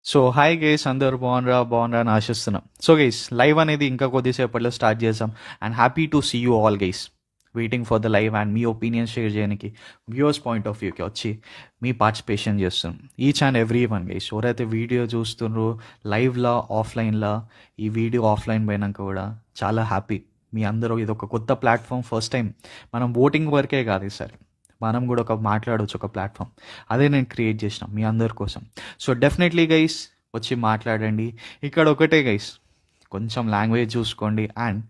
So hi guys, అందరు బాగుండ్రా అని ఆశిస్తున్నాం. సో గైస్, లైవ్ అనేది ఇంకా కొద్దిసేపట్లో స్టార్ట్ చేసాం. And happy to see you all guys. Waiting for the live and మీ ఒపీనియన్ షేర్ చేయడానికి వ్యూవర్స్ పాయింట్ ఆఫ్ వ్యూకి వచ్చి మీ పార్టిసిపేషన్ చేస్తున్నాం. Each and every one guys, ఎవరైతే వీడియో చూస్తుండ్రో లైవ్లా ఆఫ్లైన్లా, ఈ వీడియో ఆఫ్లైన్ పోయినాక కూడా చాలా హ్యాపీ. మీ అందరూ ఇది ఒక కొత్త ప్లాట్ఫామ్, ఫస్ట్ టైం మనం ఓటింగ్ వరకే కాదు ఈసారి మనం కూడా ఒక మాట్లాడవచ్చు, ఒక ప్లాట్ఫామ్ అదే నేను క్రియేట్ చేసిన మీ అందరి కోసం. సో డెఫినెట్లీ గైస్ వచ్చి మాట్లాడండి. ఇక్కడ ఒకటే గైస్, కొంచెం లాంగ్వేజ్ చూసుకోండి. And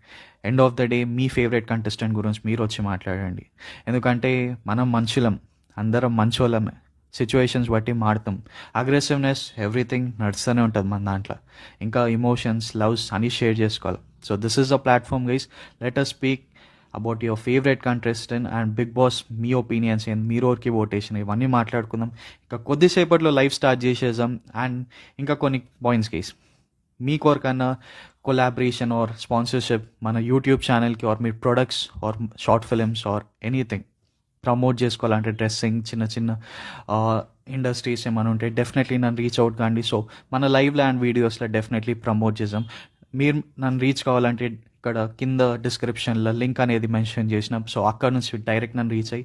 end of the day me favourite contestant గురించి మీరు వచ్చి మాట్లాడండి. ఎందుకంటే మనం మనుషులం, అందరం మంచోళ్ళమే. సిచ్యువేషన్స్ బట్టి మారుతాం. అగ్రెసివ్నెస్ ఎవ్రీథింగ్ నడుస్తూనే ఉంటుంది మన దాంట్లో. ఇంకా ఇమోషన్స్, లవ్స్ అన్నీ షేర్ చేసుకోవాలి. So this is a platform guys. Let us speak about your favourite contestant and Bigg Boss, మీ ఒపీనియన్స్ ఏంటి, మీరు ఎవరికి ఓటేషన్, ఇవన్నీ మాట్లాడుకుందాం. ఇంకా కొద్దిసేపట్లో లైవ్ స్టార్ట్ చేసేద్దాం. అండ్ ఇంకా కొన్ని పాయింట్స్ గైస్, మీ కోరికన్నా కొలాబరేషన్ ఆర్ స్పాన్సర్షిప్ మన యూట్యూబ్ ఛానల్కి ఆర్ మీ products or short films or anything promote చేసుకోవాలంటే, డ్రెస్సింగ్, చిన్న చిన్న ఇండస్ట్రీస్ ఏమైనా ఉంటే డెఫినెట్లీ నన్ను రీచ్ అవుట్ కాండి. సో మన లైవ్లో అండ్ వీడియోస్లో డెఫినెట్లీ ప్రమోట్ చేద్దాం. మీరు నన్ను రీచ్ కావాలంటే ఇక్కడ కింద డిస్క్రిప్షన్లో లింక్ అనేది మెన్షన్ చేసినాం. సో అక్కడ నుంచి డైరెక్ట్ నన్ను రీచ్ అయ్యి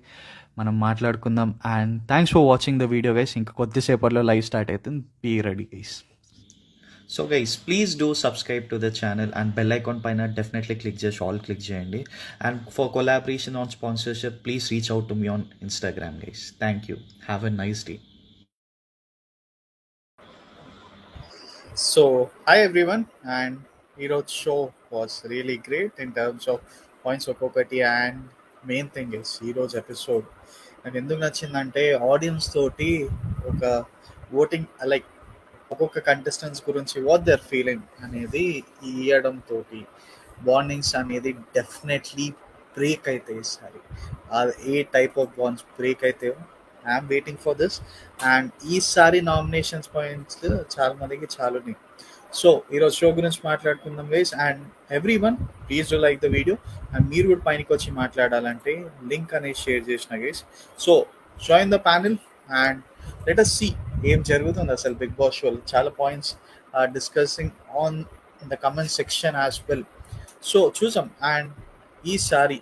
మనం మాట్లాడుకుందాం. And thanks for watching the video guys. ఇంకా కొద్దిసేపట్లో లైవ్ స్టార్ట్ అవుతుంది. Be ready guys. So guys, please do subscribe to the channel and bell icon పైన డెఫినెట్లీ క్లిక్ చేసి ఆల్ క్లిక్ చేయండి. And for collaboration on sponsorship please reach out to మీ on Instagram guys. Thank you. Have a nice day. So, hi everyone, and Hero's show was really great in terms of points ఒక్కొక్కటి. And main thing is ఈరోజు episode నాకు ఎందుకు నచ్చిందంటే audience తోటి ఒక voting like ఒక్కొక్క contestants గురించి what they are feeling అనేది ఇవ్వడం తోటి బాండింగ్స్ అనేది డెఫినెట్లీ బ్రేక్ అవుతాయి. ఈసారి ఏ టైప్ ఆఫ్ బాండ్స్ బ్రేక్ అవుతాయో I'm waiting for this. And ఈసారి నామినేషన్స్ పాయింట్స్ చాలా మందికి చాలా ఉన్నాయి. సో ఈరోజు షో గురించి మాట్లాడుకుందాం guys. And every one please do like the video. And మీరు కూడా పైనకి వచ్చి మాట్లాడాలంటే లింక్ అనేది షేర్ చేసిన guys. So join the panel and let us see ఏం జరుగుతుంది అసలు బిగ్ బాస్ షోలో. చాలా points discussing on the comment section as well. So చూసాం. అండ్ ఈసారి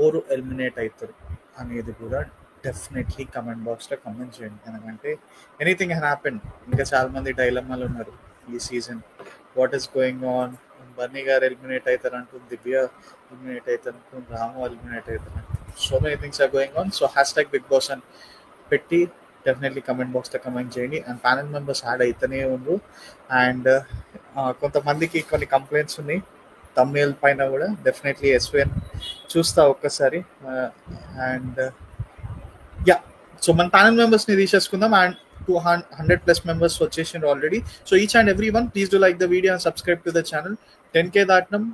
ఓరు ఎలిమినేట్ అవుతారు అనేది కూడా డెఫినెట్లీ కమెంట్ బాక్స్లో కమెంట్ చేయండి. ఎందుకంటే ఎనీథింగ్ హ్యాన్ హ్యాపెన్. ఇంకా చాలామంది డైలమాలు ఉన్నారు ఈ season. What is going on? Bunny గారు ఎలిమినేట్ అవుతారు అంటుంది, దివ్య ఎలిమినేట్ అవుతారు అంటుంది, రాము ఎలిమినేట్ అవుతారు. So many things are going on. So hashtag Bigg Boss అని పెట్టి డెఫినెట్లీ కమెంట్ బాక్స్లో కమెంట్ చేయండి. అండ్ ప్యానల్ మెంబర్స్ యాడ్ అవుతూనే ఉండు. అండ్ కొంతమందికి కొన్ని కంప్లైంట్స్ ఉన్నాయి తమిళ పైన కూడా. డెఫినెట్లీ ఎస్వీఎన్ చూస్తా ఒక్కసారి. అండ్ యా, సో మన ప్యానల్ మెంబర్స్ని తీసేసుకుందాం. అండ్ 200+ మెంబర్స్ వచ్చేసిండ్రు already. So each and every one please do like the video and subscribe to the channel. 10K దాటినాం.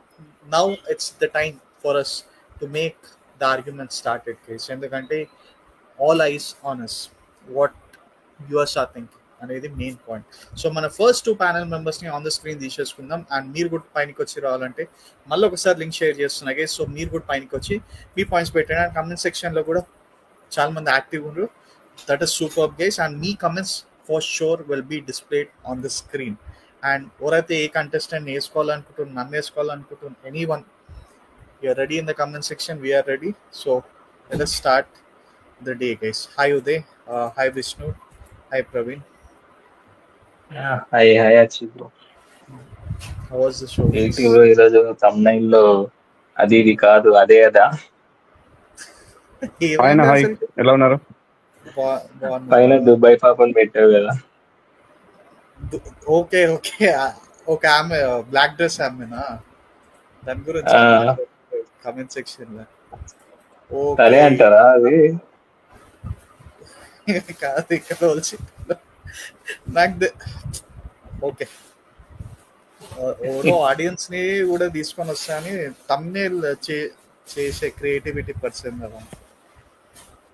Now it's the time for us to make the argument started case. ఎందుకంటే all eyes on us, what yours are thinking అనేది main point. So మన first 2 panel మెంబర్స్ని on the screen తీసేసుకుందాం. And మీరు కూడా పైనకి వచ్చి రావాలంటే మళ్ళీ ఒకసారి లింక్ షేర్ చేస్తున్నాయి. సో మీరు కూడా పైనకి వచ్చి మీ పాయింట్స్ పెట్టండి. అండ్ కమెంట్ సెక్షన్లో కూడా చాలా మంది యాక్టివ్ ఉండరు. That is super guys. And మీ comments for sure will be displayed on the screen. And ఎవరైతే ఏ కంటెస్టెంట్ వేసుకోవాలనుకుంటున్నారు, నన్ను వేసుకోవాలనుకుంటున్నారు, any one, you're ready in the comment section. We're ready. So let us start the day guys. Hi Uday, hi Vishnu, hi Praveen. Hi hi Achi bro. How was the show? ఏంటి bro ఈరోజు thumbnail లో అది ఇది కాదు అదే అదా? ఎలా ఉన్నారు? పైన దుబాయ్ పాపని పెట్టావు కదా. ఓకే ఓకే ఓకే, ఆమె బ్లాక్ డ్రెస్ ఆమెనా? దాని గురించి కమెంట్ సెక్షన్ లో సరే అంటారా? అది కాదు, ఇక్కడ వచ్చి నాకు ఓకే ఓరో ఆడియన్స్ ని కూడా తీసుకొని వస్తాని తమ్నేల్ చేసే క్రియేటివిటీ పర్సన్ కదా.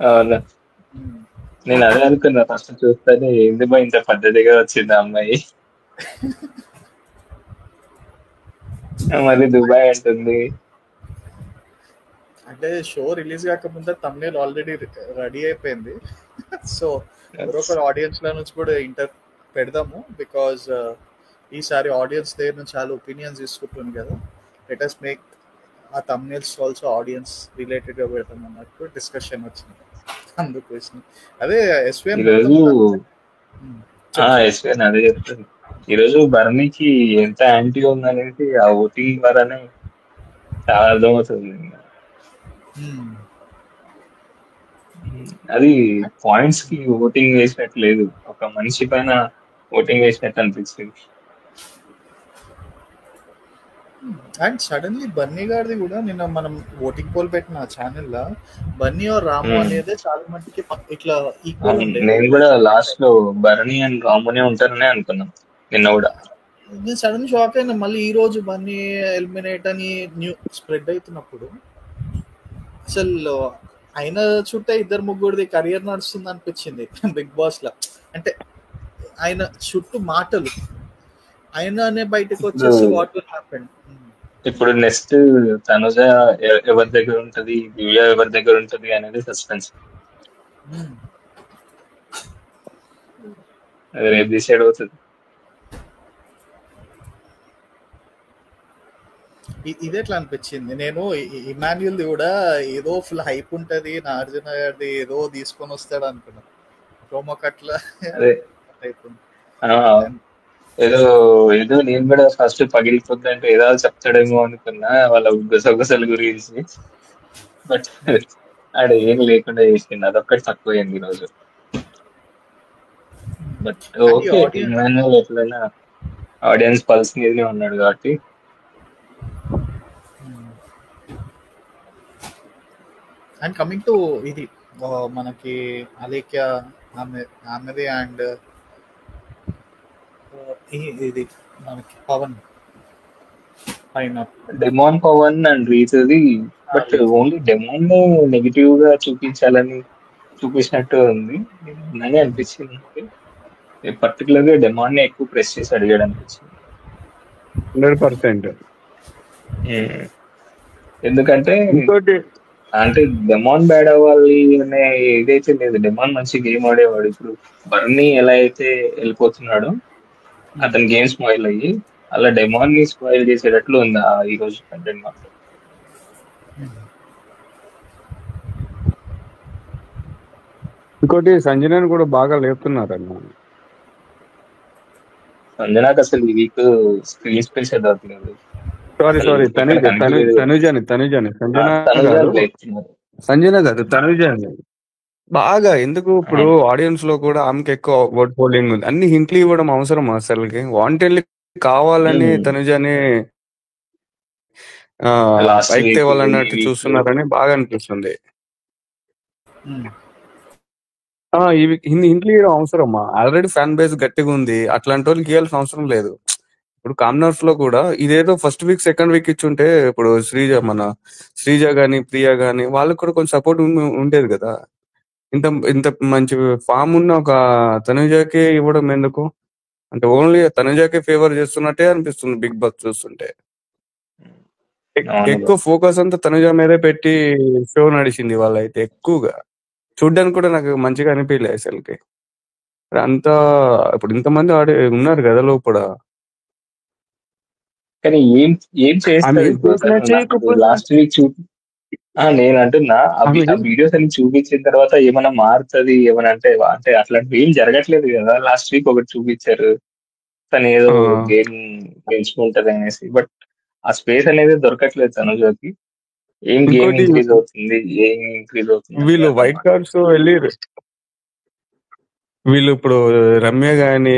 అవునా, నేను అదే అనుకున్నా ఫస్ట్ చూస్తానే. ఏంది బా ఇంత పద్ధతిగా వచ్చింది అమ్మాయి, మళ్ళీ దుబాయ్ అంటుంది. అంటే షో రిలీజ్ కాకముందే తమ్నేల్ ఆల్రెడీ రెడీ అయిపోయింది. సో ఒకరు ఆడియన్స్ లో నుంచి కూడా పెడదాము, బికాజ్ ఈసారి ఆడియన్స్ దగ్గర నుంచి చాలా ఒపీనియన్స్ తీసుకుంటుంది కదా. లెట్ అస్ మేక్ ఆ thumbnails ఆల్సో ఆడియన్స్ రిలేటెడ్గా పెడతాం అన్నట్టు డిస్కషన్ వచ్చింది. అందుకు వచ్చింది అదే ఎస్విఎన్ ఈరోజు ఎస్విఎన్ అదే చెప్తుంది. ఈరోజు బర్నీకి ఎంత యాంటీ ఉందనేది ఆ ఓటింగ్ ద్వారానే చాలా అర్థమవుతుంది. అది పాయింట్స్ కి ఓటింగ్ వేసినట్టు లేదు, ఒక మనిషి పైన ఓటింగ్ వేసినట్టు అనిపించింది. అండ్ సడన్లీ బన్నీ గారిది కూడా నిన్న మనం ఓటింగ్ పోల్ పెట్టిన ఛానల్లో బన్నీ ఆర్ రాము అనేది చాలా మట్టికి ఇట్లా ఈక్వల్ ఉండేది. నేను కూడా లాస్ట్ లో బర్నీ అండ్ రామునే ఉంటారనే అనుకున్నాను నిన్న కూడా. నేను సడన్ షాక్ అయినా, మళ్ళీ ఈ రోజు బన్నీ ఎలిమినేట్ అని న్యూ స్ప్రెడ్ అవుతున్నప్పుడు అసలు ఆయన చుట్టే ఇద్దరు ముగ్గురిది కెరియర్ నడుస్తుంది అనిపించింది బిగ్ బాస్ లో. అంటే ఆయన చుట్టూ మాటలు, ఆయననే బయటకు వచ్చేసి వాట్ విల్ హ్యాపెన్. ఇప్పుడు నెక్స్ట్ తనుజ ఎవరి దగ్గర ఉంటది, దివ్య ఎవరి దగ్గర ఉంటది అనేది సస్పెన్స్. అది రేపు డిసైడ్ అవుతుంది. ఇది ఎట్లా అనిపించింది, నేను ఇమాన్యుల్ది కూడా ఏదో ఫుల్ హైప్ ఉంటది, నాగార్జున గారిది ఏదో తీసుకొని వస్తాడు అనుకున్నా, ప్రోమో కట్లా ఏదో ఏదో నేను కూడా ఫస్ట్ పగిలిపోద్ది అంటే ఏదో చెప్తాడేమో అనుకున్నా వాళ్ళ గుసగుసల గురించి. బట్ ఆడ ఏం లేకుండా చేసింది, అదొక్కటి తక్కువైంది ఈరోజు. బట్ ఓకే, ఇమాన్యుల్ ఎట్లయినా ఆడియన్స్ పల్స్ మీదనే ఉన్నాడు కాబట్టి. అండ్ కమింగ్ టు ఇది మనకి అలేఖ్య ఆమెది అండ్ ఇది మనకి పవన్ పైన డెమాన్ పవన్ అండ్ రీచది. బట్ ఓన్లీ డెమాన్ నెగిటివ్ గా చూపించినట్టు ఉంది అని అనిపించింది. పర్టికులర్ గా డెమాన్ ని ఎక్కువ ప్రెస్ చేసి అడిగాడు అనిపించింది 100%. ఎందుకంటే అంటే డెమాన్ బ్యాడ్ అవ్వాలి అనే ఇదైతే లేదు, డెమాన్ మంచి గేమ్ ఆడేవాడు. ఇప్పుడు బర్నీ ఎలా అయితే వెళ్ళిపోతున్నాడో అతని గేమ్ స్పాయిల్ అయ్యి అలా డెమాన్ ని స్పాయిల్ చేసేటట్లు ఉంది ఈ రోజు కంటెంట్ మాత్రం. ఇంకోటి సంజనాని కూడా బాగా లేపుతున్నారు అన్న. సంజనాకి అసలు ఈ వీక్ స్క్రీన్ స్పేస్ దొరకలేదు. సారీ తనుజాని సంజన కాదు తనుజాని బాగా. ఎందుకు ఇప్పుడు ఆడియన్స్ లో కూడా ఆమెకి ఎక్కువ ఓట్ పోలింగ్ ఉంది, అన్ని హింట్లు ఇవ్వడం అవసరం అసలుకి. వాంటెడ్లీ కావాలని తనుజాని పైకి తేవాలన్నట్టు చూస్తున్నారని బాగా అనిపిస్తుంది. హింట్లు ఇవ్వడం అవసరమా? ఆల్రెడీ ఫ్యాన్ బేస్ గట్టిగా ఉంది, అట్లాంటి వాళ్ళకి ఇవ్వాల్సిన అవసరం లేదు. ఇప్పుడు కామనర్స్ లో కూడా ఇదేదో ఫస్ట్ వీక్ సెకండ్ వీక్ ఇచ్చుంటే ఇప్పుడు శ్రీజ గాని ప్రియా గాని వాళ్ళకి కూడా కొంచెం సపోర్ట్ ఉండేది కదా. ఇంత ఇంత మంచి ఫామ్ ఉన్న ఒక తనుజాకి ఇవ్వడం ఎందుకు? అంటే ఓన్లీ తనుజాకి ఫేవర్ చేస్తున్నట్టే అనిపిస్తుంది బిగ్ బాస్ చూస్తుంటే. ఎక్కువ ఫోకస్ అంతా తనుజ మీదే పెట్టి షో నడిచింది వాళ్ళైతే ఎక్కువగా. చూడ్డానికి కూడా నాకు మంచిగా అనిపించలేదు అసలుకి. అంతా ఇప్పుడు ఇంతమంది ఉన్నారు కదా లోపల, కానీ ఏం చేస్తారు లాస్ట్ వీక్ నేను అంటున్నా ఆ వీడియోస్ అన్ని చూపించిన తర్వాత ఏమైనా మారుతుంది ఏమైనా అంటే అట్లాంటివి ఏం జరగట్లేదు కదా. లాస్ట్ వీక్ ఒకటి చూపించారు తను ఏదో గేమ్ గెలుచుకుంటది అనేసి, బట్ ఆ స్పేస్ అనేది దొరకట్లేదు తనుజకి. ఏం గేమ్ ఇంక్రీజ్ అవుతుంది, ఏం ఇంక్రీజ్ అవుతుంది. వీళ్ళు వైట్ కార్డ్స్ వెళ్ళిరు. వీళ్ళు ఇప్పుడు రమ్య గాని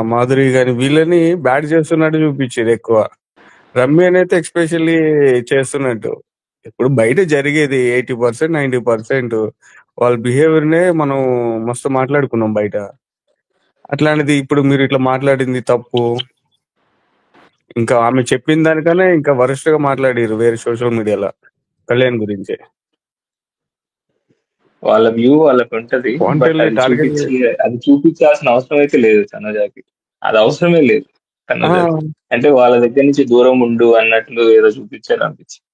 మాధురి గాని వీళ్ళని బ్యాట్ చేస్తున్నట్టు చూపించారు ఎక్కువ. రమ్యనైతే ఎక్స్పెషల్లీ చేస్తున్నట్టు. ఇప్పుడు బయట జరిగేది 80% 90% వాళ్ళ బిహేవియర్ నే మనం మస్తు మాట్లాడుకున్నాం బయట. అట్లాంటిది ఇప్పుడు మీరు ఇట్లా మాట్లాడింది తప్పు. ఇంకా ఆమె చెప్పిన దానికన్నా ఇంకా వరస్ట్ గా మాట్లాడారు వేరే సోషల్ మీడియాలో కళ్యాణ్ గురించి. వాళ్ళ వ్యూ వాళ్ళకు ఉంటది, అది చూపించాల్సిన అవసరం అయితే లేదు తనుజాకి. అది అవసరమే లేదు తనుజాకి. అంటే వాళ్ళ దగ్గర నుంచి దూరం ఉండు అన్నట్లు ఏదో చూపించారు అనిపించింది.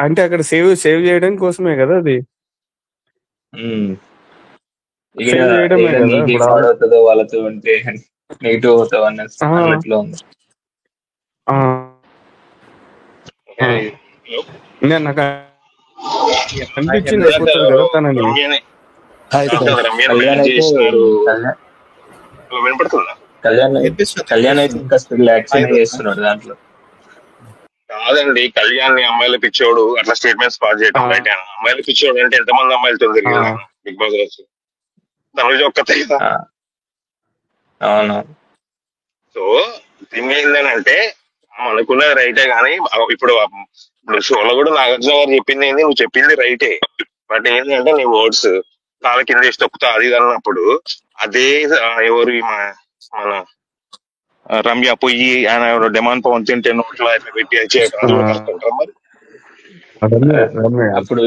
అంటే అక్కడ సేవ్ చేయడం కోసమే కదా అది. ఈడ సేవ్ చేయడమే ఈడ కదా నీకేం ఇప్పుడు పాడవుతుందో వాళ్ళతో ఉంటే నెగిటివ్ అవుతావు ఆ, అన్నట్లు ఉంది. ఆ, ఆ. నాకు అనిపించింది అయిపోతుంది కదా తనని. Hi sir. కళ్యాణ్ అయితే కళ్యాణ్ వినపడుతుందా? కళ్యాణ్ అయితే ఇంకా స్టిల్ యాక్షన్ చేస్తున్నాడు దాంట్లో. కాదండి, కళ్యాణ్ అమ్మాయిల పిచ్చోడు అట్లా స్టేట్మెంట్స్ పాస్ చేయడం రైట్. అమ్మాయిల పిచ్చోడు అంటే ఎంతమంది అమ్మాయిలతో తిరిగి బిగ్ బాస్ వచ్చి తనుజ ఒక్కతే కదా. అవును. సో థింగ్ ఏంటంటే మనకున్నది రైటే, కానీ ఇప్పుడు షోలో కూడా నాగార్జున గారు చెప్పింది ఏంది, నువ్వు చెప్పింది రైటే, బట్ ఏంటంటే నీ వర్డ్స్ కాళ్ళ కింద వేసి తొక్కుతా అది అన్నప్పుడు అదే ఎవరు మన రమ్య పొయ్యి ఆయన డెమాన్ పవన్ తింటే నోట్లో ఇట్లా పెట్టి చేయటం మరి అప్పుడు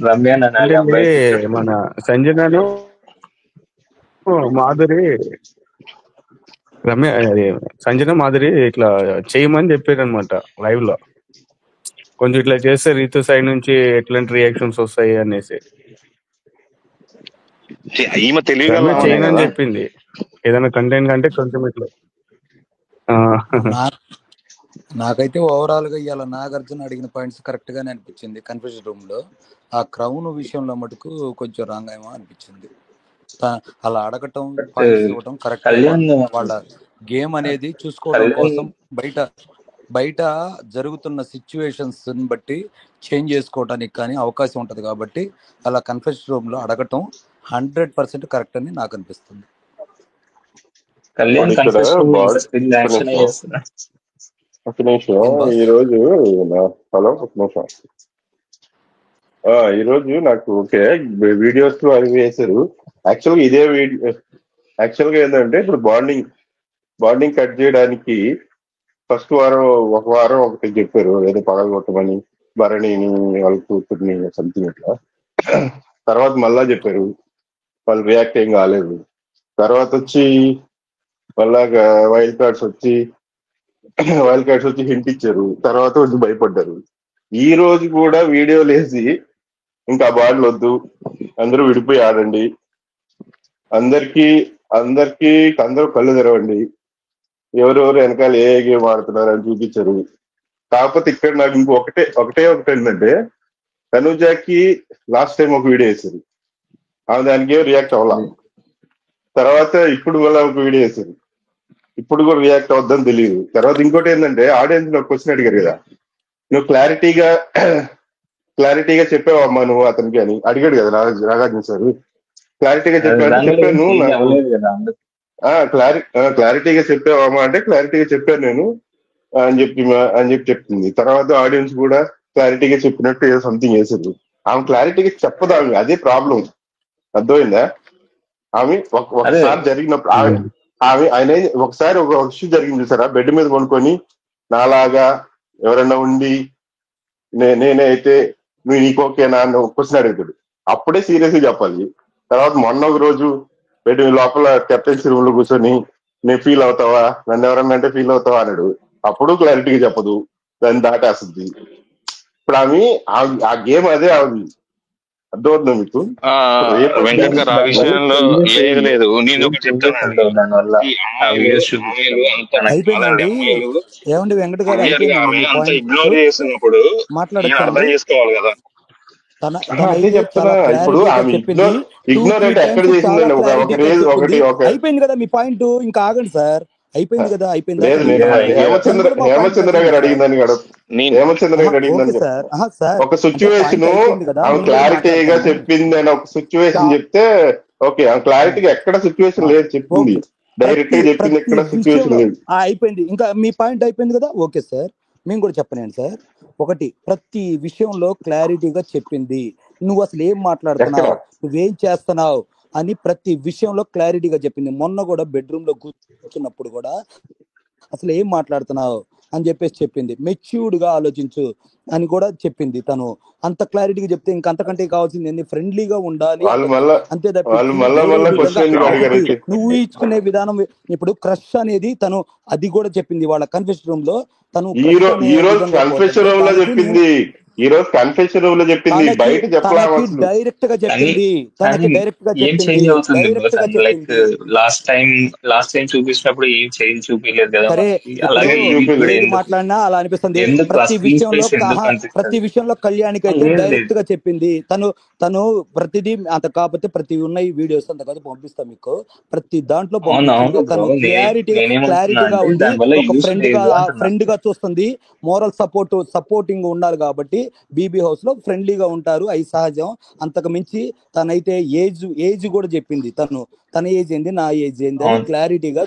రమ్య మన సంజనను మాధురి సంజన మాధురి ఇట్లా చేయమని చెప్పారు అనమాట లైవ్ లో. కొంచెం ఇట్లా చేస్తే రీతు సైడ్ నుంచి ఎట్లాంటి రియాక్షన్స్ వస్తాయి అనేసి చేయనని చెప్పింది. ఏదైనా కంటెంట్ కంటే కొంచెం ఇట్లా. నాకైతే ఓవరాల్ గా ఇవాళ నాగార్జున అడిగిన పాయింట్స్ కరెక్ట్ గానే అనిపించింది. కన్ఫ్యూజన్ రూమ్ లో ఆ క్రౌన్ విషయంలో మటుకు కొంచెం రాంగ్ ఏమో అనిపించింది. అలా అడగటం పాయింట్స్ ఇవ్వటం కరెక్ట్. వాళ్ళ గేమ్ అనేది చూసుకోవడం కోసం బయట జరుగుతున్న సిచ్యువేషన్స్ బట్టి చేంజ్ చేసుకోవడానికి కానీ అవకాశం ఉంటది కాబట్టి అలా కన్ఫ్యూజన్ రూమ్ లో అడగటం 100% కరెక్ట్ అని నాకు అనిపిస్తుంది. ఒక నిమిషం. ఈరోజు హలో ఒక నిమిషం. ఈరోజు నాకు ఓకే వీడియోస్ అవి వేశారు. యాక్చువల్గా ఇదే వీడియో యాక్చువల్గా ఏంటంటే ఇప్పుడు బాండింగ్ కట్ చేయడానికి ఫస్ట్ ఒక వారం ఒకటి చెప్పారు, ఏదో పగలగొట్టమని భరణిని వాళ్ళ కూతుర్ని సంథింగ్ ఇట్లా. తర్వాత మళ్ళా చెప్పారు, వాళ్ళు రియాక్ట్ ఏం కాలేదు. తర్వాత వచ్చి మళ్ళా వైల్డ్ కార్డ్స్ వచ్చి హింట్ ఇచ్చారు. తర్వాత వచ్చి భయపడ్డారు. ఈ రోజు కూడా వీడియోలు వేసి ఇంకా బాటలు వద్దు, అందరూ విడిపోయి ఆడండి, అందరూ కళ్ళు తెరవండి, ఎవరెవరు వెనకాల ఏ గేమ్ ఆడుతున్నారు అని చూపించారు. కాకపోతే ఇక్కడ నాకు ఒకటే ఏంటంటే తనుజాకి లాస్ట్ టైం ఒక వీడియో వేశారు, ఆమె దానికి ఏం రియాక్ట్ అవ్వాల. తర్వాత ఇప్పుడు మళ్ళీ ఒక వీడియో వేశారు, ఇప్పుడు కూడా రియాక్ట్ అవద్దని తెలియదు. తర్వాత ఇంకోటి ఏంటంటే ఆడియన్స్ నాకు క్వశ్చన్ అడిగారు కదా, నువ్వు క్లారిటీగా చెప్పావమ్మా నువ్వు అతనికి అని అడిగాడు కదా నాగార్జున సార్. క్లారిటీగా చెప్పాను క్లారిటీగా చెప్పావమ్మా అంటే క్లారిటీగా చెప్పాను నేను అని చెప్పి చెప్తుంది. తర్వాత ఆడియన్స్ కూడా క్లారిటీగా చెప్పినట్టు ఏదో సంథింగ్ వేసారు. ఆమె క్లారిటీగా చెప్పదు, ఆమె అదే ప్రాబ్లం. అర్థమైందా? ఆమె ఒకసారి జరిగినప్పుడు ఆయన ఒకసారి ఒక ఇష్యూ జరిగింది సార్, బెడ్ మీద కొనుక్కొని నాలాగా ఎవరైనా ఉండి నేనే అయితే నువ్వు నీకు ఓకేనా అని క్వశ్చన్ అడుగుతాడు, అప్పుడే సీరియస్ గా చెప్పాలి. తర్వాత మొన్న ఒక రోజు బెడ్ లోపల కెప్టెన్సీ రూమ్ లో కూర్చొని నేను ఫీల్ అవుతావా, నన్ను ఎవరన్నా అంటే ఫీల్ అవుతావా అన్నాడు, అప్పుడు క్లారిటీగా చెప్పదు, దాన్ని దాటేస్తుంది. ఇప్పుడు ఆ గేమ్ అదే ఆమె. అర్థమవుతుందా మీకు? వెంకట్ గారు ఆ విషయంలో లేదు నేను ఒకటి చెప్తానండి. ఏమండి వెంకట్ గారు అంత ఇగ్నోర్ చేసినప్పుడు అర్థం చేసుకోవాలి కదా. అయిపోయింది కదా మీ పాయింట్, ఇంకా ఆగండి సార్. అయిపోయింది కదా, అయిపోయింది. హేమచంద్ర గారు అడిగిందని ఒక సిచ్యువేషన్ క్లారిటీగా చెప్పింది అని ఒక సిచ్యువేషన్ చెప్తే ఓకే, క్లారిటీగా ఎక్కడ సిచ్యువేషన్ లేదు చెప్పింది, డైరెక్ట్ గా చెప్పింది ఎక్కడ సిచ్యువేషన్ లేదు. అయిపోయింది, ఇంకా మీ పాయింట్ అయిపోయింది కదా. ఓకే సార్, మేము కూడా చెప్పలేండి సార్. ఒకటి, ప్రతి విషయంలో క్లారిటీగా చెప్పింది. నువ్వు అసలు ఏం మాట్లాడుతున్నావు, నువ్వేం చేస్తున్నావు అని ప్రతి విషయంలో క్లారిటీగా చెప్పింది. మొన్న కూడా బెడ్రూమ్ లో కూర్చున్నప్పుడు కూడా అసలు ఏం మాట్లాడుతున్నావు అని చెప్పేసి చెప్పింది. మెచ్యూర్డ్ గా ఆలోచించు అని కూడా చెప్పింది. తను అంత క్లారిటీగా చెప్తే ఇంకంతకంటే కావాల్సింది ఏంది? ఫ్రెండ్లీగా ఉండాలి అంతే తప్ప నువ్వు ఇచ్చుకునే విధానం. ఇప్పుడు క్రష్ అనేది తను అది కూడా చెప్పింది వాళ్ళ కన్ఫెషన్ రూమ్ లో. తను చెప్పింది ఈ రోజు కన్ఫెషన్ రూమ్ లో చెప్పింది, తనకి బయట చెప్పలా తనకి అసలు. డైరెక్ట్ గా కానీ చెప్పింది, తనకి కానీ డైరెక్ట్ గా ఏం చెప్పింది, చేంజ్ అవుతుంది డైరెక్ట్ గా లైక్ చెప్పింది. లాస్ట్ టైం చూపించినప్పుడు ఏం చేంజ్ చూపించలేదు కదా సరే, మనకి. ఇప్పుడు అలాగే ఏం ఇది ఇప్పుడు చూపించలేదు. ఏది ఎందుకు మాట్లాడినా అలా అనిపిస్తుంది. ఎందుకు ఆ స్క్రీన్ స్పేస్ ఎందుకు ప్రతి కనిపిస్తుంది? విషయంలో కళ్యాణికి అయితే లేదు డైరెక్ట్ లేదు గా చెప్పింది. తను ప్రతిదీ అంత కాకపోతే ప్రతి ఉన్న ఈ వీడియోస్ అంత కాదు పంపిస్తాం మీకు, ప్రతి దాంట్లో అవును పంపించింది. అవును బ్రో, తను నేనేమంటున్నా క్లారిటీగా అంటే ఉండి దానివల్ల ఒక యూస్ లేదు అంటున్నా. ఫ్రెండ్ గా చూస్తుంది. మోరల్ సపోర్టింగ్ ఉండాలి కాబట్టి బీబీ హౌస్ లో ఫ్రెండ్లీగా ఉంటారు, అవి సహజం. అంతకు మించి తనైతే ఏజ్ కూడా చెప్పింది. తన ఏజ్ ఏంది, నా ఏజ్ ఏంది అని అవును క్లారిటీగా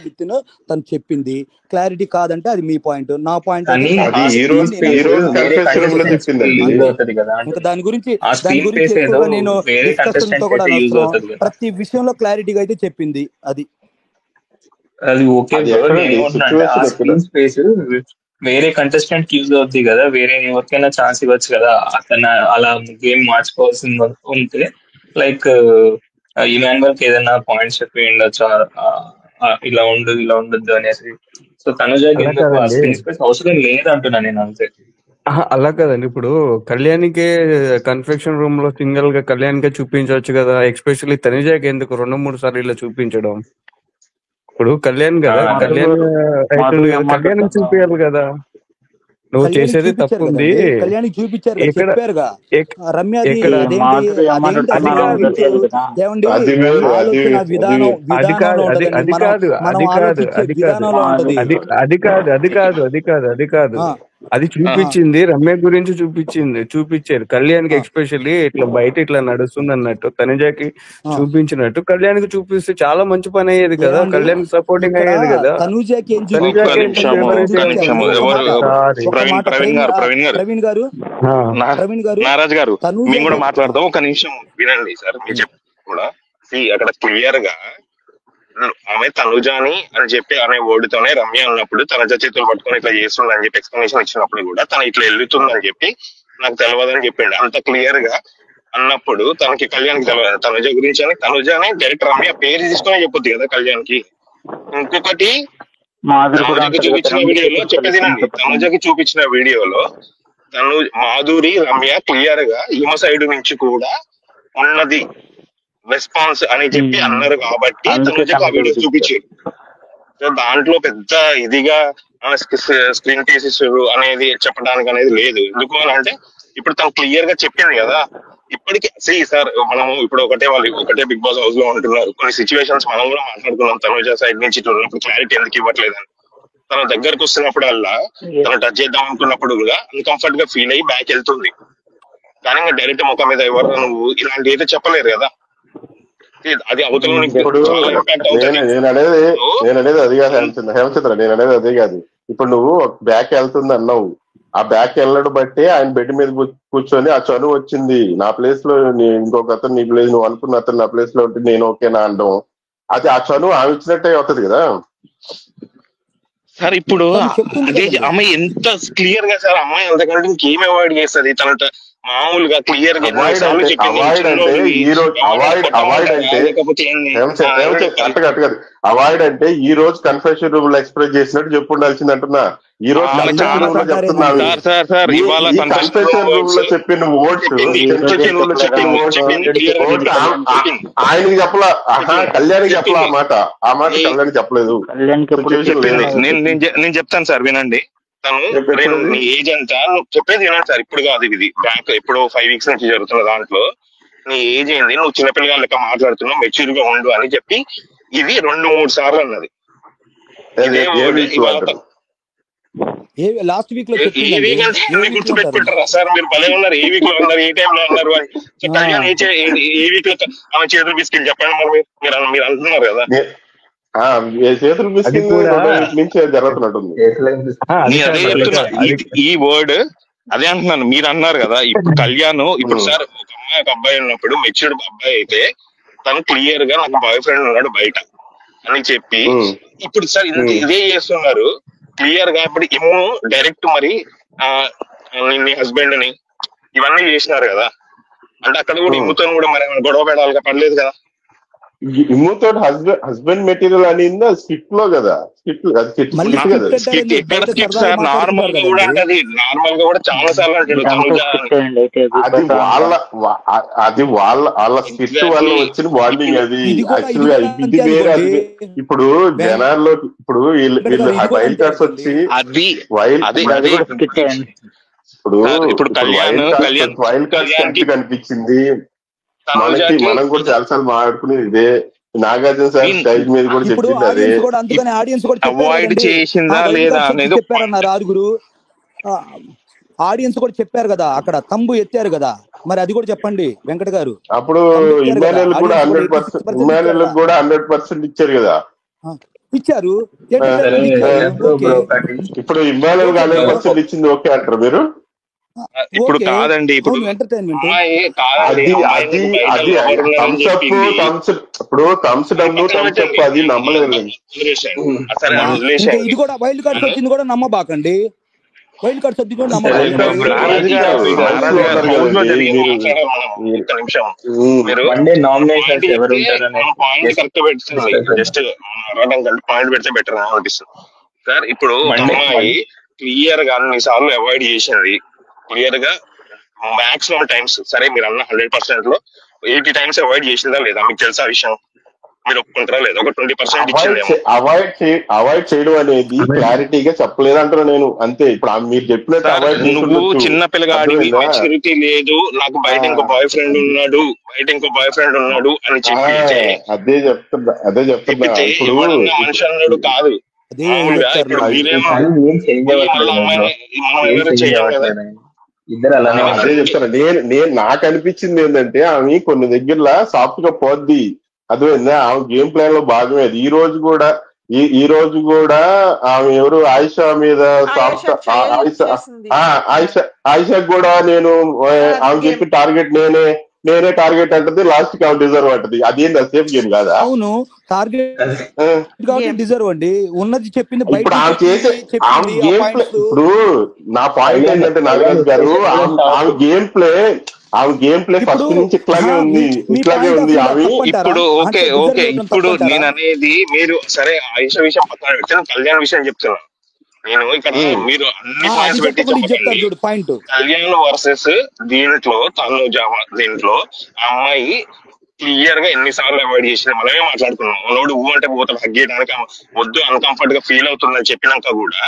తను చెప్పింది. క్లారిటీ కాదంటే అది మీ పాయింట్, నా పాయింట్ అయితే కానీ అది ఆ ఈ స్క్రీన్ రోజు నేను స్పేస్ కన్ఫెషన్ వేరే రూమ్ లో కంటెస్టెంట్స్ కి చెప్పిందండి. యూజ్ అంతే. అవుతుంది కదా ఇంకా అంటున్నా. దాని గురించి ఆ స్క్రీన్ స్పేస్ ఏదో ఎక్కువగా నేను వేరే డిస్కషన్ తో కంటెస్టెంట్ కూడా అయితే యూజ్ అనవసరం. అవుతుంది కదా. ప్రతి విషయంలో క్లారిటీగా అయితే చెప్పింది అది. అది ఓకే అది బ్రో, ఎక్కడండి నేనేమంటున్నా అంటే ఆ సిచ్యువేషన్ ఎక్కడ? స్క్రీన్ స్పేస్ వేరే కంటెస్టెంట్ యూజ్ అవుద్ది కదా, వేరే ఎవరికైనా ఛాన్స్ ఇవ్వచ్చు కదా. అతను అలా గేమ్ మార్చుకోవాల్సింది ఉంటే లైక్ ఇమాన్యువల్ కి ఏదైనా పాయింట్స్ చెప్పి ఉండొచ్చు, ఇలా ఉండదు ఇలా ఉండొద్దు అనేసి. సో తనుజాకి అలా ఎందుకు ఆ కాదండి, స్క్రీన్ స్పేస్ అవసరం లేదు అంటున్నా నేను అంతే. అలా కాదండి. ఇప్పుడు కళ్యాణికే కన్ఫెక్షన్ రూమ్ లో సింగిల్ గా కళ్యాణికే చూపించవచ్చు కదా, ఎక్స్పెషల్లీ తనిజాకి ఎందుకు 2-3 సార్లు ఇలా చూపించడం? ఇప్పుడు కళ్యాణ్ ఆ, కదా, అదే కళ్యాణ్ అవుతుంది కదా, కళ్యాణ్ చూపించాలి కదా. నువ్వు కళ్యాణికి చేసేది చూపించారు తప్పు ఉంది. కదండి, కళ్యాణికి చూపించారు కదా, ఎక్కడ చెప్పారుగా. ఎక్- రమ్యది ఎక్కడ అదేంటి అది అసలు కాదు, వింటూ ఏమండి అది వేరు, ఆలోచన వేరు. అది కాదు, విధానంలో ఉంటదండి. అది మనం కాదు, మనం అది కాదు, ఆలోచించే అది కాదు, విధానంలో ఉంటది. అది అది కాదు, అది కాదు, అది కాదు, అది కాదు. ఆ, అది ఆ, చూపించింది రమ్య గురించి చూపించారు. కళ్యాణ్కి ఆ, ఎక్స్పెషల్లీ ఇట్లా బయట ఇట్లా నడుస్తుంది అన్నట్టు తనుజాకి ఆ. చూపించినట్టు కళ్యాణ్కి చూపిస్తే చాలా మంచి పని అయ్యేది కదా, ఏమండి కళ్యాణ్కి సపోర్టింగ్ ఇక్కడ అయ్యేది కదా. తనూజకి ఏం ఒక్క చూపించారు, తనుజాకి నిమిషము కళ్యాణ్కి ఏం ఒక్క చూపించారు? నిమిషము ఒక ఎవరు మాట, సారీ. ఒక మాట. ప్రవీణ్ గారు ప్రవీణ్ గారు, నా ప్రవీణ్ గారు నారాజ్ గారు మేము తనూజకి కూడా మాట్లాడదాం. ఒక నిమిషం వినండి సార్, మీరు చెప్పి కూడా అక్కడ క్లియర్ గా ఆమె తనుజాని అని చెప్పి అనే ఓడితోనే రమ్య ఉన్నప్పుడు తనజ చేతులు పట్టుకొని ఇట్లా చేస్తుంది అని చెప్పి ఎక్స్ప్లెనేషన్ ఇచ్చినప్పుడు కూడా తను ఇట్లా వెళ్తుంది అని చెప్పి నాకు తెలియదని చెప్పిండు. అంత క్లియర్ గా అన్నప్పుడు తనకి కళ్యాణ్కి తెలియదు తనుజ గురించి అని. తనుజాని డైరెక్ట్ రమ్య పేరు తీసుకునే చెప్పొద్దు కదా కళ్యాణ్కి. ఇంకొకటి తనుజకి చూపించిన వీడియోలో చెప్పేదినండి, తనుజకి చూపించిన వీడియోలో మాధురి రమ్య క్లియర్ గా ఈమ సైడ్ నుంచి కూడా ఉన్నది రెస్పాన్స్ అని చెప్పి అన్నారు కాబట్టి తనుజకి ఆ వీడియో చూపించారు. సో దాంట్లో పెద్ద ఇదిగా స్క్రీన్ తీసేసారు అనేది చెప్పడానికి అనేది లేదు. ఎందుకు అని అంటే ఇప్పుడు తను క్లియర్ గా చెప్పింది కదా. ఇప్పటికీ సార్ మనము ఇప్పుడు ఒకటే బిగ్ బాస్ హౌస్ లో ఉంటున్నారు, కొన్ని సిచ్యువేషన్స్ మనం కూడా మాట్లాడుకున్నాం. తనుజ సైడ్ నుంచి ఇట్లా ఉన్నప్పుడు క్లారిటీ ఎందుకు ఇవ్వట్లేదని, తన దగ్గరకు వస్తున్నప్పుడల్లా తను టచ్ చేద్దాం అనుకున్నప్పుడు కూడా అన్కంఫర్ట్ గా ఫీల్ అయ్యి బ్యాక్ వెళ్తుంది. కానీ ఇంకా డైరెక్ట్ ముఖం మీద ఎవరు నువ్వు ఇలాంటి అయితే చెప్పలేరు కదా. అది అవతల ఇప్పుడు చాలా ఇంపాక్ట్ అవుతుంది. నేను అనేది అది కాదు హేమచంద్ర, నేను అనేది అదే కాదు. ఇప్పుడు నువ్వు బ్యాక్ వెళ్తుంది అన్నావు, ఆ బ్యాక్ వెళ్ళడం బట్టి ఆయన బెడ్ మీద కూర్చొని ఆ చనువు వచ్చింది నా ప్లేస్ లో, ఇంకొక అతను నీ ప్లేస్, నువ్వు అనుకున్న అతను నా ప్లేస్ లో ఉంటే నేను ఓకేనా అనడం, అది ఆ చనువు ఆమె ఇచ్చినట్టే అవుతుంది కదా సార్. ఇప్పుడు అదే అమ్మాయి ఎంత క్లియర్ గా సార్, అమ్మాయి అంతకంటే ఇంకేం అవాయిడ్ చేస్తుంది. తన మామూలుగా క్లియర్ గా అవాయిడ్ అంటే అవాయిడ్ అంటే ఈ రోజు కన్ఫెషన్ రూమ్ లో ఎక్స్ప్రెస్ చేసినట్టు చెప్పు ఉండాల్సింది అంటున్నా. ఈ రోజు కన్ఫెషన్ రూమ్ లో చెప్తున్నావు, కన్ఫెషన్ రూమ్ లో చెప్పిన ఓట్స్ కన్ఫెషన్ రూమ్ లో చెప్పిన ఆయనకి చెప్పలా, కళ్యాణ్కి చెప్పలా ఆ మాట కళ్యాణ్కి చెప్పలేదు. నేను చెప్తాను సార్ వినండి. తను నీ ఏజ్ ఎంత నువ్వు చెప్పేది వినండి సార్. ఇప్పుడు కాదు, ఇది బ్యాక్ ఎప్పుడో 5 weeks నుంచి జరుగుతున్న దాంట్లో నీ ఏజ్ ఏంది, నువ్వు చిన్నపిల్లగా లెక్క మాట్లాడుతున్నావు, మెచ్యూర్ గా ఉండు అని చెప్పి ఇది 2-3 సార్లు అన్నది. లాస్ట్ వీక్ లో ఏ వీక్ అంటే గుర్తుపెట్టుకుంటారా సార్? మీరు భలే ఉన్నారు. ఏ వీక్ లో ఉన్నారు, ఏ టైం లో ఉన్నారు అని. కళ్యాణ్ ఏ వీక్ లో ఆమె చేతులు బిస్కెట్ చెప్పండి మరి. మీరు అంటున్నారు కదా చేతులు నుంచి జరుగుతున్నట్టుంది. అదే చెప్తున్నా, ఈ వర్డ్ అదే అంటున్నాను. మీరు అన్నారు కదా ఇప్పుడు కళ్యాణ్, ఇప్పుడు సార్ ఒక అమ్మాయి ఒక అబ్బాయి ఉన్నప్పుడు మెచ్యూర్డ్ అబ్బాయి అయితే తను క్లియర్ గా నాకు బాయ్ ఫ్రెండ్ ఉన్నాడు బయట అని చెప్పి, ఇప్పుడు సార్ ఇదే చేస్తున్నారు క్లియర్ గా. ఇప్పుడు ఏమో డైరెక్ట్ మరి నీ హస్బెండ్ ని ఇవన్నీ చేసినారు కదా, అంటే అక్కడ కూడా ఇమ్ముతో కూడా మరి గొడవ పెడాలిగా పడలేదు కదా. ఇమ్ముతో హస్బెండ్ మెటీరియల్ అనింది స్కిట్ లో కదా, మళ్ళీ స్కిట్ కదా. స్క్రిప్ట్ స్కిట్ అంటారు, ఎక్కడ బయట స్కిట్ సరదాగా సార్? నార్మల్ మాట్లాడుకుంటారు గా కూడా కదండి. అంటది, నార్మల్ గా కూడా చాలా సార్లు అంటాడు తనుజ అది వాళ్ళ స్కిట్ వల్ల ఎగ్జాక్ట్లీ. వచ్చిన బాండింగ్ అది. ఇది కూడా యాక్చువల్ గా ఇది అంతే వేరే, అనుకోండి అది ఇప్పుడు జనాల్లో ఇప్పుడు వెంకట్ గారు, ఇది కూడా వైల్డ్ అంతే కార్డ్స్ అనుకోండి. వచ్చి అది వైల్డ్ అదే ఇప్పుడు సార్. ఇప్పుడు వైల్డ్ కార్డ్స్ కళ్యాణ్ కి కరెక్ట్ కనిపించింది మనకి. తనుజాకి మనం కూడా చాలాసార్లు మాట్లాడుకునేది ఇదే. నాగార్జున సార్ స్టేజ్ మీద కూడా ఇప్పుడు చెప్పింది అదే. ఆడియన్స్ కూడా అందుకని ఆడియన్స్ కూడా చెప్పారు అవాయిడ్ కదండి, చేసిందా వైల్డ్ లేదా కార్డ్స్ వచ్చి అనేది చెప్పారన్నారు ఆరుగురు. ఆడియన్స్ కూడా చెప్పారు కదా, అక్కడ తంబు ఎత్తారు కదా, మరి అది కూడా చెప్పండి వెంకట గారు. అప్పుడు తంబు ఎత్తారు కదా, ఇమాన్యుల్ కూడా ఆడియన్స్ కూడా 100% 86% ఇమాన్యుల్ ఇచ్చారు కూడా 100% ఇచ్చారు కదా. ఇచ్చారు, ఎంటర్టైన్మెంట్ ఇచ్చారు. ఓకే, ఇప్పుడు ఇమాన్యుల్ ఓకే బ్రో, 100% ఇచ్చింది ఓకే అంటారు మీరు? ఇప్పుడు ఓకే. కాదండి. ఇప్పుడు అవును, ఎంటర్టైన్మెంట్. అమ్మాయి కాదండి, అది అమ్మాయి అది నీకు బయట అది లవర్ ఉన్నాడని థమ్స్ అప్ చెప్పింది. ఇప్పుడు థమ్స్ డమ్ పక్కన థమ్స్ అప్ పెట్టండి, అది నమ్మలేదు. సరే ఇంకా వదిలేసేయండి. ఇది కూడా వైల్డ్ కార్డ్స్ వచ్చింది కూడా నమ్మబాకండి, వైల్డ్ కార్డ్స్ వచ్చి కూడా వైల్డ్ నమ్మబాకండి. కార్డ్స్ నారాజు గారు మైండ్స్ లో ఉన్నారు హౌస్ లో కదండి జరిగింది మీరు. మాట్లాడాలి మనం. ఒక్క నిమిషం. మీరు వన్ డే నామినేషన్స్ పాయింట్ ఎవరు చెప్తే ఉంటారనే మనం పాయింట్ కరెక్ట్ పెడుతుంది. జస్ట్ పాయింట్ పెడితే బెటర్ అనిపిస్తుంది సార్. ఇప్పుడు ఒక అమ్మాయి క్లియర్ గా అన్ని సార్లు అవాయిడ్ చేసినది, క్లియర్ గా మాక్సిమం టైమ్స్, సరే మీరు అన్న 100% లో 80 times అవాయిడ్ చేసిందా లేదా మీకు తెలుసా విషయం? మీరు ఒప్పుకుంటారా లేదా? ఒక 20% ఇచ్చిందేమో. అవాయిడ్ చేయడం అనేది క్లారిటీగా చెప్పలేదు అంటారు నేను, అంతే. ఇప్పుడు మీరు చెప్పినట్టు సార్, అవాయిడ్ నువ్వు చిన్న పిల్లగాడివి, మెచ్యూరిటీ లేదు, నాకు బయట ఇంకో బాయ్ ఫ్రెండ్ ఉన్నాడు అని చెప్పితే అదే చెప్తున్నా ఇప్పుడు ఎవడన్నా మనిషి అన్నాడు కాదు. అదే మామూలుగా చెప్తారు. ఇప్పుడు మీరేమో మళ్ళీ అమ్మాయిని మనం ఎవరు చెయ్యం కదా. ఇద్దరు అలానే అదే చెప్తాను నేను నాకు అనిపించింది ఏంటంటే ఆమె కొన్ని దగ్గరలో సాఫ్ట్ గా పోద్ది, అర్థమైందా? ఆమె గేమ్ ప్లాన్ లో భాగమే అది. ఈ రోజు కూడా ఆమె ఎవరు ఆయిషా మీద సాఫ్ట్ ఆయిషాకి కూడా నేను ఆమె చెప్పి టార్గెట్ నేనే టార్గెట్ అంటది, లాస్ట్ కి ఆమె డిజర్వ్ అంటది. అదేంటి సేఫ్ గేమ్ కాదా? అవును, టార్గెట్ డిజర్వ్ అండి, ఉన్నది చెప్పింది. ఇప్పుడు ఆమె చేసే ఆమె గేమ్ ప్లే, ఇప్పుడు నా పాయింట్ ఏంటంటే నాగరాజు గారు, ఆమె గేమ్ ప్లే ఫస్ట్ నుంచి ఇట్లాగే ఉంది ఆమె. ఇప్పుడు ఓకే ఇప్పుడు నేను అనేది మీరు సరే ఆయిషా విషయం పక్కన పెడితే కళ్యాణ్ విషయం చెప్తున్నా నేను. ఇక్కడ మీరు అన్ని పాయింట్స్ పెట్టి చెప్పండి. కళ్యాణ్ వర్సెస్ దీంట్లో దీంట్లో అమ్మాయి క్లియర్ గా ఎన్నిసార్లు అవాయిడ్ చేసిన మనమే మాట్లాడుకున్నాం. మనోడు అంటే పోతాడు హగ్ చేయడానికి, వద్దు అన్కంఫర్ట్ గా ఫీల్ అవుతుందని చెప్పినాక కూడా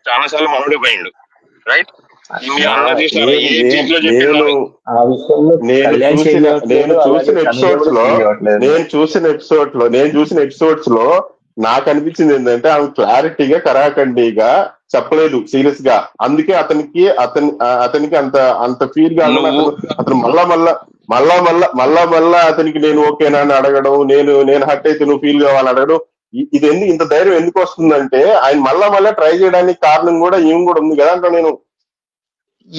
చాలా సార్లు మనోడే పోయిండు. రైట్? నేను చూసిన ఎపిసోడ్స్ లో నాకు అనిపించింది ఏంటంటే ఆమె క్లారిటీగా కరాఖండిగా చెప్పలేదు సీరియస్ గా. అందుకే అతనికి అంత ఫీల్ గా అతను మళ్ళా అతనికి నేను ఓకేనా అని అడగడం, నేను హర్ట్ అయితే నువ్వు ఫీల్ కావాలని అడగడం, ఇది ఇంత ధైర్యం ఎందుకు వస్తుందంటే ఆయన మళ్ళా ట్రై చేయడానికి కారణం కూడా ఏం కూడా ఉంది కదా అంట. నేను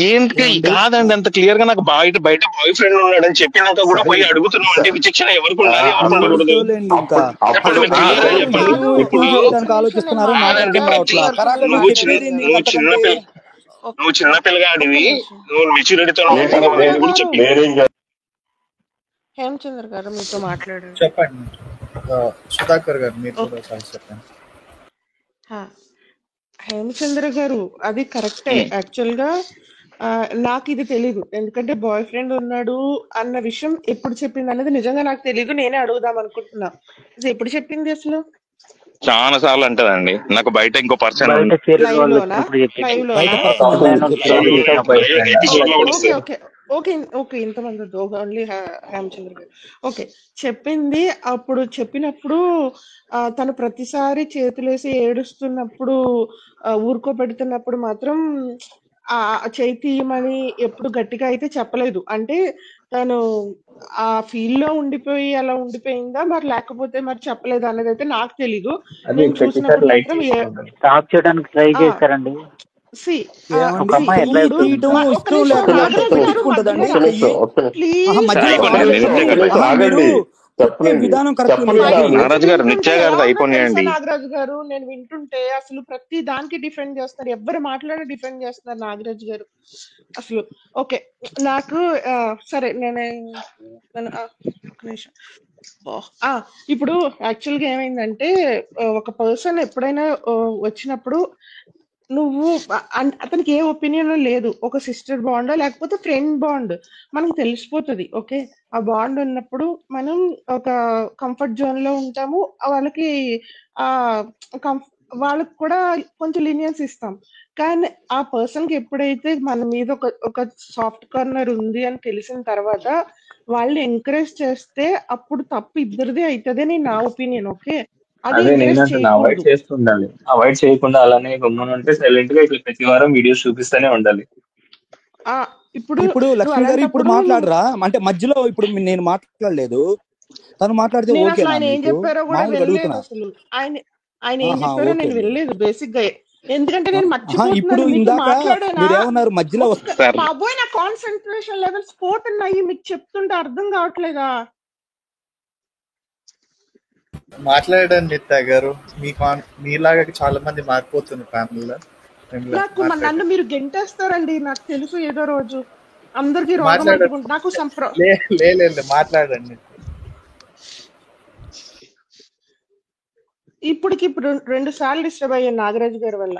ఏంటి కాదండి, అంత క్లియర్ గా నాకు బయట బాయ్ ఫ్రెండ్ ఉన్నాడని చెప్పినాక కూడా పోయి అడుగుతున్నాం అంటే విచక్షణ ఎవరికి ఉండాలి, ఎవరికి ఉండకూడదు? నువ్వు చిన్న పిల్లగాడివి, నువ్వు మెచ్యూరిటీతో హేమచంద్ర గారు మీతో మాట్లాడారు. చెప్పండి సుధాకర్ గారు, మీరు చెప్పండి. హేమచంద్ర గారు అది కరెక్టే. యాక్చువల్ గా నాకు ఇది తెలీదు, ఎందుకంటే బాయ్ ఫ్రెండ్ ఉన్నాడు అన్న విషయం ఎప్పుడు చెప్పింది అనేది నిజంగా నాకు తెలీదు. నేనే అడుగుదాం అనుకుంటున్నా, ఎప్పుడు చెప్పింది అసలు? చాలా సార్లు అంటదండి, నాకు బయట ఇంకో పర్సన్ ఓకే ఇంతమంది ఓన్లీ హేమచంద్ర గారు ఓకే చెప్పింది. అప్పుడు చెప్పినప్పుడు తను ప్రతిసారి చేతులేసి ఏడుస్తున్నప్పుడు ఊరుకోబెడుతున్నప్పుడు మాత్రం ఆ చేయి తీయమని ఎప్పుడు గట్టిగా అయితే చెప్పలేదు. అంటే తను ఆ ఫీల్ లో ఉండిపోయి అలా ఉండిపోయిందా, మరి లేకపోతే మరి చెప్పలేదు అనేది అయితే నాకు తెలీదు. నేను చూసినప్పుడు మాత్రం స్టాప్ చేయడానికి ట్రై చేశారండి. నాగరాజు గారు నేను వింటుంటే అసలు ప్రతి దానికి డిఫెండ్ చేస్తారు, ఎవరు మాట్లాడి డిఫెండ్ చేస్తున్నారు నాగరాజు గారు అసలు. ఓకే నాకు సరే ఇప్పుడు యాక్చువల్గా ఏమైందంటే ఒక పర్సన్ ఎప్పుడైనా వచ్చినప్పుడు నువ్వు అతనికి ఏ ఒపీనియన్ లేదు, ఒక సిస్టర్ బాండ్ లేకపోతే ఫ్రెండ్ బాండ్ మనకు తెలిసిపోతుంది. ఓకే, ఆ బాండ్ ఉన్నప్పుడు మనం ఒక కంఫర్ట్ జోన్ లో ఉంటాము. వాళ్ళకి ఆ వాళ్ళకి కూడా కొంచెం లీనియన్స్ ఇస్తాం. కానీ ఆ పర్సన్ కి ఎప్పుడైతే మన మీద ఒక సాఫ్ట్ కార్నర్ ఉంది అని తెలిసిన తర్వాత వాళ్ళని ఎంకరేజ్ చేస్తే అప్పుడు తప్పు ఇద్దరిది అవుతుంది అని నా ఒపీనియన్. ఓకే, అది అదే ఎంకరేజ్ నేనంటున్నా, అవాయిడ్ చేయకూడదు. చేస్తుండాలి. అవాయిడ్ చేయకుండా అలానే గమ్మున ఉంటే సైలెంట్ గా ఇట్లా ప్రతి వారం వీడియోస్ చూపిస్తూనే ఉండాలి. ఇప్పుడు ఇప్పుడు నువ్వు లక్ష్మి గారు ఇప్పుడు అలాంటప్పుడు మాట్లాడరా అంటే మధ్యలో ఇప్పుడు నేను మాట్లాడలేదు, తను మాట్లాడితే నేను అసలు ఓకేనా ఆయన ఏం మీకు? చెప్పారో కూడా మామూలుగా వెళ్ళలేదు. అడుగుతున్నా. అసలు ఆయన ఏం ఆహా, చెప్పారో ఓకే నేను అండి. వెళ్ళలేదు బేసిక్ గా. ఎందుకంటే నేను ఇప్పుడు మర్చిపోతున్నాను. మీతో ఇందాక మాట్లాడానా మీరేమన్నారు మధ్యలో సార్ బాబోయ్, నా కాన్సన్ట్రేషన్ లెవెల్స్ పోతున్నాయి. మీకు చెప్తుంటే అర్థం కావట్లేదా? మాట్లాడండి నిత్య గారు. మీలాగా చాలా మంది మారిపోతున్నారు ఫ్యామిలీలో. నాకు నన్ను మీరు గెంటేస్తారండి, నాకు తెలుసు. ఏదో రోజు అందరికి రోగం మాట్లాడండి. అంటుకుంటు నాకు లేదు మాట్లాడండి. ఇప్పుడు 2 సార్లు డిస్టర్బ్ అయ్యాను నాగరాజు గారి వల్ల.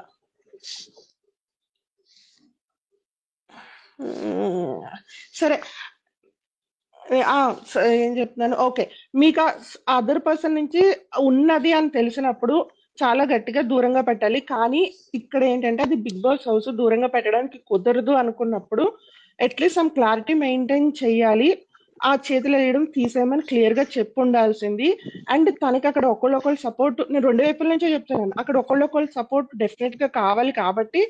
సరే, ఏం చెప్తున్నాను. ఓకే, మీకు అదర్ పర్సన్ నుంచి ఉన్నది అని తెలిసినప్పుడు చాలా గట్టిగా దూరంగా పెట్టాలి. కానీ ఇక్కడ ఏంటంటే అది బిగ్ బాస్ హౌస్, దూరంగా పెట్టడానికి కుదరదు అనుకున్నప్పుడు అట్లీస్ట్ సమ్ క్లారిటీ మెయింటైన్ చేయాలి. ఆ చేతులు వేయడం తీసేయమని క్లియర్ గా చెప్పు ఉండాల్సింది. అండ్ తనకి అక్కడ ఒకళ్ళొకళ్ళు సపోర్ట్, నేను 2 వైపుల నుంచే చెప్తున్నాను, అక్కడ ఒకళ్ళొకళ్ళు సపోర్ట్ డెఫినెట్ గా కావాలి. కాబట్టి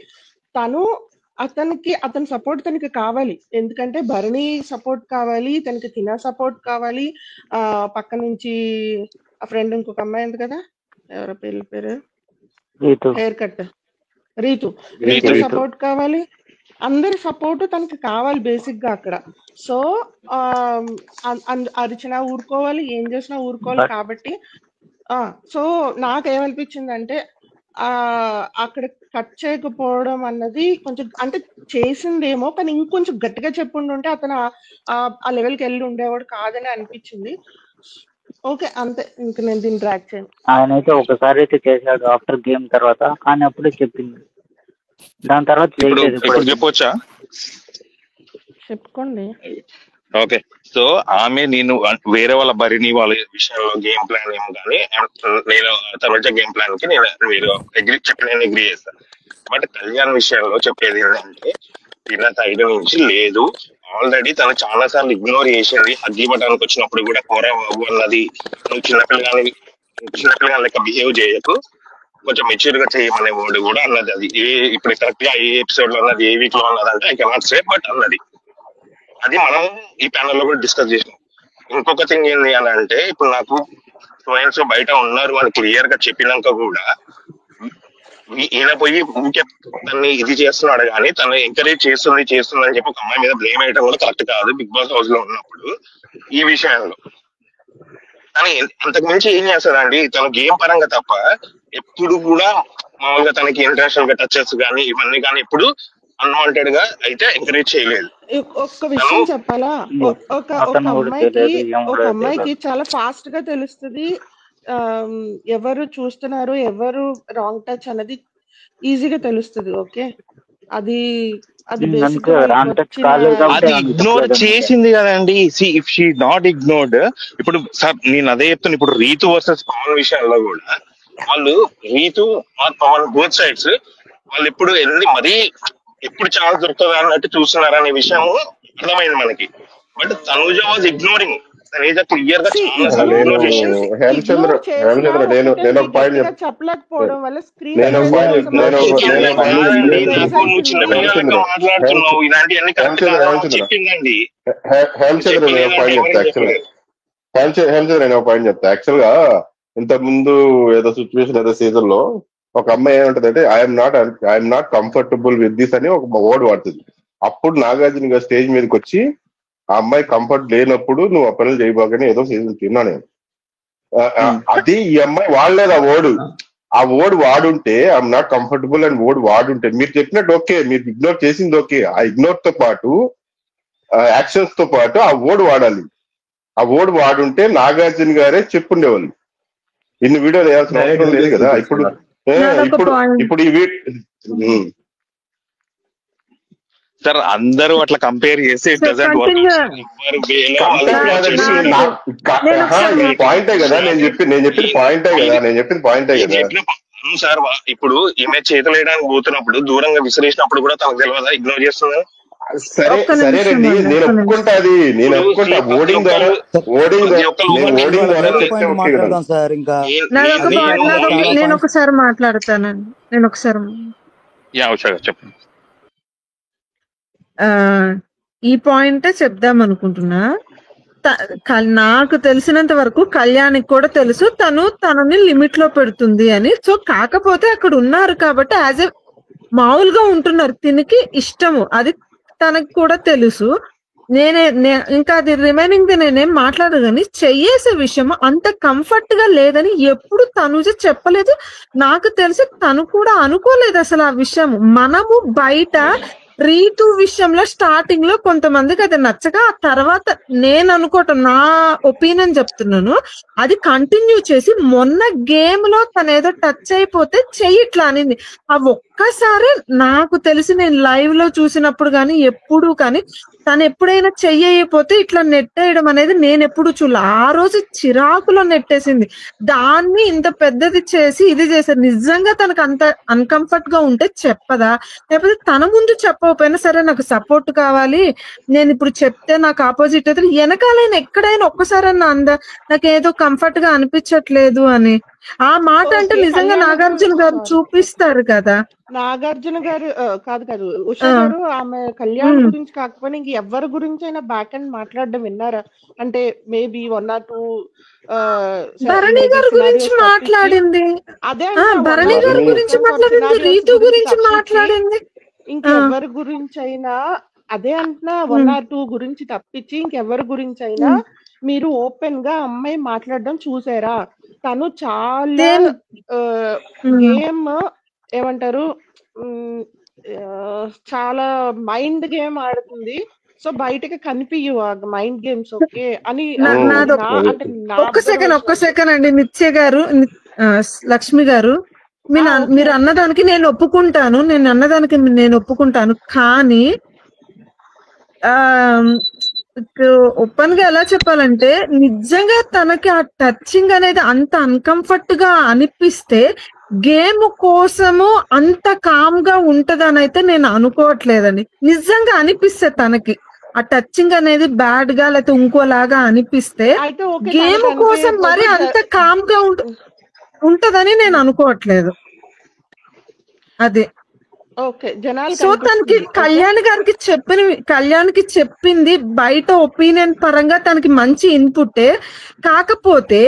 అతని సపోర్ట్ తనకి కావాలి. ఎందుకంటే భరణి సపోర్ట్ కావాలి, తనకి తిన సపోర్ట్ కావాలి. పక్క నుంచి ఆ ఫ్రెండ్ ఇంకొక అమ్మాయి ఉంది కదా, ఎవరో పేరు హెయిర్ కట్, రీతు సపోర్ట్ కావాలి. అందరి సపోర్ట్ తనకి కావాలి బేసిక్ గా అక్కడ. సో అరిచినా ఊరుకోవాలి, ఏం చేసినా ఊరుకోవాలి. కాబట్టి సో నాకేమనిపించిందంటే అక్కడ కట్ చేయకపోవడం అన్నది కొంచెం, అంటే చేసిందేమో కానీ ఇంకొంచెం గట్టిగా చెప్పుంటే అతను ఆ లెవెల్కి వెళ్ళి ఉండేవాడు కాదని అనిపించింది. ఓకే, అంతే. ఇంక నేను దీన్ని ట్రాక్ చేయను. ఆయన అయితే ఒకసారి అయితే చేశాడు ఆఫ్టర్ గేమ్ తర్వాత, కానీ అప్పుడే చెప్పింది. దాని తర్వాత ఇప్పుడు చెప్పొచ్చా? చెప్పుకోండి. ఓకే, సో ఆమె నేను వేరే వాళ్ళ భరిని వాళ్ళ విషయంలో గేమ్ ప్లాన్ ఏమో కానీ నేను తర్వాత గేమ్ ప్లాన్ కి నేను అగ్రీ చేస్తాను. బట్ కళ్యాణ్ విషయంలో చెప్పేది ఏంటంటే తిన్న సైడ్ నుంచి లేదు, ఆల్రెడీ తను చాలా సార్లు ఇగ్నోర్ చేసేది. హగ్ ఇవ్వడానికి వచ్చినప్పుడు కూడా కోరా బాబు అన్నది, నువ్వు చిన్నపిల్లగా లెక్క బిహేవ్ చేయకు, కొంచెం మెచ్యూర్ గా చేయమనే వర్డ్ కూడా అన్నది. అది ఇప్పుడు కరెక్ట్ గా ఏ ఎపిసోడ్ లో అన్నది, ఏ వీక్ లో అన్నది అంటే ఐ కెనాట్ సే, బట్ అన్నది. అది మనం ఈ ప్యానల్ లో కూడా డిస్కస్ చేసినాం. ఇంకొక థింగ్ ఏంటి అని అంటే, ఇప్పుడు నాకు ఫ్రెండ్స్ బయట ఉన్నారు అని క్లియర్ గా చెప్పినాక కూడా ఈయన పోయి ఊకే తన్ని ఇది చేస్తున్నాడు కానీ తను ఎంకరేజ్ చేస్తుంది అని చెప్పి ఒక అమ్మాయి మీద బ్లేమ్ వేయడం కూడా కరెక్ట్ కాదు. బిగ్ బాస్ హౌస్ లో ఉన్నప్పుడు ఈ విషయంలో తను అంతకు మించి ఏం చేస్తాడండి? తను గేమ్ పరంగా తప్ప ఎప్పుడు కూడా మామూలుగా తనకి ఇంటర్నేషనల్ గా టచెస్ కానీ ఇవన్నీ కానీ ఎప్పుడు అన్వాంటెడ్ గా అయితే ఎంకరేజ్ చేయలేదు. ఒక్క విషయం చెప్పాలా, ఒక అమ్మాయికి చాలా ఫాస్ట్ గా తెలుస్తుంది ఎవరు చూస్తున్నారు, ఎవరు రాంగ్ టచ్ అన్నది ఈజీగా తెలుస్తుంది. ఓకే, అది ఇగ్నోర్ చేసింది కదండి. See if she not ignored, ఇప్పుడు నేను అదే చెప్తాను. ఇప్పుడు రీతు వర్సెస్ పవన్ విషయంలో కూడా వాళ్ళు రీతు పవన్ బోత్ సైడ్స్ వాళ్ళు ఎప్పుడు వెళ్ళి మరీ ఎప్పుడు ఛాన్స్ దొరుకుతుందా అన్నట్టు చూస్తున్నారు అనే విషయం అర్థమైంది మనకి. But Tanuja was ignoring, Tanuja clear గా చాలా ఇగ్నోర్ చేసింది. చెప్పలేకపోవడం వల్ల స్క్రీన్ మాట్లాడుతున్నావు ఇలాంటివన్నీ కరెక్ట్ కాదు చెప్పిందండి. నేను ఒక పాయింట్ చెప్తా. యాక్చువల్ గా ఇంత ముందు ఏదో సిచ్యువేషన్ ఏదో సీజన్ లో ఒక అమ్మాయి ఏమంటదంటే I'm not comfortable with this అని ఒక వర్డ్ వాడుతుంది. అప్పుడు నాగార్జున గారు స్టేజ్ మీదకి వచ్చి ఆ అమ్మాయి కంఫర్ట్ లేనప్పుడు నువ్వు ఆ పనులు చేయబోకని ఏదో సీజన్ తిన్నా నేను. అది ఈ అమ్మాయి వాడలేదు ఆ వర్డ్ వాడుంటే ఐఎమ్ నాట్ కంఫర్టబుల్ అని వర్డ్ వాడుంటే మీరు చెప్పినట్టు ఓకే, మీరు ఇగ్నోర్ చేసింది ఓకే. ఆ ఇగ్నోర్ తో పాటు యాక్షన్స్ తో పాటు ఆ వర్డ్ వాడాలి. ఆ వర్డ్ వాడుంటే నాగార్జున గారే చెప్పుండేవాళ్ళు. ఇన్ని వీడియోలు వేయాల్సిన అవసరం లేదు కదా. ఇప్పుడు ఇప్పుడు ఈ సార్ అందరూ అట్లా కంపేర్ చేసి పాయింటే కదా నేను చెప్పింది పాయింటే కదా సార్. ఇప్పుడు ఈమె చేతులు వేయడానికి పోతున్నప్పుడు దూరంగా విసిరేసినప్పుడు కూడా తనకు తెలియదా, ఇగ్నోర్ చేస్తుందా? సరేనండి, నేను ఒప్పుకుంటా ఓడింగ్ ద్వారా మాట్లాడదాం సార్. ఇంకా నేను ఒకసారి మాట్లాడతానండి. చెప్పండి. ఈ పాయింటే చెప్దాం అనుకుంటున్నా. నాకు తెలిసినంత వరకు కళ్యాణికి కూడా తెలుసు తనని లిమిట్ లో పెడుతుంది అని. సో కాకపోతే అక్కడ ఉన్నారు కాబట్టి యాజ్ ఎ మామూలుగా ఉంటున్నారు, తినికి ఇష్టము, అది తనకి కూడా తెలుసు. ఇంకా అది రిమైనింగ్ ది నేనేం మాట్లాడదు, కానీ చెయ్యేసే విషయం అంత కంఫర్ట్ గా లేదని ఎప్పుడు తనుజ చెప్పలేదు. నాకు తెలిసి తను కూడా అనుకోలేదు అసలు ఆ విషయం. మనము బయట రీతు విషయంలో స్టార్టింగ్ లో కొంతమందికి అది నచ్చక ఆ తర్వాత నేను అనుకోవటం, నా ఒపీనియన్ చెప్తున్నాను, అది కంటిన్యూ చేసి మొన్న గేమ్ లో తను ఏదో టచ్ అయిపోతే చెయ్యి ఇట్లా అనింది. ఆ ఒక్కసారి నాకు తెలిసి నేను లైవ్ లో చూసినప్పుడు కానీ ఎప్పుడు కానీ తను ఎప్పుడైనా చెయ్యకపోతే ఇట్లా నెట్టేయడం అనేది నేను ఎప్పుడు చూడలే. ఆ రోజు చిరాకులో నెట్టేసింది, దాన్ని ఇంత పెద్దది చేసి ఇది చేశారు. నిజంగా తనకు అంత అన్కంఫర్ట్ గా ఉంటే చెప్పదా, లేకపోతే తన ముందు చెప్పకపోయినా సరే నాకు సపోర్ట్ కావాలి, నేను ఇప్పుడు చెప్తే నాకు ఆపోజిట్ అయితే వెనకాలైనా ఎక్కడైనా ఒక్కసారన్నా నాకు ఏదో కంఫర్ట్ గా అనిపించట్లేదు అని ఆ మాట అంటే నిజంగా నాగార్జున గారు చూపిస్తారు కదా. నాగార్జున గారు కాదు ఉషా గారు ఆమె కళ్యాణ్ గురించి కాకపోయినా ఇంక ఎవరి గురించి అయినా బ్యాక్ అండ్ మాట్లాడడం విన్నారా? అంటే మేబీ 1 or 2 భరణి గారి గురించి మాట్లాడింది, అదే భరణి గారి గురించి మాట్లాడింది, రీతు గురించి మాట్లాడింది, ఇంకెవరి గురించి అయినా అదే అంటున్నా. 1 or 2 గురించి తప్పించి ఇంకెవరి గురించి అయినా మీరు ఓపెన్ గా అమ్మాయి మాట్లాడడం చూసారా? తను చాలా గేమ్ ఏమంటారు, చాలా మైండ్ గేమ్ ఆడుతుంది. సో బయటకి కనిపించవు ఆ మైండ్ గేమ్స్. ఓకే అని ఒక్క సెకండ్ అండి. నిత్య గారు, లక్ష్మి గారు, మీరు అన్నదానికి నేను ఒప్పుకుంటాను, కానీ ఓపెన్ గా ఎలా చెప్పాలంటే నిజంగా తనకి ఆ టచింగ్ అనేది అంత అన్కంఫర్ట్ గా అనిపిస్తే గేమ్ కోసము అంత కామ్ గా ఉంటదని అయితే నేను అనుకోవట్లేదండి. నిజంగా అనిపిస్తే తనకి ఆ టచింగ్ అనేది బ్యాడ్ గా లేకపోతే ఇంకోలాగా అనిపిస్తే గేమ్ కోసం మరి అంత కామ్ గా ఉంటదని నేను అనుకోవట్లేదు. అదే సో తనకి కళ్యాణ్కి చెప్పింది బయట ఒపీనియన్ పరంగా తనకి మంచి ఇన్పుటే. కాకపోతే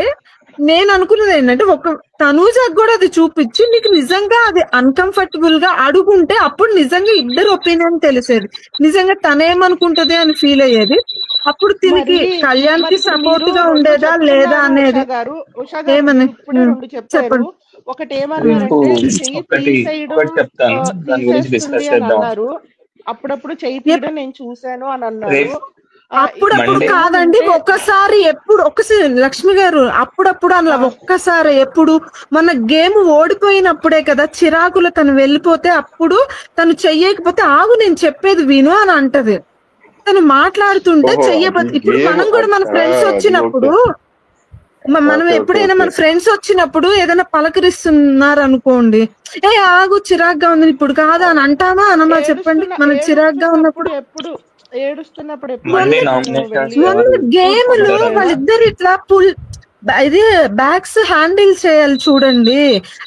నేను అనుకున్నది ఏంటంటే ఒక తనూజకు కూడా అది చూపించి నీకు నిజంగా అది అన్కంఫర్టబుల్ గా అడుగుంటే అప్పుడు నిజంగా ఇద్దరు ఒపీనియన్ తెలిసేది, నిజంగా తనేమనుకుంటది అని ఫీల్ అయ్యేది. అప్పుడు తిరిగి కళ్యాణ్ కి సపోర్ట్ గా ఉండేదా లేదా అనేది. ఏమని చెప్పండి. ఒకటి ఏమన్నారంటే అన్నారు, అప్పుడప్పుడు చెయ్యి తీయడం నేను చూశాను అని అన్నారు. అప్పుడప్పుడు కాదండి, ఒకసారి లక్ష్మి గారు అప్పుడప్పుడు అలా ఒక్కసారి ఎప్పుడు మన గేమ్ ఓడిపోయినప్పుడే కదా చిరాకులో తను వెళ్ళిపోతే అప్పుడు తను చెయ్యకపోతే ఆగు నేను చెప్పేది విను అని అంటది. తను మాట్లాడుతుంటే చెయ్యకపోతే ఇప్పుడు మనం కూడా మన ఫ్రెండ్స్ వచ్చినప్పుడు మనం ఎప్పుడైనా మన ఫ్రెండ్స్ వచ్చినప్పుడు ఏదైనా పలకరిస్తున్నారు అనుకోండి, ఆగు చిరాగ్గా ఉంది ఇప్పుడు కాదా అని అంటామా అనమా చెప్పండి? మనకు చిరాగ్గా ఉన్నప్పుడు గేమ్లు వాళ్ళిద్దరు ఇట్లా ఇది బ్యాగ్స్ హ్యాండిల్ చేయాలి చూడండి.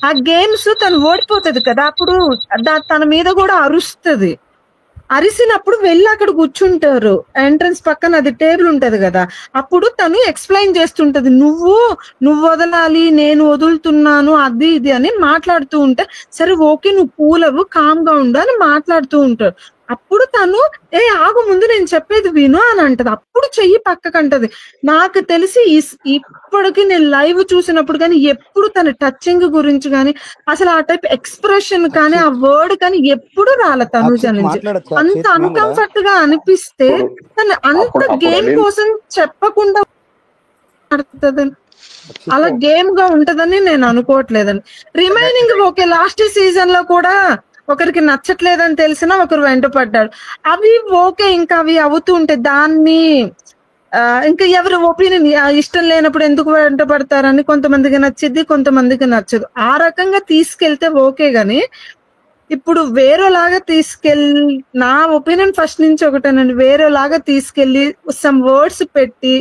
ఆ గేమ్స్ తను ఓడిపోతుంది కదా, అప్పుడు తన మీద కూడా అరుస్తుంది. అరిసినప్పుడు వెళ్ళి అక్కడ కూర్చుంటారు, ఎంట్రన్స్ పక్కన అది టేబుల్ ఉంటది కదా, అప్పుడు తను ఎక్స్ప్లెయిన్ చేస్తుంటది, నువ్వు వదలాలి నేను వదులుతున్నాను అది ఇది అని మాట్లాడుతూ ఉంటే సరే ఓకే నువ్వు కూలవు కామ్ గా ఉండు అని మాట్లాడుతూ ఉంటారు. అప్పుడు తను ఆగు ముందు నేను చెప్పేది విను అని అంటది. అప్పుడు చెయ్యి పక్కకంటది. నాకు తెలిసి ఇప్పటికి నేను లైవ్ చూసినప్పుడు కానీ ఎప్పుడు తన టచింగ్ గురించి కానీ అసలు ఆ టైప్ ఎక్స్ప్రెషన్ కానీ ఆ వర్డ్ కానీ ఎప్పుడు రాలే తనుజ నుంచి. అంత అన్కంఫర్ట్ గా అనిపిస్తే తను అంత గేమ్ కోసం చెప్పకుండా ఆడుతుందని అలా గేమ్ గా ఉంటదని నేను అనుకోవట్లేదండి. రిమైనింగ్ ఓకే, లాస్ట్ సీజన్ లో కూడా ఒకరికి నచ్చట్లేదని తెలిసినా ఒకరు వెంట పడ్డాడు, అవి ఓకే, ఇంకా అవి అవుతూ ఉంటాయి. దాన్ని ఇంకా ఎవరి ఒపీనియన్ ఇష్టం లేనప్పుడు ఎందుకు వెంట పడతారని కొంతమందికి నచ్చిద్ది, కొంతమందికి నచ్చదు. ఆ రకంగా తీసుకెళ్తే ఓకే గాని ఇప్పుడు వేరేలాగా నా ఒపీనియన్ ఫస్ట్ నుంచి ఒకటేనండి, వేరేలాగా తీసుకెళ్లి సమ్ వర్డ్స్ పెట్టి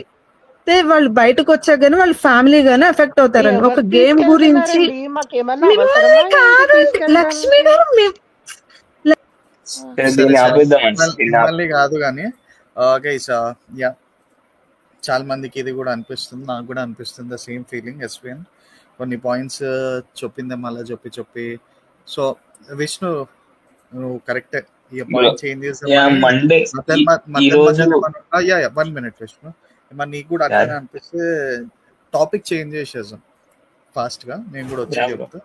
వాళ్ళు బయటకు వచ్చాక గానీ వాళ్ళ ఫ్యామిలీ గానీ ఎఫెక్ట్ అవుతారండి. ఒక గేమ్ గురించి మిమ్మల్ని కాదండి లక్ష్మి గారు, మిమ్మల్ని కాదు కానీ గైస్ యా చాలా మందికి ఇది కూడా అనిపిస్తుంది, నాకు కూడా అనిపిస్తుంది ద సేమ్ ఫీలింగ్. ఎస్విఎన్ కొన్ని పాయింట్స్ చెప్పిందే మళ్ళీ చెప్పి సో విష్ణు నువ్వు కరెక్టే, ఈ పాయింట్ చేంజ్ చేసామని 1 minute విష్ణు, మరి నీకు కూడా అట్లనే అనిపిస్తే టాపిక్ చేంజ్ చేసేసాం ఫాస్ట్ గా, నేను కూడా వచ్చి చెప్తా.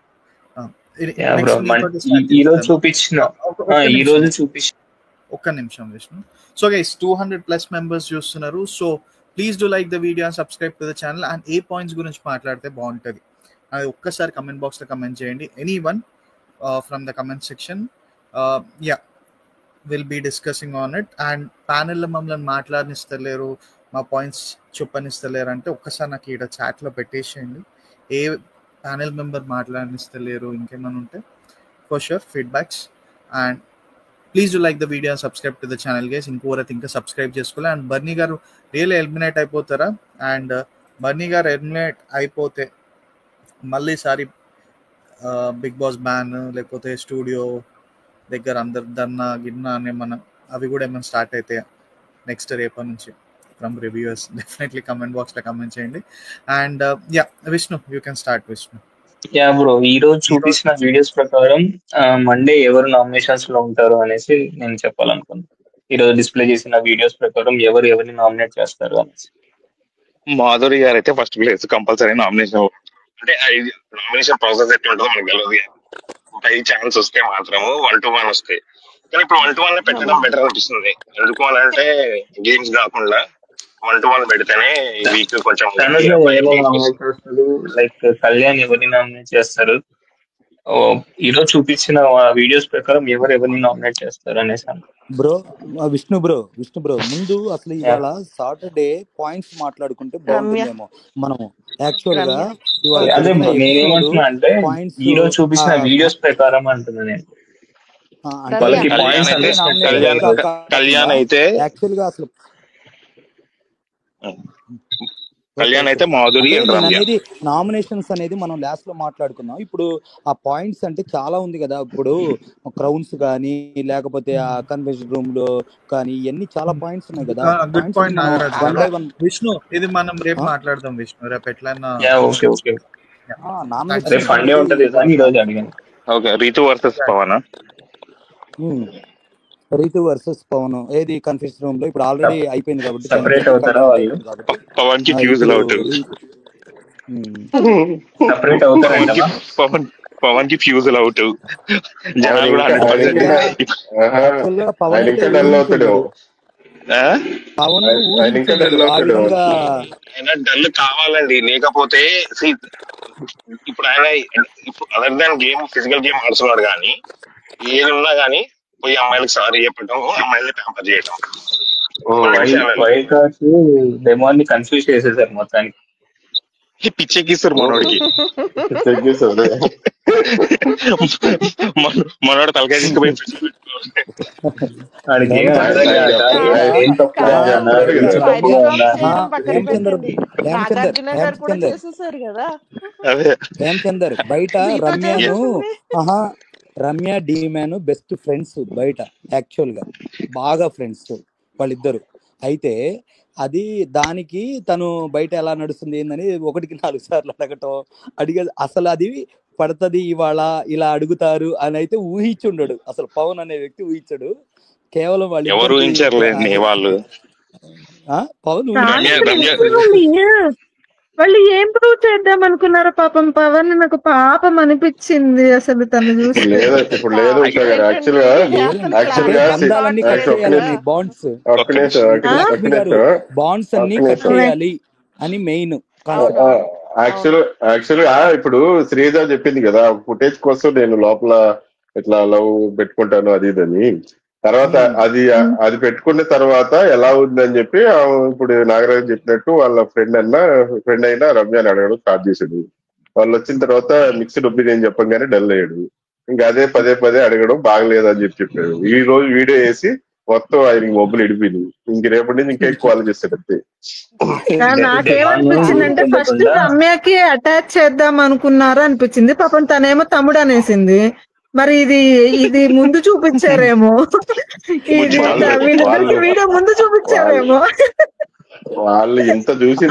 ఒక్క నిమిషం విష్ణు. సో గైస్ 200+ మెంబర్స్ చూస్తున్నారు. So please do like the video and subscribe to the channel. And ఏ పాయింట్స్ గురించి మాట్లాడితే బాగుంటుంది అది ఒక్కసారి కమెంట్ బాక్స్ లో కమెంట్ చేయండి. Any one from the comment section, yeah will be discussing on it. And ప్యానెల్లో మమ్మల్ని మాట్లాడనిస్తలేరు, మా పాయింట్స్ చెప్పనిస్తలేరు అంటే ఒక్కసారి నాకు ఇక్కడ చాట్లో పెట్టేసేయండి. ఏ ప్యానెల్ మెంబర్ మాట్లాడనిస్తలేరు ఇంకేమైనా ఉంటే for sure feedbacks. And please do like the video and subscribe to the channel guys. ఇంకోరైతే ఇంకా సబ్స్క్రైబ్ చేసుకోవాలి. అండ్ బర్నీ గారు రియల్ ఎలిమినేట్ అయిపోతారా? అండ్ బర్నీ గారు ఎలిమినేట్ అయిపోతే మళ్ళీ సారి బిగ్ బాస్ బ్యాన్ లేకపోతే స్టూడియో దగ్గర అందరు దన్నా గిన్నా అని ఏమన్నా అవి కూడా ఏమైనా స్టార్ట్ అయితే నెక్స్ట్ రేపటి నుంచి from reviewers definitely comment box లో కమెంట్ చేయండి. And yeah Vishnu you can start Vishnu. Yeah bro, ఈ రోజు చూపించిన వీడియోస్ ప్రకారం మండే ఎవరు నామినేషన్స్ లో ఉంటారు అనేసి నేను చెప్పాలనుకున్నాను. ఈ రోజు డిస్ప్లే చేసిన వీడియోస్ ప్రకారం ఎవరిని నామినేట్ చేస్తారు అనేసి. మాధురి గారు అయితే ఫస్ట్ ప్లేస్ కంపల్సరీ నామినేషన్. అంటే నామినేషన్ ప్రాసెస్ ఎట్లా ఉంటుందో మనకు తెలియదు. బై ఛాన్స్ వస్తే మాత్రము 1-1 వస్తాయి. కానీ ఇప్పుడు 1-1 పెట్టడం బెటర్ అనిపిస్తుంది. ఎందుకు అని అంటే గేమ్స్ కాకుండా 1-1 పెడితేనే ఈ వీక్ కొంచెం లైక్ కళ్యాణ్ ఎవరిని నామినేట్ చేస్తారు, ఈరోజు చూపించిన వీడియోస్ ప్రకారం ఎవరిని నామినేట్ చేస్తారు అనేసి. బ్రో విష్ణు బ్రో ముందు అసలు ఇవాళ సాటర్డే పాయింట్స్ మాట్లాడుకుంటే బాగుంటుందేమో. మనము యాక్చువల్ గా అదే నేనేమంటున్నా అంటే ఈ రోజు చూపించిన వీడియోస్ ప్రకారం అంటున్నా నేను. కళ్యాణ్ అయితే యాక్చువల్ గా అసలు కళ్యాణ్ అయితే మాధురి అనేది నామినేషన్స్ అనేది మనం లాస్ట్ లో మాట్లాడుకున్నాం. ఇప్పుడు ఆ పాయింట్స్ అంటే చాలా ఉంది కదా, ఇప్పుడు క్రౌన్స్ కానీ లేకపోతే ఆ కన్వెన్షన్ రూమ్ లో కానీ ఇవన్నీ చాలా పాయింట్స్ ఉన్నాయి కదా. గుడ్ పాయింట్ విష్ణు, ఇది మనం రేపు మాట్లాడదాం విష్ణు. రేపు ఎట్లన్నా రీతు వర్సెస్ పవన్, రీతు వర్సెస్ పవన్ ఏది కన్ఫ్యూజన్ రూమ్ లో ఇప్పుడు ఆల్రెడీ అయిపోయింది కాబట్టి పవన్ కి ఫ్యూజ్ అవుట్, పవన్ కి ఫ్యూజ్ అవుట్. జనాలు కూడా డల్ కావాలండి. లేకపోతే ఇప్పుడు ఆయన other than game physical game ఆడుతున్నాడు కానీ ఏది ఉన్నా కానీ పోయి అమ్మాయిలకు సారీ చెప్పడం, అమ్మాయిలని ప్యాంపర్ చేయటం. డెమోని కన్ఫ్యూజ్ చేసేసారు మొత్తానికి. పిచ్చెక్కిస్తారు మనోడికి. మనోడు తలకాయ తీసుకుపోయి హేమచందర్ బయట రమ్య డీమ్యాన్ బెస్ట్ ఫ్రెండ్స్ బయట, యాక్చువల్ గా బాగా ఫ్రెండ్స్ వాళ్ళిద్దరు. అయితే అది దానికి తను బయట ఎలా నడుస్తుంది ఏందని 1-4 సార్లు అడగటం అసలు అది పడుతుంది ఇవాళ ఇలా అడుగుతారు అని అయితే ఊహించుండడు. అసలు పవన్ అనే వ్యక్తి ఊహించడు. కేవలం వాళ్ళు పవన్ వాళ్ళు ఏం ప్రూవ్ చేద్దాం అనుకున్నారో పాపం పవన్. నాకు పాపం అనిపించింది అసలు తను చూసి. బాండ్స్ అన్ని కట్ చేయాలి అని మెయిన్ యాక్చువల్గా ఇప్పుడు శ్రీజ చెప్పింది కదా, ఫుటేజ్ కోసం నేను లోపల ఇట్లా లవ్ పెట్టుకుంటాను అది ఇదని. తర్వాత అది పెట్టుకున్న తర్వాత ఎలా ఉందని చెప్పి ఇప్పుడు నాగరాజు చెప్పినట్టు వాళ్ళ ఫ్రెండ్ అయినా రమ్యాని అడగడం స్టార్ట్ చేసాడు. వాళ్ళు వచ్చిన తర్వాత మిక్స్డ్ ఒపీనియన్ చెప్పగానే డల్ అయ్యాడు. ఇంకా అదే పదే అడగడం బాగలేదు అని చెప్పాడు. ఈ రోజు వీడియో వేసి మొత్తం ఆయనకి మొబ్బులు ఇడిపోయింది. ఇంక రేపటి నుంచి ఇంకా ఎక్కువ ఆలోచిస్తాడు అంతే. నాకేమనిపించిందంటే ఫస్ట్ రమ్యకి అటాచ్ చేద్దాం అనుకున్నారా అనిపించింది. పాపం తనేమో తమ్ముడు అనేసింది. మరి ఇది ముందు చూపించారేమో, ఇది వీళ్ళిద్దరికి వీడియో ముందు చూపించారేమో. వాళ్ళు ఇంత చూసిన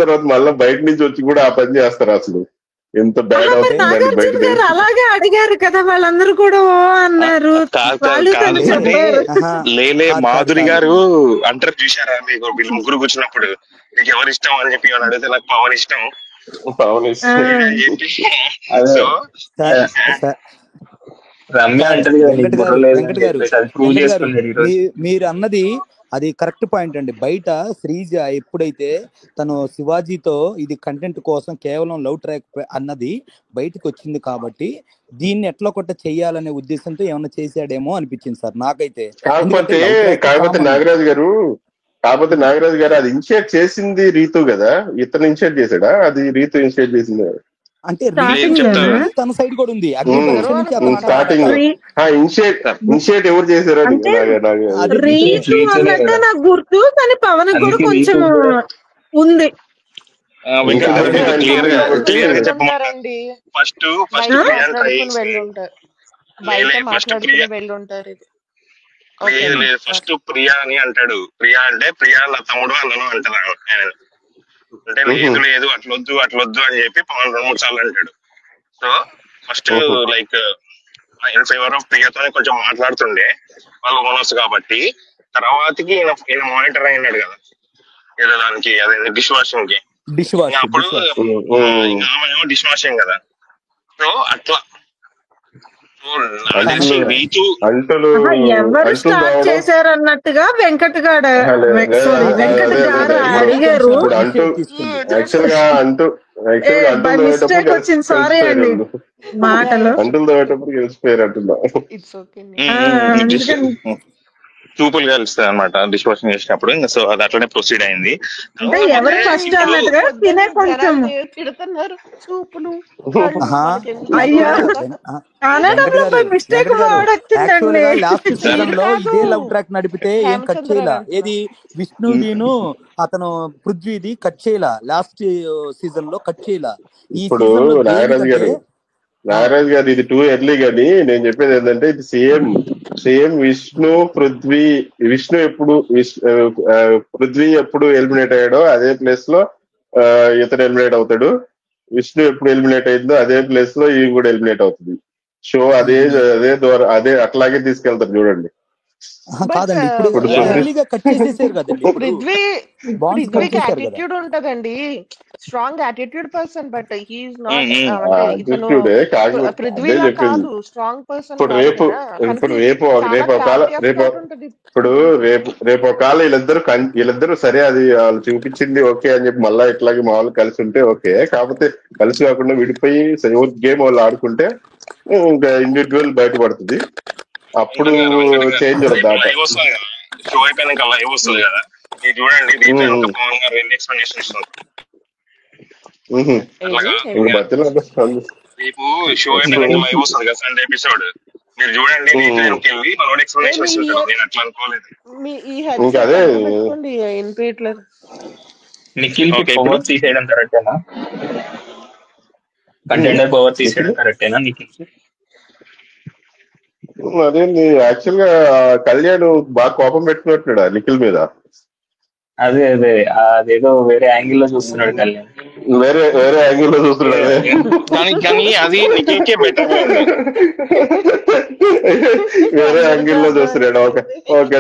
తర్వాత మళ్ళా బయట నుంచి వచ్చి కూడా ఆ పని చేస్తారు. అసలు ఎంత బ్యాడ్ అవుతుంది. అలాగే అడిగారు కదా వాళ్ళందరూ కూడా అన్నారు. లేలే మాధురి గారు అంటారు చూసారా, మీకు వీళ్ళు ముగ్గురు కూర్చున్నప్పుడు నీకు ఎవరు ఇష్టం అని చెప్పి అడిగితే నాకు పవన్ ఇష్టం. మీరు అన్నది అది కరెక్ట్ పాయింట్ అండి. బయట శ్రీజ ఎప్పుడైతే తను శివాజీతో ఇది కంటెంట్ కోసం కేవలం లవ్ ట్రాక్ అన్నది బయటకు వచ్చింది కాబట్టి దీన్ని ఎట్లా కొట్ట చెయ్యాలనే ఉద్దేశంతో ఏమన్నా చేశాడేమో అనిపించింది సార్ నాకైతే. కాకపోతే నాగరాజు గారు అది ఇనిషియేట్ చేసింది రీతు కదా, ఇతను ఇనిషియేట్ చేశాడా? అది రీతు ఇనిషియేట్ చేసింది అంటే తన సైడ్ కూడా ఉంది. స్టార్టింగ్ ఇనిషియేట్ ఎవరు చేశారు నాకు గుర్తు, కానీ పవన్ కూడా కొంచెం ఉంది. ఫస్ట్ ప్రియా అని అంటాడు. ప్రియా అంటే ప్రియా నా తమ్ముడు అన్నను అంటారు. అంటే లేదు అట్లొద్దు అని చెప్పి పవన్ 2-3 సార్లు అంటాడు. So first like in favour of ప్రియాతోనే కొంచెం మాట్లాడుతుండే వాళ్ళు ఓనర్స్ కాబట్టి. తర్వాతకి ఈయన మానిటర్ అయినాడు కదా ఏదో దానికి, అదే డిష్ వాషింగ్ కి. అప్పుడు ఆమె డిష్ వాషింగ్ కదా. సో అట్లా ఎవరు స్టార్ట్ చేశారు అన్నట్టుగా వెంకట్ గారు అడిగారు. బై మిస్టేక్ వచ్చింది, సారీ అండి మాటలు. చూపులు కలుస్తాయి అనమాట డిష్ వాషింగ్ చేసినప్పుడు. సో అది అట్లనే ప్రొసీడ్ అయింది. అంటే ఎవరు ఫస్ట్ అన్నట్టుగా తినే కొంచెం అయ్యా కన్నడంలో మిస్టేక్ వాడొచ్చిందండి. లాస్ట్ సీజన్ లో ఇదే లవ్ ట్రాక్ నడిపితే ఏం కట్ చేయలా. ఏది విష్ణువిను అతను పృథ్వీది కట్ చేయలా, లాస్ట్ సీజన్ లో కట్ చేయలా. ఈ సీజన్ లో నాగరాజ్ గారు ఇది టూ ఎర్లీ గాని నేను చెప్పేది ఏంటంటే ఇది సేమ్ విష్ణు ఎప్పుడు పృథ్వీ ఎప్పుడు ఎలిమినేట్ అయ్యాడో అదే ప్లేస్ లో ఇతను ఎలిమినేట్ అవుతాడు. విష్ణు ఎప్పుడు ఎలిమినేట్ అయిందో అదే ప్లేస్ లో ఈ కూడా ఎలిమినేట్ అవుతుంది. షో అదే అట్లాగే తీసుకెళ్తారు చూడండి. కాదండి ఇప్పుడు కట్ చేసేసారు కదండి. పృథ్వీకి యాటిట్యూడ్ ఉంటదండి, strong attitude person. But he's not. పృథ్వీలా కాదు, స్ట్రాంగ్ పర్సన్. రేపు ఒకవేళ వీళ్ళిద్దరు సరే అది వాళ్ళు చూపించింది ఓకే అని చెప్పి మళ్ళా ఇట్లాగే మామూలు కలిసి ఉంటే ఓకే. కాకపోతే కలిసి కాకుండా విడిపోయి గేమ్ వాళ్ళు ఆడుకుంటే ఇంకా ఇండివిజువల్ బయటపడుతుంది. అప్పుడు చేంజ్ షో అయిపోయినాక లైవ్ వస్తుంది కదా, ఇది చూడండి. రేపు షో అయిపోయినాక లైవ్ వస్తుంది కదా సండే ఎపిసోడ్, మీరు చూడండి. వెళ్ళి మనోడు ఎక్స్ప్లెనేషన్ ఇస్తుంటాడు. నేను అట్లా అనుకోలేదు. నిఖిల్ పవర్ తీసేయడం కరెక్టేనా? కంటెండర్ పవర్ తీసేయడం కరెక్టేనా నిఖిల్? అదేంది యాక్చువల్ గా కళ్యాణ్ బాగా కోపం పెట్టుకున్నట్టున్నాడు నిఖిల్ మీద. అదేదో వేరే యాంగిల్ లో చూస్తున్నాడు కళ్యాణ్. వేరే యాంగిల్ లో చూస్తున్నాడు. కానీ అది నిఖిల్కే బెటర్. వేరే యాంగిల్ లో చూస్తున్నాడు. ఒక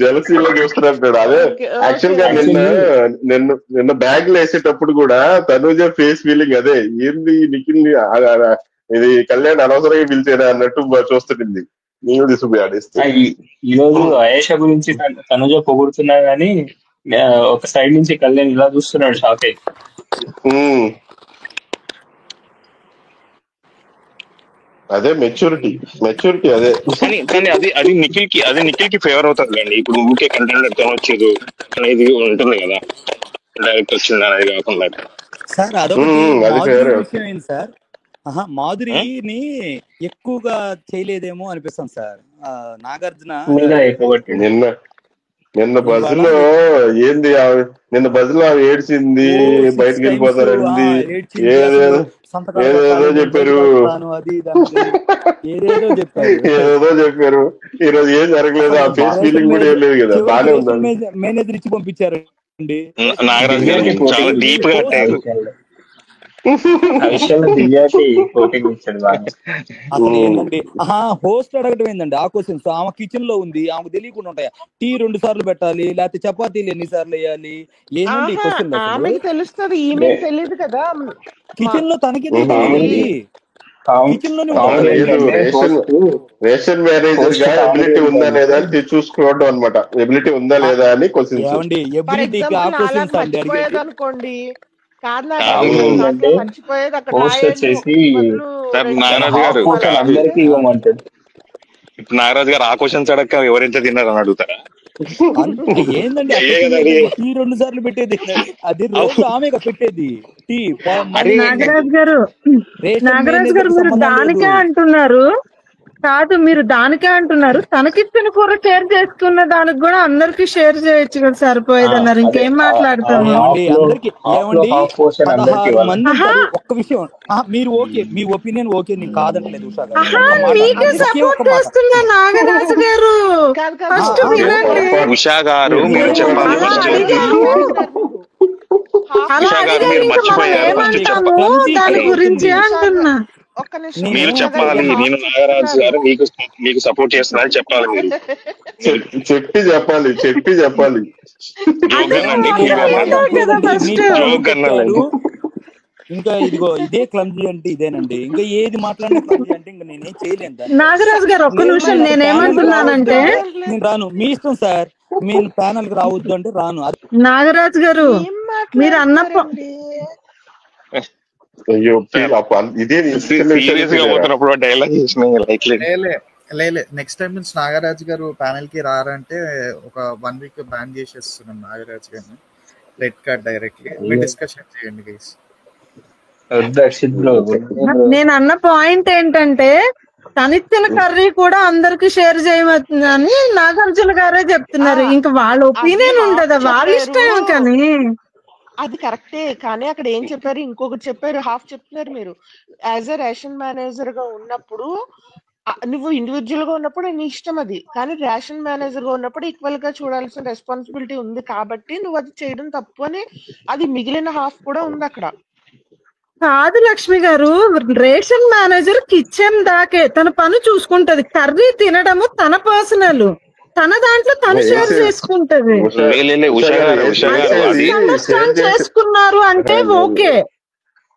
జెలసీలో చూస్తున్నట్టు. అదే యాక్చువల్ గా నిన్న బ్యాగ్ లో వేసేటప్పుడు కూడా తనుజ ఫేస్ ఫీలింగ్ అదే, ఏంది నిఖిల్ ఇది కళ్యాణ్ అనవసరంగా పిలిచేదా అన్నట్టు చూస్తుంది. నేను తీసుకుపోయి ఆడేస్తే ఈ రోజు అయేషా గురించి తనుజ పొగుడుతున్నా గానీ ఒక సైడ్ నుంచి కళ్యాణ్ ఇలా చూస్తున్నాడు షాక్ అయ్యి. అదే మెచ్యూరిటీ అదే. కానీ అది నిఖిల్ కి ఫేవర్ అవుతుంది అండి. ఇప్పుడు ఊకే కంటెంట్ ఎక్కడ వచ్చేది అనేది ఉంటుంది కదా, డైరెక్ట్ వచ్చింది అనేది కాకుండా. సార్ అదొకటి విషయం ఏంటి సార్, మాధురిని ఎక్కువగా చేయలేదేమో అనిపిస్తుంది సార్. నాగార్జున నిన్న బస్సులో ఏంది, నిన్న బస్సులో ఆమె ఏడ్చింది, బయటకు వెళ్ళిపోతారండి, ఏదేదో చెప్పారు. ఏదేదో చెప్పారు. ఈ రోజు ఏం జరగలేదు, ఆ ఫేస్ ఫీలింగ్ కూడా ఏం లేదు కదా, బాగానే ఉందండి. మేనేజర్ ఇచ్చి పంపించారు నాగరాజ్ గారు చాలా డీప్ గా అసలు ఏంటండి హోస్ట్ అడగడం ఏందండి ఆ క్వశ్చన్స్. ఆమె కిచెన్ లో ఉంది, ఆమెకు తెలియకుండా ఉంటాయా? టీ 2 సార్లు పెట్టాలి, లేకపోతే చపాతీలు ఎన్నిసార్లు వేయాలి? ఏంటండి క్వశ్చన్? తెలుస్తుంది, ఈమె తెలియదు కదా. కిచెన్ లో తనకి కిచెన్ లోనే రేషన్ మేనేజర్ గా ఎబిలిటీ ఉందా లేదా అని చూసుకోవడం అనమాట. ఎబిలిటీ ఉందా లేదా అని క్వశ్చన్స్. అనుకోండి పోస్ట్ వచ్చేసి ఇప్పుడు నాగరాజు గారు ఆ క్వశ్చన్స్ అడగ ఎవరైతే తిన్నారు అని అడుగుతారా? ఏందండి 2 సార్లు పెట్టేది, అది రోజు ఆమె పెట్టేది టీ. నాగరాజ్ గారు మీరు దానికే అంటున్నారు కాదు, మీరు దానికే అంటున్నారు. తనకిచ్చిన కూర షేర్ చేసుకున్న దానికి కూడా అందరికి షేర్ చేయొచ్చు కదా, సరిపోయేది అన్నారు. ఇంకేం మాట్లాడతాము? ఒక్క విషయం, మీరు ఓకే, మీ ఒపీనియన్ ఓకే, నేను కాదనలేదు. మీకే సపోర్ట్ చేస్తున్నా నాగరాజు గారు. ఫస్ట్ వినండి. ఉషా గారు మీరు చెప్పాలి, దాని గురించి అంటున్నా. మీరు చెప్పాలి. నేను నాగరాజు గారు మీకు సపోర్ట్ చేస్తున్నాను చెప్పాలి. మీరు చెప్పి చెప్పాలి. ఇంకా ఇదిగో ఇదే క్లమ్జీ అంటే ఇదేనండి. ఇంకా ఏది మాట్లాడిన క్లమ్జీ అంటే ఇంకా నేనేం చేయలేను. నాగరాజు గారు ఒక్క నిమిషం, నేనేమంటున్నానంటే నేను రాను, మీ ఇష్టం సార్. మీరు ప్యానల్ కి రావద్దు అంటే రాను. నాగరాజు గారు మీరు అన్న నెక్స్ట్ టైం నుంచి నాగరాజు గారు ప్యానెల్ కి రారంటే ఒక 1 వీక్ బ్యాన్ చేసేస్తున్నాం నాగరాజు గారిని. Red card directly. మీరు డిస్కషన్ చేయండి గైస్. నేను అన్న పాయింట్ ఏంటంటే తనిచ్చిన కర్రీ కూడా అందరికి షేర్ చేయమని నాగార్జున గారే చెప్తున్నారు. ఇంకా వాళ్ళ ఒపీనియన్ ఉండదా, వాళ్ళ ఇష్టం. కానీ అది కరెక్టే, కానీ అక్కడ ఏం చెప్పారు, ఇంకొకటి చెప్పారు, హాఫ్ చెప్తున్నారు. మీరు యాజ్ ఎ రేషన్ మేనేజర్ గా ఉన్నప్పుడు, నువ్వు ఇండివిజువల్ గా ఉన్నప్పుడు నీ ఇష్టం అది, కానీ రేషన్ మేనేజర్ గా ఉన్నప్పుడు ఈక్వల్ గా చూడాల్సిన రెస్పాన్సిబిలిటీ ఉంది కాబట్టి నువ్వు అది చేయడం తప్పు అని అది మిగిలిన హాఫ్ కూడా ఉంది అక్కడ. కాదు లక్ష్మి గారు, రేషన్ మేనేజర్ కిచెన్ దాకే తన పని చూసుకుంటది. కర్రీ తినడము తన పర్సనల్, తన దాంట్లో తను షేర్ చేసుకుంటది. మిస్అండర్స్టాండ్ చేసుకున్నారు అంటే ఓకే,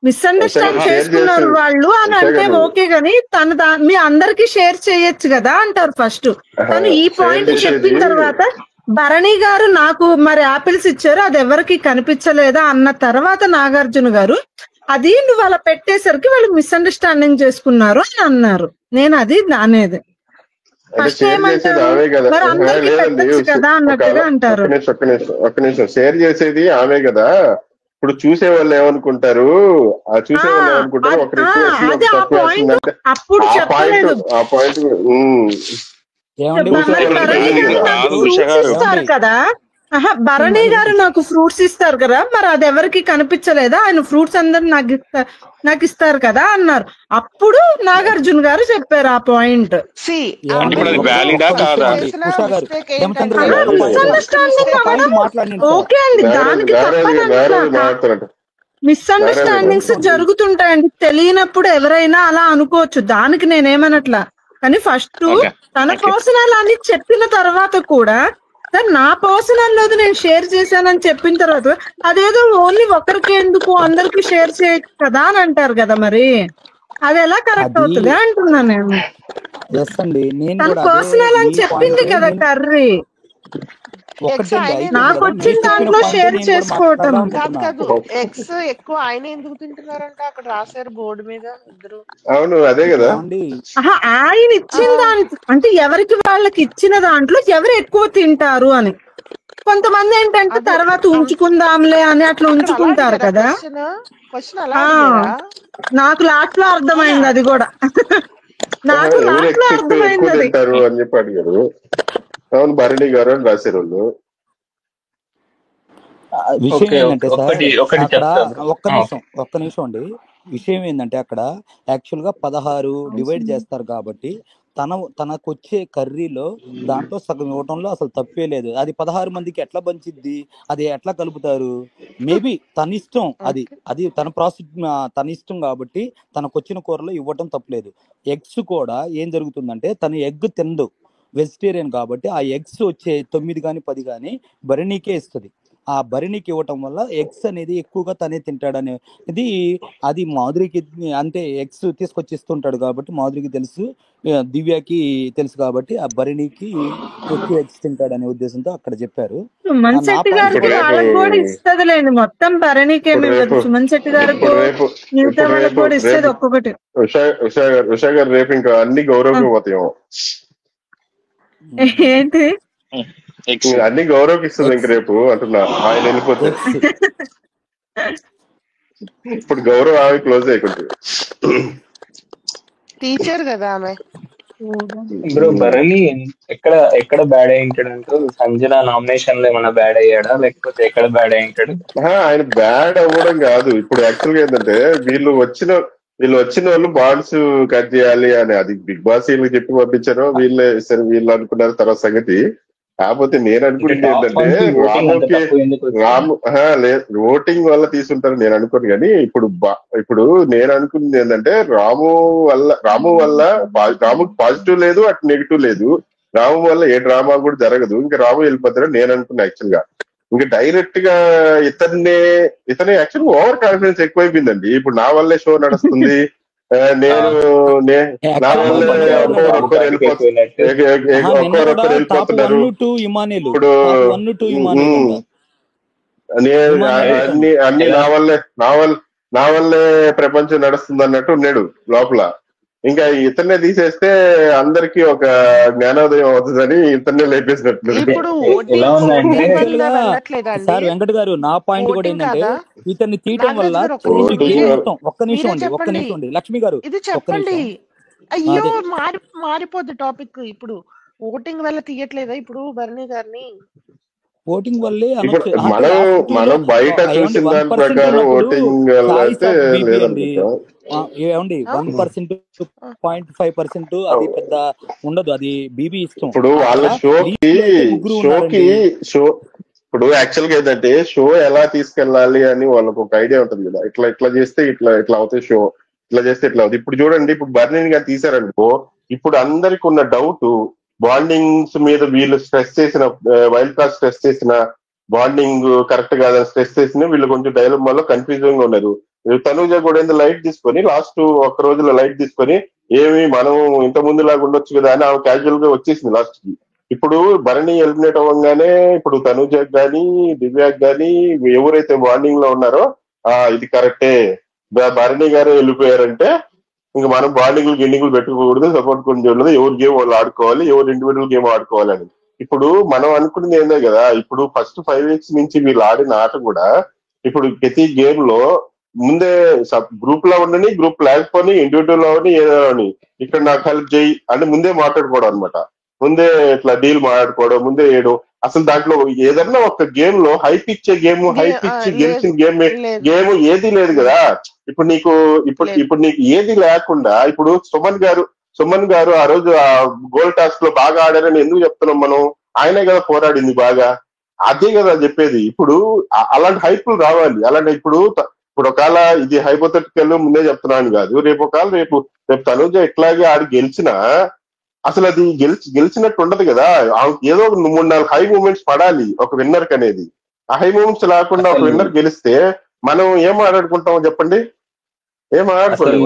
మిస్అండర్స్టాండ్ చేసుకున్నారు వాళ్ళు అని అంటే ఓకే, గాని తన మీ అందరికి షేర్ చేయొచ్చు కదా అంటారు ఫస్ట్. తను ఈ పాయింట్ చెప్పిన తర్వాత భరణి గారు నాకు మరి ఆపిల్స్ ఇచ్చారు, అది ఎవరికి కనిపించలేదా అన్న తర్వాత నాగార్జున గారు అది నువ్వు అలా పెట్టేసరికి వాళ్ళు మిస్అండర్స్టాండింగ్ చేసుకున్నారు అని అన్నారు. నేను అది అనేది ఫస్ట్ ఏమంటారు, మరి అందరికి పెట్టచ్చు కదా అన్నట్టుగా అంటారు. ఒక్క నిమిషం, షేర్ చేసేది ఆమె కదా. ఇప్పుడు చూసే వాళ్ళు ఏమనుకుంటారు, అప్పుడు చెప్పలేదు. ఆ పాయింట్ ఇస్తారు కదా, భరణి గారు నాకు ఫ్రూట్స్ ఇస్తారు కదా, మరి అది ఎవరికి కనిపించలేదా, ఆయన ఫ్రూట్స్ అందరు నాకు ఇస్తారు కదా అన్నారు. అప్పుడు నాగార్జున గారు చెప్పారు ఆ పాయింట్. ఓకే అండి, దానికి మిస్అండర్స్టాండింగ్స్ జరుగుతుంటాయండి, తెలియనప్పుడు ఎవరైనా అలా అనుకోవచ్చు, దానికి నేనేమనట్లా. కానీ ఫస్ట్ తన పర్సనల్ అని చెప్పిన తర్వాత కూడా సార్ నా పర్సనల్ లో నేను షేర్ చేశానని చెప్పిన తర్వాత అదేదో ఓన్లీ ఒకరికి ఎందుకు అందరికి షేర్ చేయొచ్చు కదా అని అంటారు కదా, మరి అది ఎలా కరెక్ట్ అవుతుంది అంటున్నా నేను. తన పర్సనల్ అని చెప్పింది కదా కర్రీ. ఒకటే అండి ఆయన అయిపోయింది నాకు కదా. వచ్చిన మీరు చెప్పిన దాంట్లో పాయింట్ షేర్ నేను కూడా చేసుకోవటం. మాట్లాడదాం కాదు అనుకుంటున్నా. కాదు ఎగ్స్ ఎక్కువ ఆయన ఎందుకు తింటున్నారంట అక్కడ రాశారు బోర్డు మీద ఇద్దరు. అవును అదే కదా. ఏమండి ఆహా, ఆయన ఇచ్చిన అంటే ఎవరికి వాళ్ళకి ఇచ్చిన దాంట్లో ఎవరు ఎక్కువ తింటారు అని. కొంతమంది ఏంటంటే అదే తర్వాత ఉంచుకుందాంలే అని అట్లా అక్కడ అలా ఉంచుకుంటారు అడిగారా కదా. క్వశ్చన్ అలా ఆ అడిగారా? నాకు లాస్ట్ లో అవునా? అర్థమైంది అది కూడా. నాకు ఎవరు లాస్ట్ లో ఎక్కువ అర్థమైంది అది. తింటారు అని చెప్పి అడిగారు. అవును భరణి గారు అని రాశారు వాళ్ళు. విషయం ఓకే ఏంటంటే సార్ ఒకటి అక్కడ చెప్తా బ్రో. ఒక్క నిమిషం అండి. విషయం ఏంటంటే అక్కడ యాక్చువల్ గా 16 డివైడ్ చేస్తారు కాబట్టి తనకు వచ్చే కర్రీలో దాంట్లో సగం ఇవ్వటంలో అసలు తప్పే లేదు. అది 16 మందికి ఎట్లా పంచిద్ది, అది ఎట్లా కలుపుతారు? మేబీ తన ఇష్టం, అది ఓకే. అది తన ప్రాసెస్ తన ఇష్టం కాబట్టి తనకు వచ్చిన కూరలో ఇవ్వటం తప్పలేదు. ఎగ్స్ కూడా ఏం జరుగుతుందంటే తను ఎగ్ తినదు, వెజిటేరియన్ కాబట్టి ఆ ఎగ్స్ వచ్చే 9 కానీ 10 కానీ భరణికే ఇస్తుంది. ఆ భరణికి ఇవ్వటం వల్ల ఎగ్స్ అనేది ఎక్కువగా తనే తింటాడనేది అది మాధురికి, అంటే ఎగ్స్ తీసుకొచ్చి ఇస్తుంటాడు కాబట్టి మాధురికి తెలుసు, దివ్యకి తెలుసు కాబట్టి ఆ భరణికి ఎక్కువ ఎగ్స్ తింటాడనే ఉద్దేశంతో అక్కడ చెప్పారు. సుమన్ నా శెట్టి పాయింట్ గారికి ఇప్పుడు కూడా రేపు వాళ్ళకి కూడా ఇస్తదిలేండి, మొత్తం భరణికేమి ఇప్పుడు ఇవ్వదు. రేపు సుమన్ శెట్టి గారికి ఇప్పుడు రేపు మిగతా ఇప్పుడు వాళ్ళకి రేపు కూడా ఇస్తుంది రేపు ఒక్కొక్కటి. ఉషా గారు రేపు ఇంకా అన్ని ఆ, గౌరవకి పోతాయేమో. ఏంటి ఎగ్స్ ఇంకా అన్ని గౌరవకి ఇస్తుంది ఇంక ఎగ్స్ రేపు అంటున్నా ఆయన వెళ్ళిపోతే. ఎగ్స్ ఇప్పుడు గౌరవం ఆమె క్లోజ్ అయ్యి టీచర్ కదా ఆమె. బ్రో భరణి ఎక్కడ బ్యాడ్ అయి ఉంటాడు అంటూ సంజన నామినేషన్ లో ఏమన్నా బ్యాడ్ అయ్యాడా లేకపోతే ఎక్కడ బ్యాడ్ అయి ఉంటాడు? ఆయన బ్యాడ్ అవ్వడం కాదు. ఇప్పుడు యాక్చువల్ గా ఏంటంటే వీళ్ళు వచ్చిన వాళ్ళు బాండ్స్ కట్ చేయాలి అని, అది బిగ్ బాస్ వీళ్ళకి చెప్పి పంపించారో వీళ్ళే సరే వీళ్ళు అనుకున్నారు తర్వాత సంగతి. కాకపోతే నేను అంటే అనుకునేది టాప్ ఏంటంటే వన్ కి ఓటింగ్ అంత రాముకి తక్కువ ఎందుకు వచ్చింది? లేదు ఓటింగ్ వల్ల తీసుంటారు నేను అనుకోను. కానీ ఇప్పుడు నేను అనుకున్నది ఏంటంటే రాము వల్ల రాముకి పాజిటివ్ లేదు, అటు నెగిటివ్ లేదు. రాము వల్ల ఏ డ్రామా కూడా జరగదు. ఇంకా రాము వెళ్ళిపోతారని నేను అనుకున్నా యాక్చువల్ గా. ఇంకా డైరెక్ట్ గా ఇతనే యాక్చువల్ ఓవర్ కాన్ఫిడెన్స్ ఎక్కువైపోయిందండి. ఇప్పుడు నా వల్లే షో నడుస్తుంది, నేను నా యాక్చువల్ గా వల్లే నిన్న కూడా ఉన్నాడు. ఒక్కొక్కరు ఎక్కువైనట్టు నిన్న కూడా టాప్ వెళ్ళిపోతున్నారు. 1 2 ఇమానేలు, ఇప్పుడు టాప్ 1 2 ఇమానేల్ అంట. ఇమానేల్ అన్ని అన్ని ఎలా నా వల్లే ప్రపంచం నడుస్తుంది అన్నట్టు ఉన్నాడు లోపల. ఇంకా ఇతన్నే తీసేస్తే అందరికి ఒక జ్ఞానోదయం అవుతుందని ఇతన్నే లేపేసినట్లు. ఇప్పుడు ఎలా ఉందంటే ఓటింగ్ యాక్చువల్ వల్ల గా వెళ్ళట్లేదా అండి? సార్ వెంకట్ గారు నా పాయింట్ కూడా ఓటింగ్ ఏంటంటే కాదా? ఇతన్ని తీయటం వల్ల నాగరాజు గారు ఒక్క చేంజ్ నిమిషం గేమ్ మీరే మొత్తం. ఒక్క నిమిషం మీరే అండి, ఒక్క చెప్పండి, నిమిషం అండి లక్ష్మి గారు, ఇది ఒక్క చెప్పండి. నిమిషం. అయ్యో అదే మారిపోద్ది టాపిక్. ఇప్పుడు ఓటింగ్ వల్ల తీయట్లేదా ఇప్పుడు భరణి గారిని? ఓటింగ్ వల్లే ఇప్పుడు అనొచ్చు. అంటే లాస్ట్ 2 లో మనం బయట ఏమండి చూసిన 1% దాని ప్రకారం ఉన్నప్పుడు ఓటింగ్ చాయిస్ అయితే ఆఫ్ బీపీ అండి. లేదనుకుంటా. ఏమండి 1% 0.5% అది పెద్ద ఉండదు, అది బీబీ ఇష్టం. ఇప్పుడు వాళ్ళ అక్కడ లీస్ట్ లో అయితే ముగ్గురు ఉన్నారండి. షో ఇప్పుడు యాక్చువల్ గా ఏంటంటే షో ఎలా తీసుకెళ్ళాలి అని వాళ్ళకు ఒక ఐడియా ఉంటుంది కదా. ఇట్లా చేస్తే ఇట్లా అవుతాయి షో, ఇట్లా చేస్తే ఇట్లా అవుతుంది. ఇప్పుడు చూడండి, ఇప్పుడు బర్నింగ్ గా తీసారనుకో, ఇప్పుడు అందరికి ఉన్న డౌట్ బాండింగ్స్ మీద వీళ్ళు స్ట్రెస్ చేసిన, వైల్డ్ కార్డ్ స్ట్రెస్ చేసిన, బాండింగ్ కరెక్ట్ కాదని స్ట్రెస్ చేసిన వీళ్ళు కొంచెం డైలమాలో కన్ఫ్యూజన్ గా ఉన్నారు. తనూజ కూడా ఏందో లైట్ తీసుకొని లాస్ట్ ఒక్క రోజులో లైట్ తీసుకొని ఏమి మనం ఇంత ముందు లాగా ఉండొచ్చు కదా అని ఆమె క్యాజువల్ గా వచ్చేసింది లాస్ట్ కి. ఇప్పుడు భరణి ఎలిమినేట్ అవ్వగానే ఇప్పుడు తనూజకి గానీ దివ్యాకి గానీ ఎవరైతే బాండింగ్ లో ఉన్నారో ఇది కరెక్టే, భరణి గారు వెళ్ళిపోయారంటే ఇంకా మనం బాండింగ్లు గిన్నింగ్లు పెట్టుకోకూడదు, సపోర్ట్ కొన్ని ఉండదు, ఎవరి గేమ్ వాళ్ళు ఆడుకోవాలి, ఎవరు ఇండివిజువల్ గేమ్ ఆడుకోవాలని. ఇప్పుడు మనం అనుకున్నది ఏందో కదా, ఇప్పుడు ఫస్ట్ 5 weeks నుంచి వీళ్ళు ఆడిన ఆట కూడా ఇప్పుడు ప్రతి గేమ్ లో ముందే గ్రూప్ లో ఉండని, గ్రూప్ లేకపోని, ఇండివిజువల్ అవని, ఏదోని ఇక్కడ నాకు హెల్ప్ చేయి అంటే ముందే మాట్లాడుకోవడం అనమాట. ముందే ఇట్లా డీల్ మాట్లాడుకోవడం, ముందే వేయడం. అసలు దాంట్లో ఏదన్నా ఒక గేమ్ లో హైప్ ఇచ్చే గేమ్, హైప్ ఇచ్చి గెలిచిన గేమ్ ఏది లేదు కదా. ఇప్పుడు నీకు ఏది లేకుండా ఇప్పుడు సుమన్ గారు ఆ రోజు ఆ గోల్ టాస్క్ లో బాగా ఆడారని ఎందుకు చెప్తున్నాం మనం? ఆయనే కదా పోరాడింది బాగా, అదే కదా చెప్పేది. ఇప్పుడు అలాంటి హైపులు రావాలి. అలాంటి ఇప్పుడు ఒకవేళ ఇది హైపోథెటికల్ ముందే చెప్తున్నాను కాదు, రేపు తనూజ ఇట్లాగే ఆడి గెలిచినా అసలు అది గెలిచినట్టు ఉండదు కదా. ఏదో 3-4 హై మూమెంట్స్ పడాలి ఒక విన్నర్ కి అనేది. ఆ హై మూమెంట్స్ లేకుండా ఒక విన్నర్ గెలిస్తే మనం ఏం మాట్లాడుకుంటాం చెప్పండి? ఏం మాట్లాడుకోలేము.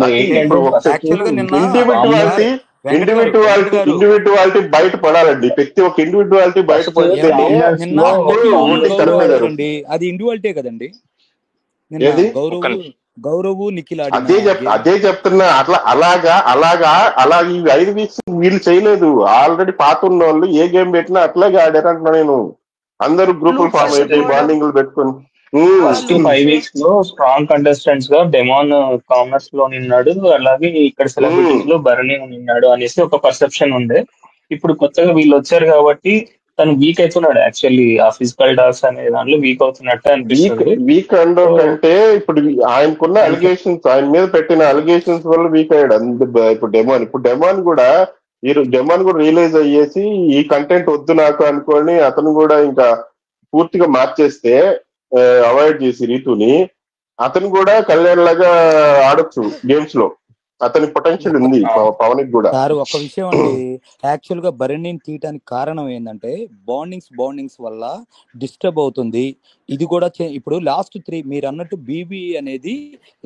యాక్చువల్ గా నిన్న ఇండివిజువాలిటీ ఇండివిజువాలిటీ బయట పడాలండి. ప్రతి ఒక్క ఇండివిజువాలిటీ బయట పడితే నిన్న ఓటింగ్ కరెక్ట్ జరుగుతుంది. అది ఇండివిజువాలిటీ కదండి. ఏది గౌరవ్ నిఖిల్ అదే చెప్తున్నా. అలాగా ఈ 5 వీక్స్ వీళ్ళు చేయలేదు. ఆల్రెడీ పాత ఉన్న వాళ్ళు ఏ గేమ్ పెట్టినా అట్లాగే ఆడారు అంటున్నా నేను. అందరూ గ్రూపులు ఫామ్ అయిపోయి బాండింగ్లు పెట్టుకుని ఫస్ట్ 5 వీక్స్ లో స్ట్రాంగ్ కంటెస్టెంట్స్ గా డెమాన్ కామర్స్ లో నిన్నాడు, అలాగే ఇక్కడ సెలబ్రిటీస్ లో భరణి నిన్నాడు అనేసి ఒక పర్సెప్షన్ ఉండే. ఇప్పుడు కొత్తగా వీళ్ళు వచ్చారు కాబట్టి తను వీక్ అవుతున్నాడు. యాక్చువల్లీ ఆ ఫిజికల్ టాస్క్ అనే దాంట్లో వీక్ అవుతున్నట్టు అనిపిస్తుంది. వీక్ అండో కంటే ఇప్పుడు ఆయనకున్న అలిగేషన్స్, ఆయన మీద పెట్టిన అలిగేషన్స్ వల్ల వీక్ అయ్యాడు. ఇప్పుడు డెమాన్ కూడా రియలైజ్ అయ్యేసి ఈ కంటెంట్ వద్దు నాకు అనుకొని అతను కూడా ఇంకా పూర్తిగా మార్చేస్తే, అవాయిడ్ చేసి రీతుని, అతను కూడా కళ్యాణ్ లాగా ఆడొచ్చు గేమ్స్ లో. అతని పొటెన్షియల్ ఉంది పవన్ కూడా. సార్ ఒక విషయం అండి, యాక్చువల్ గా భరణిని తీయటానికి కారణం ఏంటంటే బాండింగ్స్ వల్ల డిస్టర్బ్ అవుతుంది. ఇది కూడా ఇప్పుడు లాస్ట్ 3 మీరు అన్నట్టు బీబీ అనేది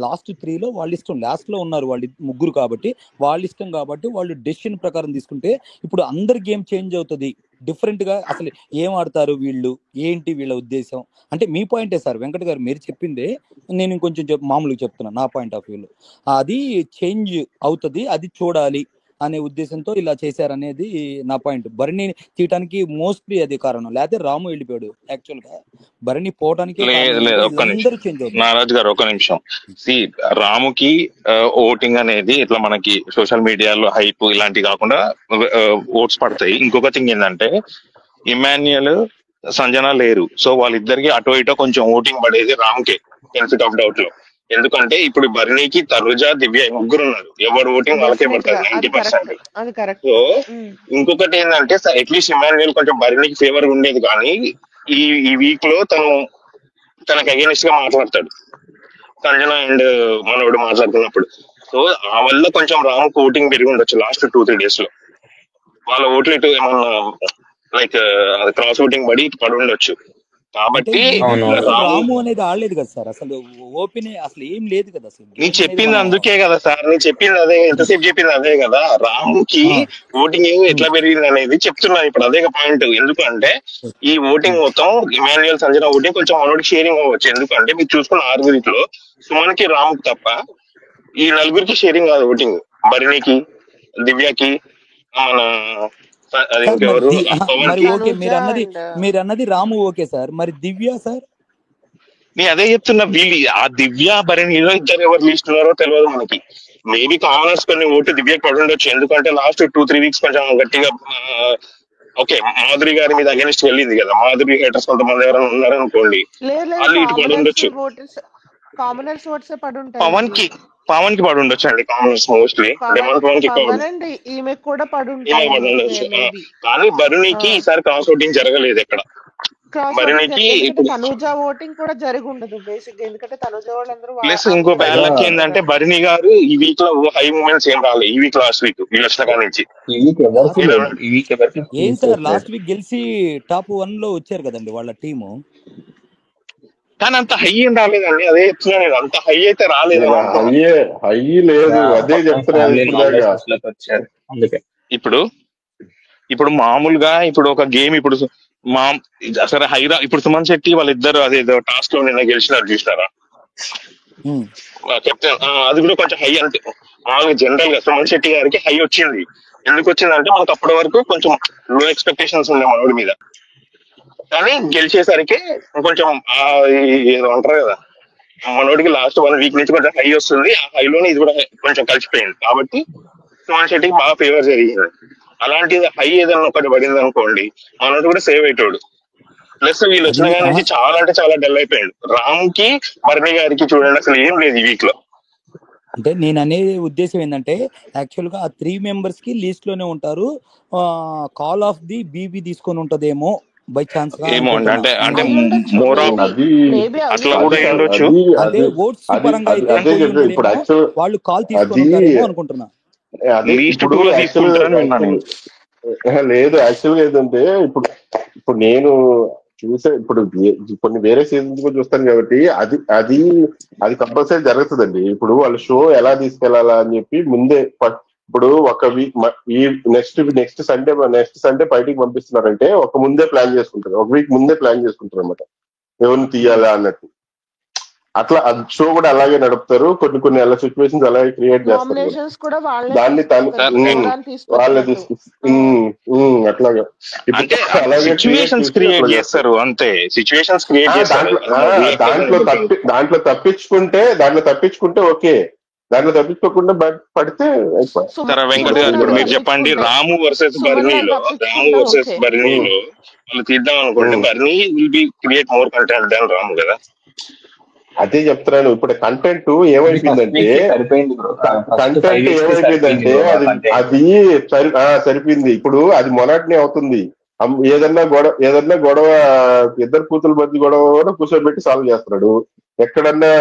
లాస్ట్ 3లో వాళ్ళ ఇష్టం, లాస్ట్ లో ఉన్నారు వాళ్ళు ముగ్గురు కాబట్టి వాళ్ళ ఇష్టం కాబట్టి వాళ్ళు డెసిషన్ ప్రకారం తీసుకుంటే ఇప్పుడు అందరి గేమ్ చేంజ్ అవుతుంది. డిఫరెంట్ గా అసలు ఏం ఆడతారు వీళ్ళు, ఏంటి వీళ్ళ ఉద్దేశం అంటే మీ పాయింటే సార్. వెంకట్ గారు మీరు చెప్పిందే నేను ఇంకొంచెం మామూలుగా చెప్తున్నా నా పాయింట్ ఆఫ్ వ్యూలో. అది చేంజ్ అవుతుంది, అది చూడాలి అనే ఉద్దేశంతో ఇలా చేశారనేది నా పాయింట్. భరణి తీయటానికి మోస్ట్లీ అది కారణం, లేకపోతే రాము వెళ్ళిపోయాడు. యాక్చువల్ గా భరణి పోవడానికి నారాజ్ గారు ఒక నిమిషం. రాముకి ఓటింగ్ అనేది ఇట్లా మనకి సోషల్ మీడియాలో హైప్ ఇలాంటివి కాకుండా ఓట్స్ పడతాయి. ఇంకొక థింగ్ ఏంటంటే ఇమాన్యుయల్ సంజన లేరు, సో వాళ్ళిద్దరికి అటో ఇటో కొంచెం ఓటింగ్ పడేది రామ్కే, బెనిఫిట్ ఆఫ్ డౌట్ లో. ఎందుకంటే ఇప్పుడు భరణికి తనుజ, దివ్య ముగ్గురు ఉన్నారు, ఎవరు ఓటింగ్ వాళ్ళకే పడుతుంది 90%. సో ఇంకొకటి ఏంటంటే అట్లీస్ట్ ఇమాన్యుయల్ కొంచెం భరణికి ఫేవర్ ఉండేది, కానీ ఈ వీక్ లో తనకు అగేనిస్ట్ గా మాట్లాడతాడు సంజన అండ్ మనోడు మాట్లాడుతున్నప్పుడు. సో ఆ వల్ల కొంచెం రామ్కి ఓటింగ్ పెరిగి ఉండొచ్చు లాస్ట్ 2-3 days లో. వాళ్ళ ఓట్లు ఇటు ఏమన్నా లైక్ క్రాస్ ఓటింగ్ పడి ఉండొచ్చు. కాబట్టి రాము అనేది ఆడలేదు కదా సార్, అసలు ఓపెన్ అసలు ఏం లేదు కదా అసలు. నీ చెప్పింది అందుకే కదా సార్, నేను చెప్పింది అదే, ఎంతసేపు చెప్పింది అదే కదా. రాముకి ఓటింగ్ ఎట్లా పెరిగింది అనేది చెప్తున్నాను ఇప్పుడు, అదే పాయింట్. ఎందుకంటే ఈ ఓటింగ్ మొత్తం ఇమాన్యుయల్ సంజన ఓటింగ్ కొంచెం మనోడికి షేరింగ్ అవ్వచ్చు. ఎందుకంటే మీరు చూసుకున్న 6 సుమన్కి రాముకి తప్ప ఈ 4 షేరింగ్ కాదు ఓటింగ్. భరణికి, దివ్యకి, మన మీరు అన్నది రాము ఓకే సార్, మరి దివ్య సార్ నేను అదే చెప్తున్నా. వీళ్ళు ఆ దివ్య భరణిలో ఇద్దరు ఎవరు లిస్ట్ ఉన్నారో తెలియదు మనకి. మేబీ కామనర్స్ కొన్ని ఓటు దివ్యకి పడి ఉండొచ్చు, ఎందుకంటే లాస్ట్ 2-3 weeks కొంచెం గట్టిగా ఓకే మాధురి గారి మీద అగెనిస్ట్ వెళ్ళింది కదా. మాధురి హేటర్స్ కొంతమంది ఎవరైనా ఉన్నారనుకోండి, వాళ్ళు ఇటు పడి ఉండొచ్చు. పవన్ కి పడి ఉండొచ్చు అండి కామనర్స్ మోస్ట్లీ. ఈమె కూడా పడి ఉండొచ్చు, కానీ భరణికి ఈసారి క్రాస్ ఓటింగ్ జరగలేదు ఎక్కడ. భరణికి తనుజ ఓటింగ్ కూడా జరిగి ఉండదు బేసిక్ గా, ఎందుకంటే తనుజ వాళ్ళందరూ. ప్లస్ ఇంకో బ్యాడ్ లక్ ఏంటంటే భరణి గారు ఈ వీక్ లో హై మూమెంట్స్ ఏం రాలేదు. ఈ వీక్ లాస్ట్ వీక్ వీళ్ళు వచ్చిన కాడ నుంచి ఏం సార్ లాస్ట్ వీక్ గెలిచి టాప్ 1 లో వచ్చారు కదండి వాళ్ళ టీము, కానీ అంత హై ఏం రాలేదండి. అదే చెప్తున్నా నేను, అంత హై అయితే రాలేదు. హై లేదు, అదే చెప్తున్నా. ఇప్పుడు మామూలుగా ఇప్పుడు ఒక గేమ్ ఇప్పుడు సరే ఇప్పుడు సుమన్ శెట్టి వాళ్ళిద్దరు అదేదో టాస్క్ లో నిన్న గెలిచినారు చూసినారా కెప్టెన్, అది కూడా కొంచెం హై. అంటే మామూలుగా జనరల్ గా సుమన్ శెట్టి గారికి హై వచ్చింది. ఎందుకు వచ్చిందంటే మనకు అప్పటి వరకు కొంచెం లో ఎక్స్పెక్టేషన్స్ ఉండే మనోడి మీద, కానీ గెలిచేసరికి కొంచెం ఏదో అంటారు కదా, మనోడికి లాస్ట్ 1 week నుంచి కొంచెం హై వస్తుంది. ఆ హైలోనే ఇది కూడా కొంచెం కలిసిపోయింది. కాబట్టి సుమన్ శెట్టికి బాగా ఫేవర్ జరిగింది. అలాంటిది హై ఏదైనా ఒకటి పడింది అనుకోండి, మనోడు కూడా సేవ్ అయ్యాడు. ప్లస్ వీళ్ళు వచ్చిన కానీ నుంచి చాలా అంటే చాలా డల్ అయిపోయాడు. రామ్కి భరణి గారికి చూడండి అసలు ఏం లేదు ఈ వీక్ లో. అంటే నేను అనే ఉద్దేశం ఏంటంటే యాక్చువల్ గా ఆ 3 members కి లీస్ట్ లోనే ఉంటారు. కాల్ ఆఫ్ ది బీబీ తీసుకొని ఉంటదేమో బై ఛాన్స్. అంటే మోర్ ఆఫ్ అట్లా కూడా ఉండొచ్చు. అదే ఓట్స్ పరంగా అయితే వాళ్ళు కాల్ తీసుకుంటారేమో అనుకుంటున్నా. లేదు యాక్చువల్గా ఏంటంటే ఇప్పుడు నేను చూసే ఇప్పుడు కొన్ని వేరే సీజన్స్ కూడా చూస్తాను కాబట్టి అది కంపల్సరీ జరుగుతుందండి. ఇప్పుడు వాళ్ళు షో ఎలా తీసుకెళ్లాలా అని చెప్పి ముందే ఇప్పుడు ఒక వీక్ ఈ నెక్స్ట్ సండే బయటికి పంపిస్తున్నారంటే ఒక ముందే ప్లాన్ చేసుకుంటారు, ఒక వీక్ ముందే ప్లాన్ చేసుకుంటారు అనమాట ఎవరిని తీయాలా అన్నట్టు. అట్లా షో కూడా అలాగే నడుపుతారు, కొన్ని అలా సిచ్యువేషన్స్ అలాగే క్రియేట్ చేస్తారు కూడా. నామినేషన్స్ కూడా వాళ్ళే దాన్ని తీసుకొస్తారు, సార్ ఎవరాన్ని వాళ్ళే తీసుకొచ్చినట్టు. అట్లాగా ఇప్పుడు అంటే అలాగే సిచ్యువేషన్స్ చేసి క్రియేట్ అట్లా చేస్తారు. చేస్తారు అంతే, సిచ్యువేషన్స్ క్రియేట్ చేస్తారు. దాంట్లో తప్పించుకుంటే ఓకే, దాంట్లో తప్పించుకోకుండా పడితే అయిపోయి. సరే వెంకట్ గారు, ఇప్పుడు మీరు చెప్పండి, రాము వర్సెస్ బర్నీలో వాళ్ళు తీద్దాం అనుకుంటే Barni will be create more content than Ramu కదా. అదే చెప్తున్నాను, ఇప్పుడు కంటెంట్ ఏమైపోయిందంటే అది సరిపోయింది. ఇప్పుడు అది మొనాటిని అవుతుంది. ఏదన్నా గొడవ ఇద్దరు కూతురు మధ్య గొడవ కూర్చోబెట్టి సాల్వ్ చేస్తున్నాడు. ఎక్కడన్నా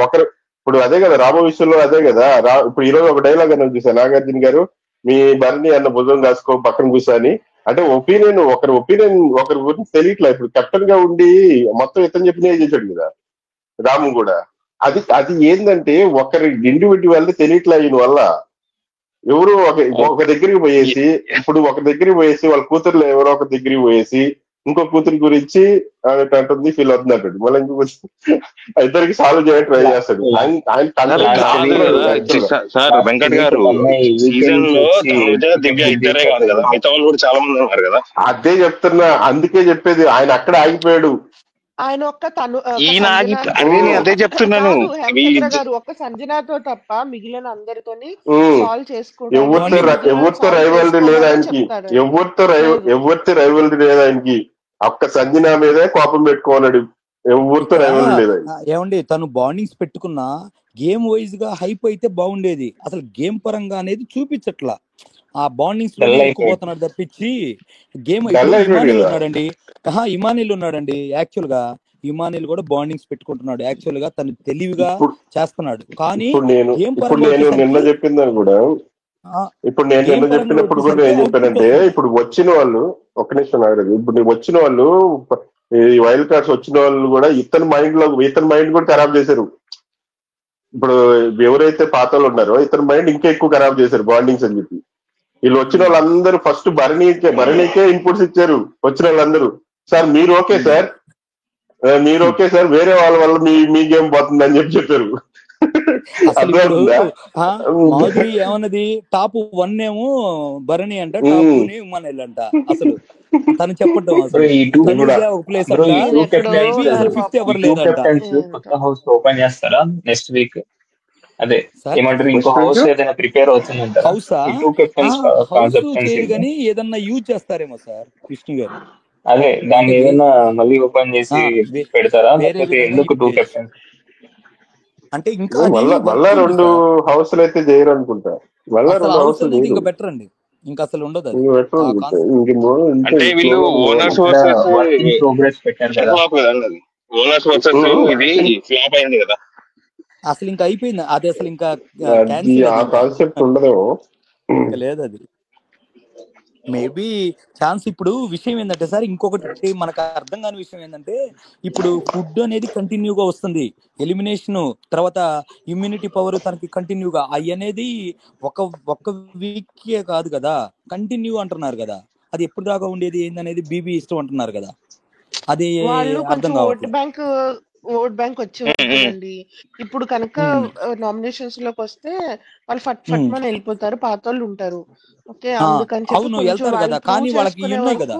ఒకరు ఇప్పుడు అదే కదా రామ విషయంలో అదే కదా. ఇప్పుడు ఈరోజు ఒక డైలాగ్ అన్నది చూసాను, నాగార్జున గారు మీ బర్ని అన్న భుజం కాసుకో పక్కన కూర్చొని. అంటే ఒకరి గురించి తెలియట్లే. ఇప్పుడు కెప్టెన్ గా ఉండి మొత్తం ఇతను చెప్పిన చేశాడు కదా రాము కూడా. అది ఏంటంటే ఒకరి ఇండివిజువల్ తెలియట్లే ఈయన వల్ల. ఎవరు ఒక దగ్గరికి పోయేసి వాళ్ళ కూతుర్లు ఎవరో ఒక దగ్గరికి పోయేసి ఇంకో కూతురి గురించి అంటుంది, ఫీల్ అవుతుంది అంటాడు. మళ్ళీ ఇంకొక ఇద్దరికి సాల్వ్ చేయడం ట్రై చేస్తాడు. సార్ వెంకట్ గారు సీజన్ లో దివ్య ఇద్దరే కాదు కదా, మిగతా వాళ్ళు కూడా చాలా మంది ఉన్నారు కదా. అదే చెప్తున్నా, అందుకే చెప్పేది ఆయన అక్కడ ఆగిపోయాడు. ఆయన అదే చెప్తున్నాను, హేమచంద్ర గారు ఒక్క సంజనాతో తప్ప మిగిలిన అందరితోని సాల్వ్ ఎవరితో రైవల్రీ లేదు ఆయనకి, ఎవరితో రైవల్రీ లేదు ఆయనకి. ఒక్క సంజన మీదే కోపం పెట్టుకోన్నాడు, ఎవరితో రైవల్రీ లేదు. ఏమండి తను బాండింగ్స్ పెట్టుకున్నా గేమ్ వైజ్ గా హైప్ అయితే బాగుండేది, అసలు గేమ్ పరంగా అనేది చూపించట్లా. ఆ బాండింగ్స్ లో ఎక్కుపోతున్నాడు తప్పించి గేమ్. ఇమానిల్ ఉన్నాడండి, ఇమానిల్ ఉన్నాడండి. యాక్చువల్ గా ఇమానిల్ కూడా బాండింగ్స్ పెట్టుకుంటున్నాడు, యాక్చువల్ గా తను తెలివిగా చేస్తున్నాడు. కానీ నిన్న చెప్పిందని కూడా ఇప్పుడు నేను నిన్న చెప్పినప్పుడు కూడా ఏం చెప్పానంటే, ఇప్పుడు వచ్చిన వాళ్ళు ఒక్క నిమిషం నాగరాజు, ఇప్పుడు వచ్చిన వాళ్ళు ఈ వైల్డ్ కార్డ్స్ వచ్చిన వాళ్ళు కూడా ఇతని మైండ్ కూడా ఖరాబ్ చేశారు. ఇప్పుడు ఎవరైతే పాత వాళ్ళు ఉన్నారో ఇతని మైండ్ ఇంకా ఎక్కువ ఖరాబ్ చేశారు బాండింగ్స్ అని చెప్పి. వీళ్ళు వచ్చిన వాళ్ళందరూ ఫస్ట్ భరణికే ఇన్పుట్స్ ఇచ్చారు. వచ్చిన వాళ్ళందరూ సార్ మీరు ఓకే సార్ వేరే వాళ్ళ వల్ల మీ గేమ్ పోతుంది అని చెప్పారు. మాధురి ఏమన్నది, టాప్ 1 ఏమో భరణి అంట, టాప్ 2 ఇమానిల్ అంట. అసలు తను చెప్పడం కొత్త హౌస్ ఓపెన్ చేస్తారా నెక్స్ట్ వీక్? అదే ఏమంటారు, ఇంకో హౌస్ ఏదైనా ప్రిపేర్ అవుతుందంట. కానీ ఏదన్నా యూజ్ చేస్తారేమో సార్ విష్ణు గారు. అదే దాన్ని ఏదైనా మళ్ళీ ఓపెన్ చేసి పెడతారా, లేకపోతే ఎందుకు 2 కెప్టెన్స్ అంటే ఇంకా మళ్ళా 2 హౌస్లు అయితే చేయరు అనుకుంటా. మళ్ళా 2 హౌస్లు ఇంకా బెటర్ అండి, ఇంకా అసలు ఉండదు. అంటే వీళ్ళు ఓనర్స్ వర్సెస్ ప్రోగ్రెస్ పెట్టారు కదా, ఓనర్స్ వర్సెస్ ఇది ఫ్లాప్ అయింది కదా. అసలు ఇంకా అయిపోయింది అది, అసలు ఇంకా కాన్సెప్ట్ ఉండదేమో, లేదు అది. Maybe chance. ఇప్పుడు విషయం ఏంటంటే సార్, ఇంకొకటి మనకు అర్థం కాని విషయం ఏంటంటే, ఇప్పుడు ఫుడ్ అనేది కంటిన్యూగా వస్తుంది, ఎలిమినేషన్ తర్వాత ఇమ్యూనిటీ పవర్ తనకి కంటిన్యూగా అవి అనేది ఒక్క వీకే కాదు కదా, కంటిన్యూ అంటున్నారు కదా. అది ఎప్పుడు దాకా ఉండేది ఏందనేది బీబీ ఇష్టం అంటున్నారు కదా. అది అర్థం కావట్లేదు. ఓట్ బ్యాంక్ వచ్చి ఉంటుందండి. ఇప్పుడు కనుక నామినేషన్స్ లోకి వస్తే వాళ్ళు ఫట్ మన వెళ్ళిపోతారు, పాత వాళ్ళు ఉంటారు. ఓకే, అందుకని వెళ్తారు కదా. కానీ వాళ్ళకి ఉన్నాయి కదా,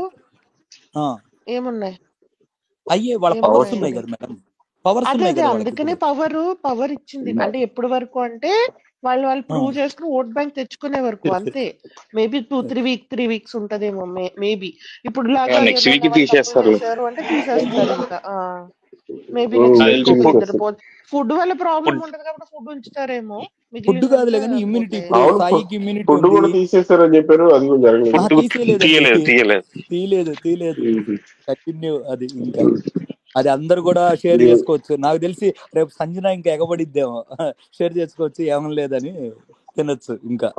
ఏమున్నాయి అయ్యే వాళ్ళ పవర్స్ ఉన్నాయి కదా మేడం, పవర్స్ ఉన్నాయి కదా. అందుకనే పవర్ ఇచ్చింది. అంటే ఎప్పటి వరకు అంటే వాళ్ళు ప్రూవ్ చేసుకుని ఓట్ బ్యాంక్ తెచ్చుకునే వరకు అంతే. మేబీ 3 వీక్స్ ఉంటదేమో మేబీ. ఇప్పుడు లాగా నెక్స్ట్ వీక్ తీసేస్తారు అంటే తీసేస్తారు ఇంకా. మేబీ ఫుడ్ వల్ల ప్రాబ్లం ఉంటది కాబట్టి ఫుడ్ ఉంచుతారేమో. ఫుడ్ కాదులే కానీ ఇమ్యూనిటీ, సాయికి ఇమ్యూనిటీ ఫుడ్ కూడా తీసేస్తారని చెప్పారు. అది కూడా తీయలేదు కంటిన్యూ. అది ఇంకా అది అందరు కూడా షేర్ చేసుకోవచ్చు. నాకు తెలిసి రేపు సంజన ఇంకా ఎగబడిద్దేమో, షేర్ చేసుకోవచ్చు, ఏమని లేదని తినొచ్చు. ఇంకా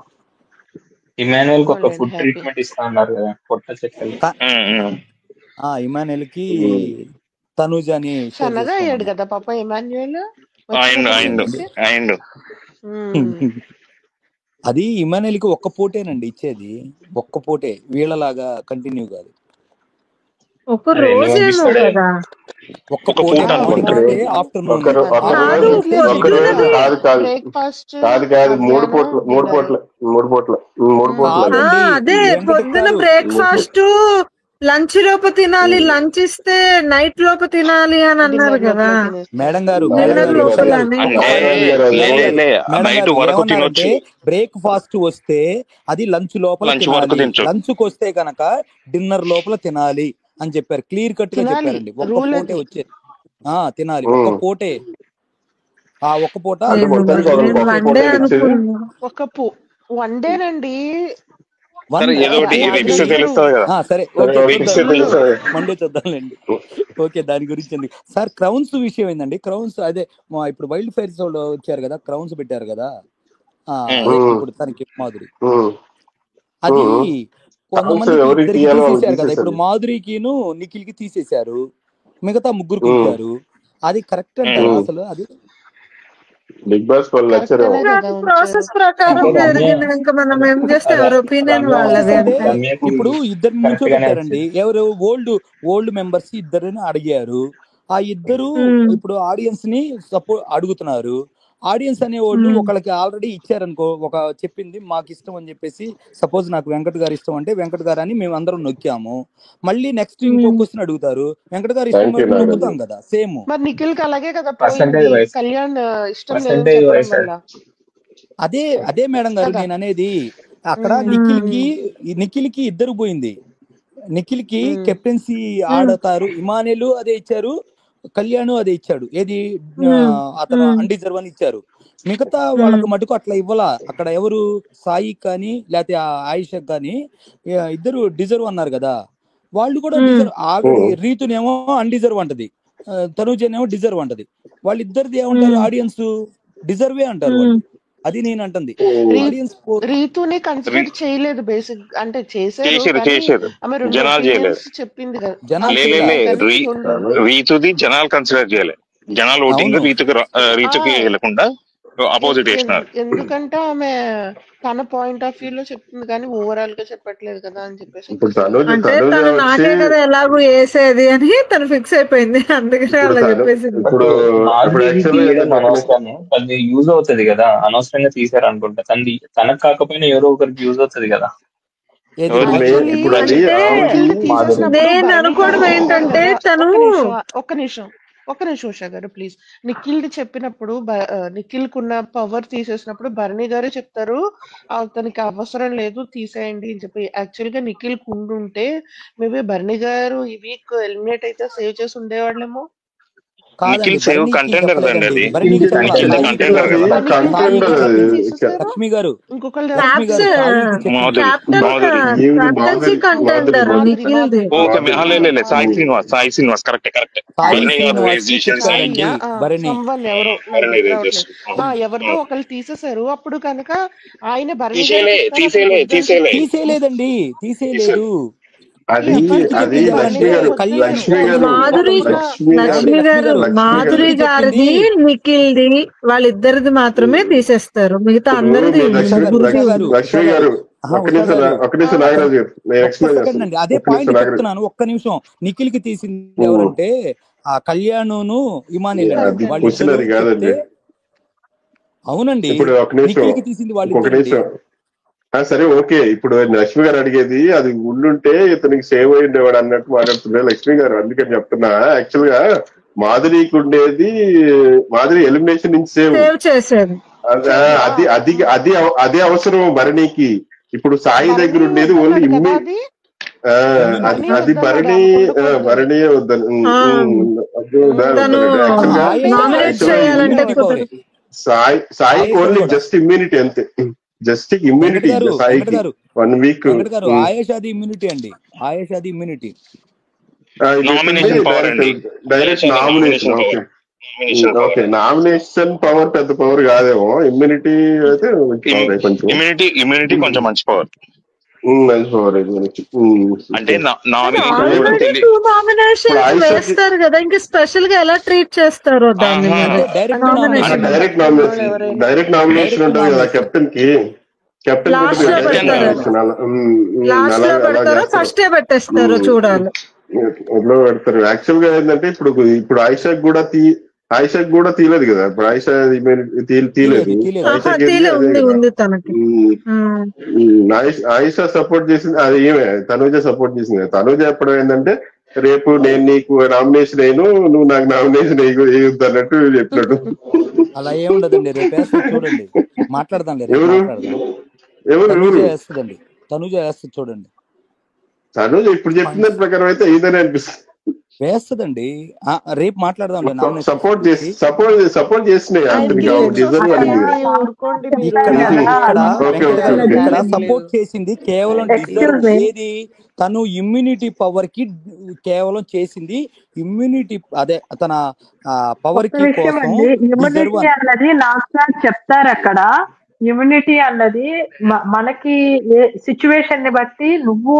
ఇమాన్యుయల్ కి ఒక ఫుడ్ ట్రీట్మెంట్ ఇస్తా అన్నారు కదా, పొట్ట చెక్కలు. ఇమాన్యుయల్ కి తనూజ్ అని సన్నగా అయ్యాడు కదా పాప ఇమాన్యుయల్. అది ఇమానుయల్ కి ఒక్క పోటేనండి ఇచ్చేది, ఒక్క పోటే, వీళ్ళలాగా కంటిన్యూ కాదు. ఒక రోజేమో కదా, ఒక్క పోటే, మార్నింగ్ ఇస్తే ఆఫ్టర్నూన్, కాదు పొద్దునది. కాదు 3 పూట్ల అదే పొద్దున బ్రేక్ఫాస్ట్ లంచ్ లోపు తినాలి, లంచ్ ఇస్తే నైట్ లోపు తినాలి అని అన్నారు కదా మేడం గారు. డిన్నర్ లోపల ఏమన్నారంటే బ్రేక్ఫాస్ట్ వస్తే అది లంచ్ లోపల తినాలి, లంచ్ కు వస్తే గనక డిన్నర్ లోపల తినాలి అని చెప్పారు. క్లియర్ కట్ గా చెప్పారండి. ఒక్క పోటే వచ్చేది, తినాలి ఒక్క పోటే. ఆ ఒక్క పూట వన్ డేనండి. సరే మండే చూద్దాంలేండి. ఓకే, దాని గురించి ఎందుకు సార్. క్రౌన్స్ విషయం ఏందండి, క్రౌన్స్ అదే ఇప్పుడు వైల్డ్ ఫైర్స్ వాళ్ళు వచ్చారు కదా, క్రౌన్స్ పెట్టారు కదా ఇప్పుడు తనకి మాధురి, అది కొంతమంది ఇద్దరికి తీసేశారు కదా. ఇప్పుడు మాధురికిను నిఖిల్ కి తీసేశారు, మిగతా ముగ్గురికి ఇచ్చారు. అది కరెక్ట్ అంటారా అసలు? అది బిగ్ బాస్ ప్రాసెస్ ప్రకారం జరిగింది. ఇంకా మనం ఏం చేస్తే ఎవరి ఒపీనియన్ వాళ్ళది. ఇప్పుడు ఇద్దరిని నుంచో పెట్టారండి, ఎవరు ఓల్డ్ మెంబర్స్ ఇద్దరిని అడిగారు. ఆ ఇద్దరు ఇప్పుడు ఆడియన్స్ ని అడుగుతున్నారు. ఆడియన్స్ అనే వాళ్ళు ఒకళ్ళకి ఆల్రెడీ ఇచ్చారనుకో, ఒక చెప్పింది మాకు ఇష్టం అని చెప్పేసి, సపోజ్ నాకు వెంకట్ గారు ఇష్టం అంటే వెంకట్ గారు అని మేము అందరం నొక్కాము. మళ్ళీ నెక్స్ట్ ఇంకో క్వశ్చన్ అడుగుతారు, వెంకట్ గారు ఇష్టం నొక్కుతాం కదా, సేమ్. మరి నిఖిల్ కి అలాగే కదా, కళ్యాణ్ ఇష్టం అదే మేడం గారు నేను అనేది. అక్కడ నిఖిల్ కి ఇద్దరు పోయింది. నిఖిల్ కి కెప్టెన్సీ ఆడతారు, ఇమానుయల్ అదే ఇచ్చారు, కళ్యాణ్ అదే ఇచ్చాడు. ఏది అతను అన్డిజర్వ్ అని ఇచ్చారు. మిగతా వాళ్ళకి మటుకు అట్లా ఇవ్వాల. అక్కడ ఎవరు సాయి కానీ లేకపోతే ఆయిషా కానీ ఇద్దరు డిజర్వ్ అన్నారు కదా, వాళ్ళు కూడా డిజర్వ్. రీతునేమో అన్డిజర్వ్ అంటది, తనుజనేమో డిజర్వ్ అంటది. వాళ్ళిద్దరిది ఏమంటారు ఆడియన్స్? డిజర్వే అంటారు వాళ్ళు. అది నేను అంటుంది. రీతుని కన్సిడర్ చేయలేదు బేసిక్, అంటే చేశారు చెప్పింది కదా. రీతుది జనాలు కన్సిడర్ చేయలేదు, జనాలు ఓటింగ్ రీతుకి వెళ్ళకుండా అపోజిట్ చేసినారు. ఎందుకంటే ఆమె తన పాయింట్ ఆఫ్ వ్యూ లో చెప్తుంది కానీ ఓవరాల్ గా చెప్పట్లేదు కదా అని చెప్పేసి. అంటే తను నాకే కదా ఎలాగో వేసేది అని తను ఫిక్స్ అయిపోయింది, అందుకనే అలా చెప్పేసి. యూజ్ అవుతుంది కదా, అనవసరంగా తీసారు అనుకుంటా. తనకు కాకపోయినా ఎవరో ఒకరికి యూజ్ అవుతుంది కదా. నేను అనుకోవడం ఏంటంటే తను ఒక్క నిమిషం ఉషా గారు ప్లీజ్. నిఖిల్ చెప్పినప్పుడు నిఖిల్ కున్న పవర్ తీసేసినప్పుడు భరణి గారే చెప్తారు అతనికి అవసరం లేదు తీసేయండి అని చెప్పి. యాక్చువల్ గా నిఖిల్ కుండుంటే మేబీ భరణి గారు ఈ వీక్ ఎలిమినేట్ అయితే సేవ్ చేసి ఉండేవాళ్ళేమో. నిఖిల్ సేవ్ కంటెండర్ అండి, అది లక్ష్మి గారు సాయి శ్రీనివాస్ కరెక్ట్ ఎవరినో ఒకళ్ళు తీసేశారు. అప్పుడు కనుక ఆయన భరణి తీసేయలేదండి, తీసేయలేదు. మాధురి గారిది నిఖిల్ది వాళ్ళిద్దరిది మాత్రమే తీసేస్తారు, మిగతా అందరిది. అదే పాయింట్ చెప్తున్నాను, ఒక్క నిమిషం. నిఖిల్ కి తీసింది ఎవరంటే ఆ కళ్యాణ్ను ఇమానుయల్. అవునండి, నిఖిల్ కి తీసింది వాళ్ళు. సరే ఓకే, ఇప్పుడు లక్ష్మి గారు అడిగేది అది ఉండుంటే ఇతనికి సేవ్ అయి ఉండేవాడు అన్నట్టు మాట్లాడుతున్నారు లక్ష్మి గారు. అందుకని చెప్తున్నా, యాక్చువల్ గా మాధురికి ఉండేది, మాధురి ఎలిమినేషన్ నుంచి సేవ్ చేసేది, అదే అవసరం భరణికి. ఇప్పుడు సాయి దగ్గర ఉండేది ఓన్లీ అది భరణియే వద్దని. సాయికి ఓన్లీ జస్ట్ ఇమ్యూనిటీ అంతే, జస్ట్ ఇమ్యూనిటీ. సాయికి 1 వీక్ ఆయేషాది ఇమ్యూనిటీ అండి, ఆయేషాది immunity direct nomination. Okay, nomination power పెద్ద పవర్ కాదేమో, ఇమ్యూనిటీ అయితే ఇమ్యూనిటీ కొంచెం మంచి పవర్. అంటే వేస్తారు కదా, ఇంకా స్పెషల్ గా ఎలా ట్రీట్ చేస్తారో దాన్ని. డైరెక్ట్ నామినేషన్ ఉంటుంది కదా కెప్టెన్ కి. కెప్టెన్ లాస్ట్ లో పెడతారు, లాస్ట్ లో పెడతారు, ఫస్ట్ డే పెట్టేస్తారు. చూడాలి ఎట్లా పెడతారు. యాక్చువల్ గా ఏంటంటే ఇప్పుడు ఆయిషాకి కూడా తీయలేదు కదా. ఇప్పుడు ఆయిషా తీయలేదు. ఉంది తనకి. ఆయిషా సపోర్ట్ చేసింది అది ఏమే తనూజ సపోర్ట్ చేసింది. తనూజ చెప్పడం ఏంటంటే రేపు నేను నీకు నామినేషన్ అయ్యాను, నువ్వు నాకు నామినేషన్ వేయొద్దు అన్నట్టు చెప్పాడు. అలా ఏముండదండి, రేపు వేస్తుంది చూడండి, మాట్లాడదాం. తనూజ వేస్తుంది చూడండి. తనూజ ఇప్పుడు చెప్పిన ప్రకారం అయితే ఇదని అనిపిస్తుంది. వేస్తుందండి, రేపు మాట్లాడదాం. సపోర్ట్ చేస్తున్నాయి ఇక్కడ సపోర్ట్ చేసింది కేవలం డిజర్వ్. ఏది తను ఇమ్యూనిటీ పవర్ కి కేవలం చేసింది, ఇమ్యూనిటీ అదే తన పవర్ కి కోసం. ఇమ్యూనిటీ అన్నది నాకు చెప్తారు అక్కడ. ఇమ్యూనిటీ అన్నది మనకి ఏ సిచ్యువేషన్ ని బట్టి నువ్వు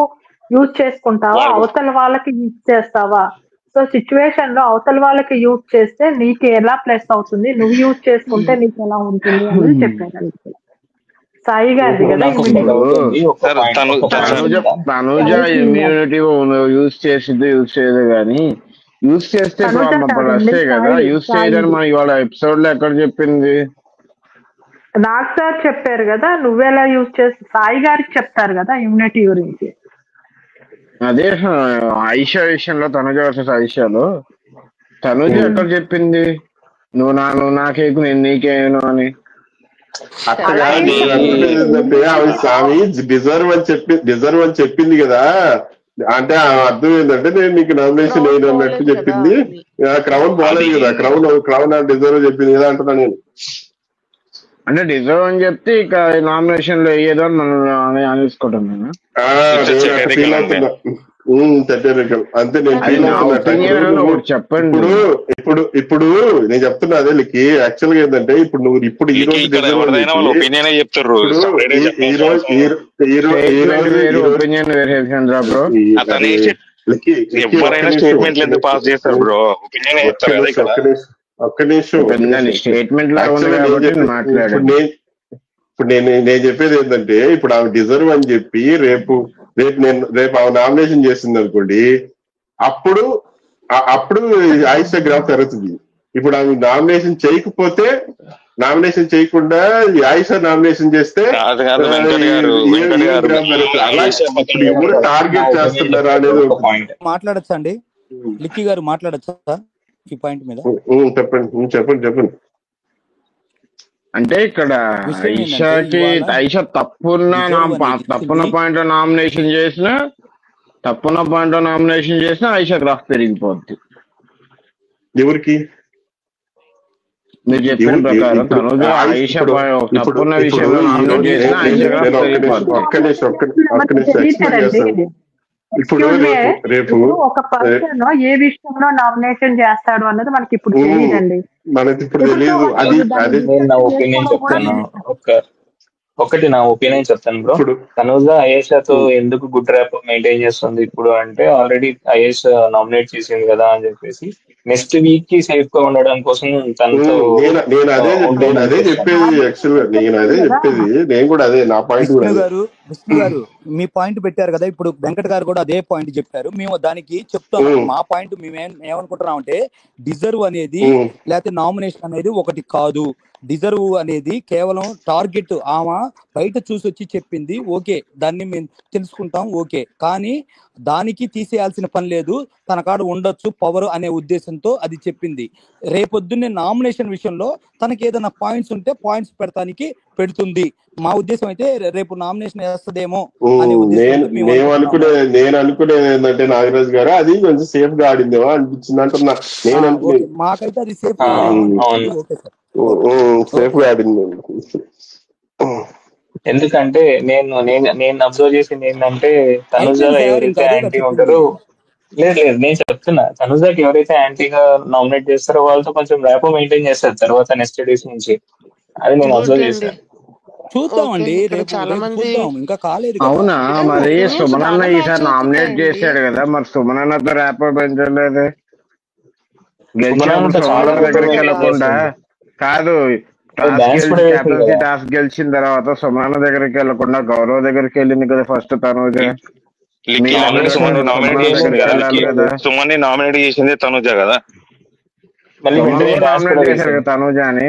యూజ్ చేసుకుంటావా, అవతల వాళ్ళకి యూజ్ చేస్తావా. సో సిచ్యువేషన్ లో అవతల వాళ్ళకి యూజ్ చేస్తే నీకు ఎలా ప్లస్ అవుతుంది, నువ్వు యూజ్ చేసుకుంటే నీకు ఎలా ఉంటుంది అనేది చెప్పారు సాయి గారి కదా. తనూజ ఇమ్యూనిటీ యూజ్ చేసిద్దు యూజ్ చేయదు కానీ యూజ్ చేస్తే వస్తే కదా. యూజ్ చేయదని మనం ఇవాళ ఎపిసోడ్ లో ఎక్కడ చెప్పింది? నాకు సార్ చెప్పారు కదా, నువ్వెలా యూజ్ చేస్తే సాయి గారికి చెప్తారు కదా ఇమ్యూనిటీ గురించి. అదే ఆయిషా విషయంలో తనుజ వర్సెస్ ఆయిషాలో తనుజ ఎక్కడ చెప్పింది నువ్వు నాకేకు నేను నీకేను అని? స్వామి డిజర్వ్ అని చెప్పింది కదా. అంటే అర్థం ఏంటంటే నేను నీకు నామినేషన్ వేయను అన్నట్టు చెప్పింది. క్రౌన్ బాగాలేదు కదా, క్రౌన్ డిజర్వ్ చెప్పింది కదా అంటున్నా నేను. అంటే డిజర్వ్ అని చెప్తే ఇక నామినేషన్ లో వేయదు అని మనం అనేసుకుంటాం నేను. అంతే నేను చెప్పండి. ఇప్పుడు నేను చెప్తున్నా అదే యాక్చువల్ గా ఏంటంటే ఇప్పుడు నువ్వు ఇప్పుడు ఈ రోజు ఒక్క నిమిషం ఇప్పుడు నేను చెప్పేది ఏంటంటే ఇప్పుడు ఆమె డిజర్వ్ అని చెప్పి రేపు ఆమె నామినేషన్ చేసింది అనుకోండి, అప్పుడు ఆయిషా గ్రాఫ్ పెరుగుతుంది. ఇప్పుడు ఆమె నామినేషన్ చేయకపోతే, నామినేషన్ చేయకుండా ఆయిషా నామినేషన్ చేస్తే ఎవరు టార్గెట్ చేస్తున్నారా అనేది మాట్లాడచ్చా అండి? లిక్కీ గారు మాట్లాడచ్చా ఈ పాయింట్ మీద? చెప్పండి. అంటే ఇక్కడ ఆయిషా తప్పున్న పాయింట్ లో నామినేషన్ చేసిన ఆయిషా గ్రాఫ్ పెరిగిపోద్ది. ఎవరికి? మీరు చెప్పిన ప్రకారం తనుజ ఆయిషా తప్పున్న విషయంలో నామినేట్ చేసిన ఆయిషా గ్రాఫ్ పెరిగిపోద్ది. ఇప్పుడు రేపు ఒక పర్సన్ ఏ విషయంలో నామినేషన్ చేస్తాడు అన్నది మనకి ఇప్పుడు తెలియదండి. మనకి ఇప్పుడు తెలియదు. అది నేను నా ఒపీనియన్ చెప్తాను. నా ఒపీనియన్ చెప్తాను బ్రో. తనుజ ఆయేషాతో ఎందుకు గుడ్ ర్యాప్ మెయింటైన్ చేస్తుంది ఇప్పుడు అంటే, ఆల్రెడీ ఆయేష్ నామినేట్ చేసింది కదా అని చెప్పేసి నెక్స్ట్ వీక్ కి సేఫ్ గా ఉండడం కోసం తనతో నేను అదే చెప్పేది. యాక్చువల్గా నేను అదే చెప్పేది. నేను కూడా అదే నా పాయింట్. విష్ణు గారు మీ పాయింట్ పెట్టారు కదా, ఇప్పుడు వెంకట్ గారు కూడా అదే పాయింట్ చెప్పారు. మేము దానికి చెప్తాం. మా పాయింట్ మేము ఏమనుకుంటున్నాం అంటే, డిజర్వ్ అనేది లేకపోతే నామినేషన్ అనేది ఒకటి కాదు. డిజర్వ్ అనేది కేవలం టార్గెట్. ఆమె బయట చూసి వచ్చి చెప్పింది, ఓకే దాన్ని మేము తెలుసుకుంటాం, ఓకే. కానీ దానికి తీసేయాల్సిన పని లేదు, తన కాడ ఉండొచ్చు పవర్ అనే ఉద్దేశంతో అది చెప్పింది. రేపొద్దున్నే నామినేషన్ విషయంలో తనకి ఏదైనా పాయింట్స్ ఉంటే పాయింట్స్ పెడతానికి పెడుతుంది. మా ఉద్దేశం అయితే రేపు నామినేషన్ వేస్తుందేమో అనే ఉద్దేశం. నేను అనుకునేది ఏంటంటే నాగరాజు గారు అది కొంచెం సేఫ్ గా ఆడిందేమో అనిపించింది అంటున్నా. మాకైతే అది సేఫ్ సేఫ్ గా ఆడింది. ఎందుకంటే నేను అబ్జర్వ్ చేసింది ఏంటంటే, తనుజ ఎవరైతే యాంటీ ఉంటారో, లేదు నేను చెప్తున్నా, తనుజకి ఎవరైతే యాంటీగా నామినేట్ చేస్తారో వాళ్ళతో కొంచెం ర్యాపో మెయింటైన్ చేస్తారు తర్వాత నెక్స్ట్ డేస్ నుంచి. అది నేను అబ్జర్వ్ చేశాను. చూద్దామండి, ఇంకా కాలేదు. అవునా? మరి సుమనన్న ఈసారి నామినేట్ చేశాడు కదా, మరి సుమనన్నతో ర్యాపో పెంచలేదు. గెలిచినప్పుడు సుమనన్న దగ్గరికి వెళ్ళకుండా కాదు, టాస్క్ టాస్క్ గెలిచిన తర్వాత సుమన దగ్గరికి వెళ్ళకుండా గౌరవ దగ్గరికి వెళ్ళింది కదా ఫస్ట్ తనుజ. సుమన్ నామినేట్ చేసింది తనుజ కదా, నామినేట్ చేశారు కదా తనుజ అని.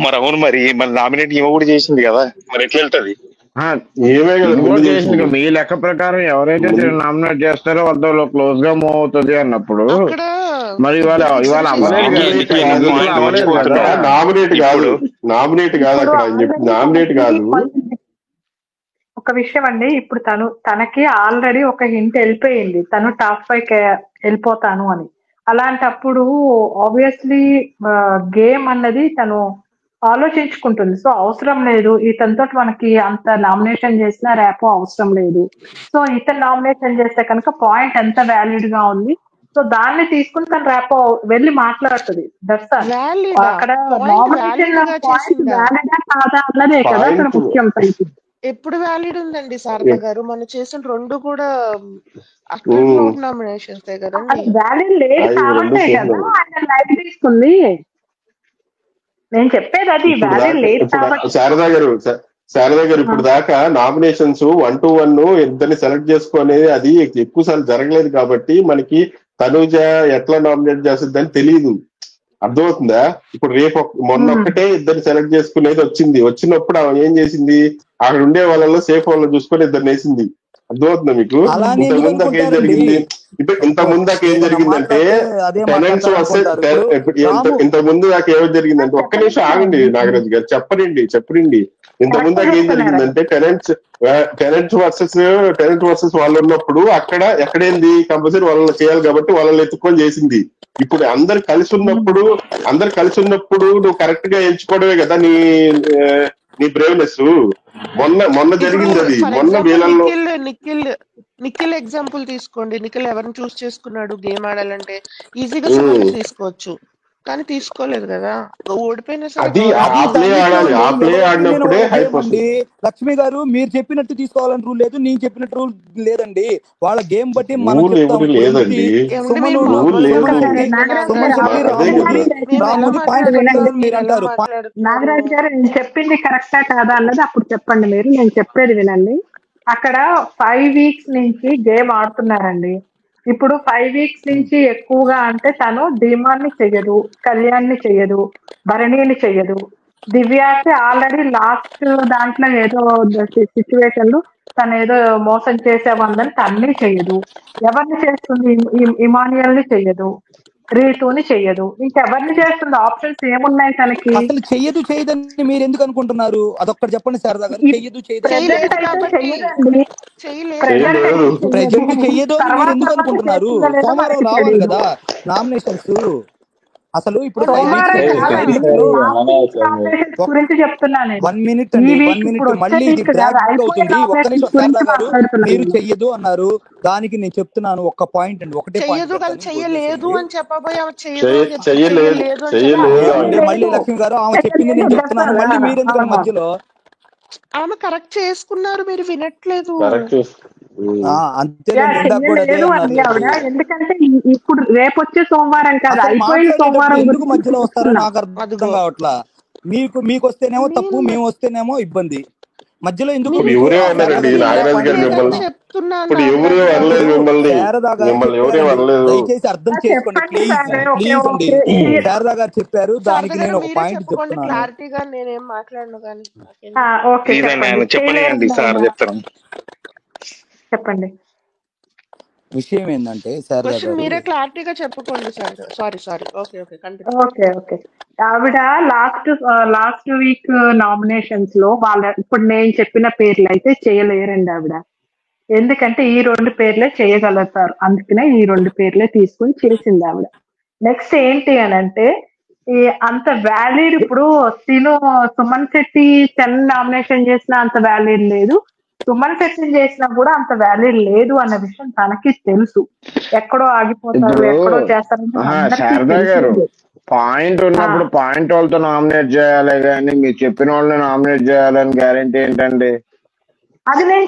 మరి అవును, మరి నామినేట్ ఈమె కూడా చేసింది కదా, మరి ఎట్లా వెళ్తుంది? చేసింది మీ లెక్క ప్రకారం ఎవరైతే నామినేట్ చేస్తారో వాళ్ళతో క్లోజ్ గా మూవ్ అవుతుంది అన్నప్పుడు మరి ఇవాళ నామినేట్ కాదు, నామినేట్ కాదు, అక్కడ నామినేట్ కాదు. ఒక విషయం అండి, ఇప్పుడు తనకి ఆల్రెడీ ఒక హింట్ వెళ్ళిపోయింది, తను టాప్ 5 వెళ్ళిపోతాను అని. అలాంటప్పుడు ఆబ్వియస్లీ గేమ్ అన్నది తను ఆలోచించుకుంటుంది. సో అవసరం లేదు ఇతనితో మనకి అంత నామినేషన్ చేసినా రేపో అవసరం లేదు. సో ఇతను నామినేషన్ చేస్తే కనుక పాయింట్ ఎంత వ్యాలిడ్ గా ఉంది, సో దాన్ని తీసుకుని తను రేపో వెళ్ళి మాట్లాడుతుంది. అక్కడ నామినేషన్ పాయింట్ వ్యాలిడా కాదా అన్నదే కదా అక్కడ ముఖ్యం. ఎప్పుడు వ్యాలిడ్ ఉందండి శారద గారు? మనం చేసిన 2 కూడా నామినేషన్స్ కదండి. వ్యాలిడ్ లేదు కాబట్టే కదా ఆయన లైట్ తీసుకుంది. నేను చెప్పేది అది వ్యాలిడ్ లేదు కాబట్టి. శారదా గారు ఇప్పుడు దాకా నామినేషన్స్ 1 to 1 ఇద్దరిని సెలెక్ట్ చేసుకునేది అది ఎక్కువ సార్లు జరగలేదు కాబట్టి మనకి తనుజ ఎట్లా నామినేట్ చేస్తుందని తెలియదు. అర్థమవుతుందా? ఇప్పుడు రేపు మొన్న ఒక్కటే ఇద్దరిని సెలెక్ట్ చేసుకునేది వచ్చినప్పుడు ఆమె ఏం చేసింది, అక్కడ ఉండే వాళ్ళలో సేఫ్ వాళ్ళని చూసుకొని ఇద్దరిని వేసింది. అర్థమవుతుందా మీకు? ఇంత ముందాక ఏం జరిగింది, ఇంత ముందాక ఏం జరిగిందంటే టెనెంట్స్ ఇంత ముందు దాకా ఏమో జరిగిందంటే, ఒక్క నిమిషం ఆగండి నాగరాజు గారు, చెప్పండి. ఇంత ముందాక ఏం జరిగిందంటే టెనెంట్స్ వర్సెస్ వాళ్ళు ఉన్నప్పుడు ఎక్కడేంది కంపల్సరీ వాళ్ళని చేయాలి కాబట్టి వాళ్ళని ఎత్తుకొని చేసింది. ఇప్పుడు అందరు కలిసి ఉన్నప్పుడు నువ్వు కరెక్ట్ గా ఎంచుకోవడమే కదా నీ బ్రేవ్నెస్. మొన్న జరిగింది అది. మొన్న వీళ్ళలో నిఖిల్ ఎగ్జాంపుల్ తీసుకోండి. నిఖిల్ ఎవరిని చూస్ చేసుకున్నాడు గేమ్ ఆడాలంటే? ఈజీగా తీసుకోవచ్చు, కానీ తీసుకోలేదు కదా, ఓడిపోయినా సరే. లక్ష్మి గారు మీరు చెప్పినట్టు తీసుకోవాలని రూల్ లేదు, నేను చెప్పినట్టు రూల్ లేదండి. వాళ్ళ గేమ్ బట్టి మనం నాగరాజ్ గారు నేను చెప్పింది కరెక్టా కాదా అన్నది అప్పుడు చెప్పండి మీరు. నేను చెప్పేది వినండి. అక్కడ 5 weeks నుంచి గేమ్ ఆడుతున్నారండి. ఇప్పుడు 5 weeks నుంచి ఎక్కువగా అంటే తను ధీమాన్ని చెయ్యదు, కళ్యాణ్ని చెయ్యదు, భరణిని చెయ్యదు. దివ్యాకి ఆల్రెడీ లాస్ట్ దాంట్లో ఏదో సిచ్యువేషన్ లో తను ఏదో మోసం చేసేవందని తన్ని చెయ్యదు. ఎవరిని చేస్తుంది? ఇమాన్యుయల్ ని చెయ్యదు, రీతుని చెయ్యదు. ఇంకెవరిని చేస్తుంది? ఆప్షన్స్ ఏమున్నాయి తనకి? అసలు చెయ్యదని మీరు ఎందుకు అనుకుంటున్నారు? అదొక్కటి చెప్పండి సరదా గారు. చెయ్యదు చెయ్యదు అని మీరు ఎందుకు అనుకుంటున్నారు? సోమవారం రావాలి కదా నామినేషన్స్. అసలు ఇప్పుడు 1 minute అండి, 1 minute మళ్ళీ ఇది బ్లాక్ అవుతుంది. ఒక్క నిమిషం సరదా గారు, మీరు చెయ్యదు అన్నారు, దానికి నేను చెప్తున్నాను ఒక్క పాయింట్ అండి, ఒకటే మళ్ళీ లక్ష్మి గారు ఆమె చెప్పింది నేను చెప్తున్నాను, మళ్ళీ మీరు ఎందుకు మధ్యలో? ఆమె కరెక్ట్ చేసుకున్నారు, మీరు వినట్లేదు. ఎందుకంటే ఇప్పుడు రేపు వచ్చే సోమవారం కాదు, అయిపోయిన సోమవారం ఎందుకు మధ్యలో వస్తారో నాకు అర్థం కావట్లా. మీకు వస్తేనేమో తప్పు, మేము వస్తేనేమో ఇబ్బంది. మధ్యలో ఎందుకు? దయచేసి అర్థం చేసుకోండి ప్లీజ్ అండి. శారదా గారు చెప్పారు, దానికి నేను ఒక పాయింట్ చెప్తున్నాను. చెప్పండి. విషయం ఏంటంటే శారదా గారు మీరే క్లారిటీగా చెప్పుకోండి. సారీ. ఓకే. ఆవిడ లాస్ట్ వీక్ నామినేషన్స్ లో ఇప్పుడు నేను చెప్పిన పేర్లు అయితే చేయలేరండి ఆవిడ. ఎందుకంటే ఈ 2 పేర్లే చేయగలుగుతారు, అందుకనే ఈ 2 పేర్లే తీసుకుని చేసింది ఆవిడ. నెక్స్ట్ ఏంటి అని అంటే అంత వ్యాలిడ్ ఇప్పుడు సుమన్ శెట్టి 10 నామినేషన్ చేసినా అంత వ్యాలిడ్ లేదు, సుమన్ శెట్టి చేసినా కూడా అంత వ్యాలిడ్ లేదు అన్న విషయం తనకి తెలుసు. ఎక్కడో ఆగిపోతారు, ఎక్కడో చేస్తారు. పాయింట్ ఉన్నప్పుడు పాయింట్ వాళ్ళతో నామినేట్ చేయాలి కానీ మీరు చెప్పిన వాళ్ళని నామినేట్ చేయాలని గ్యారెంటీ ఏంటండి? అది నేను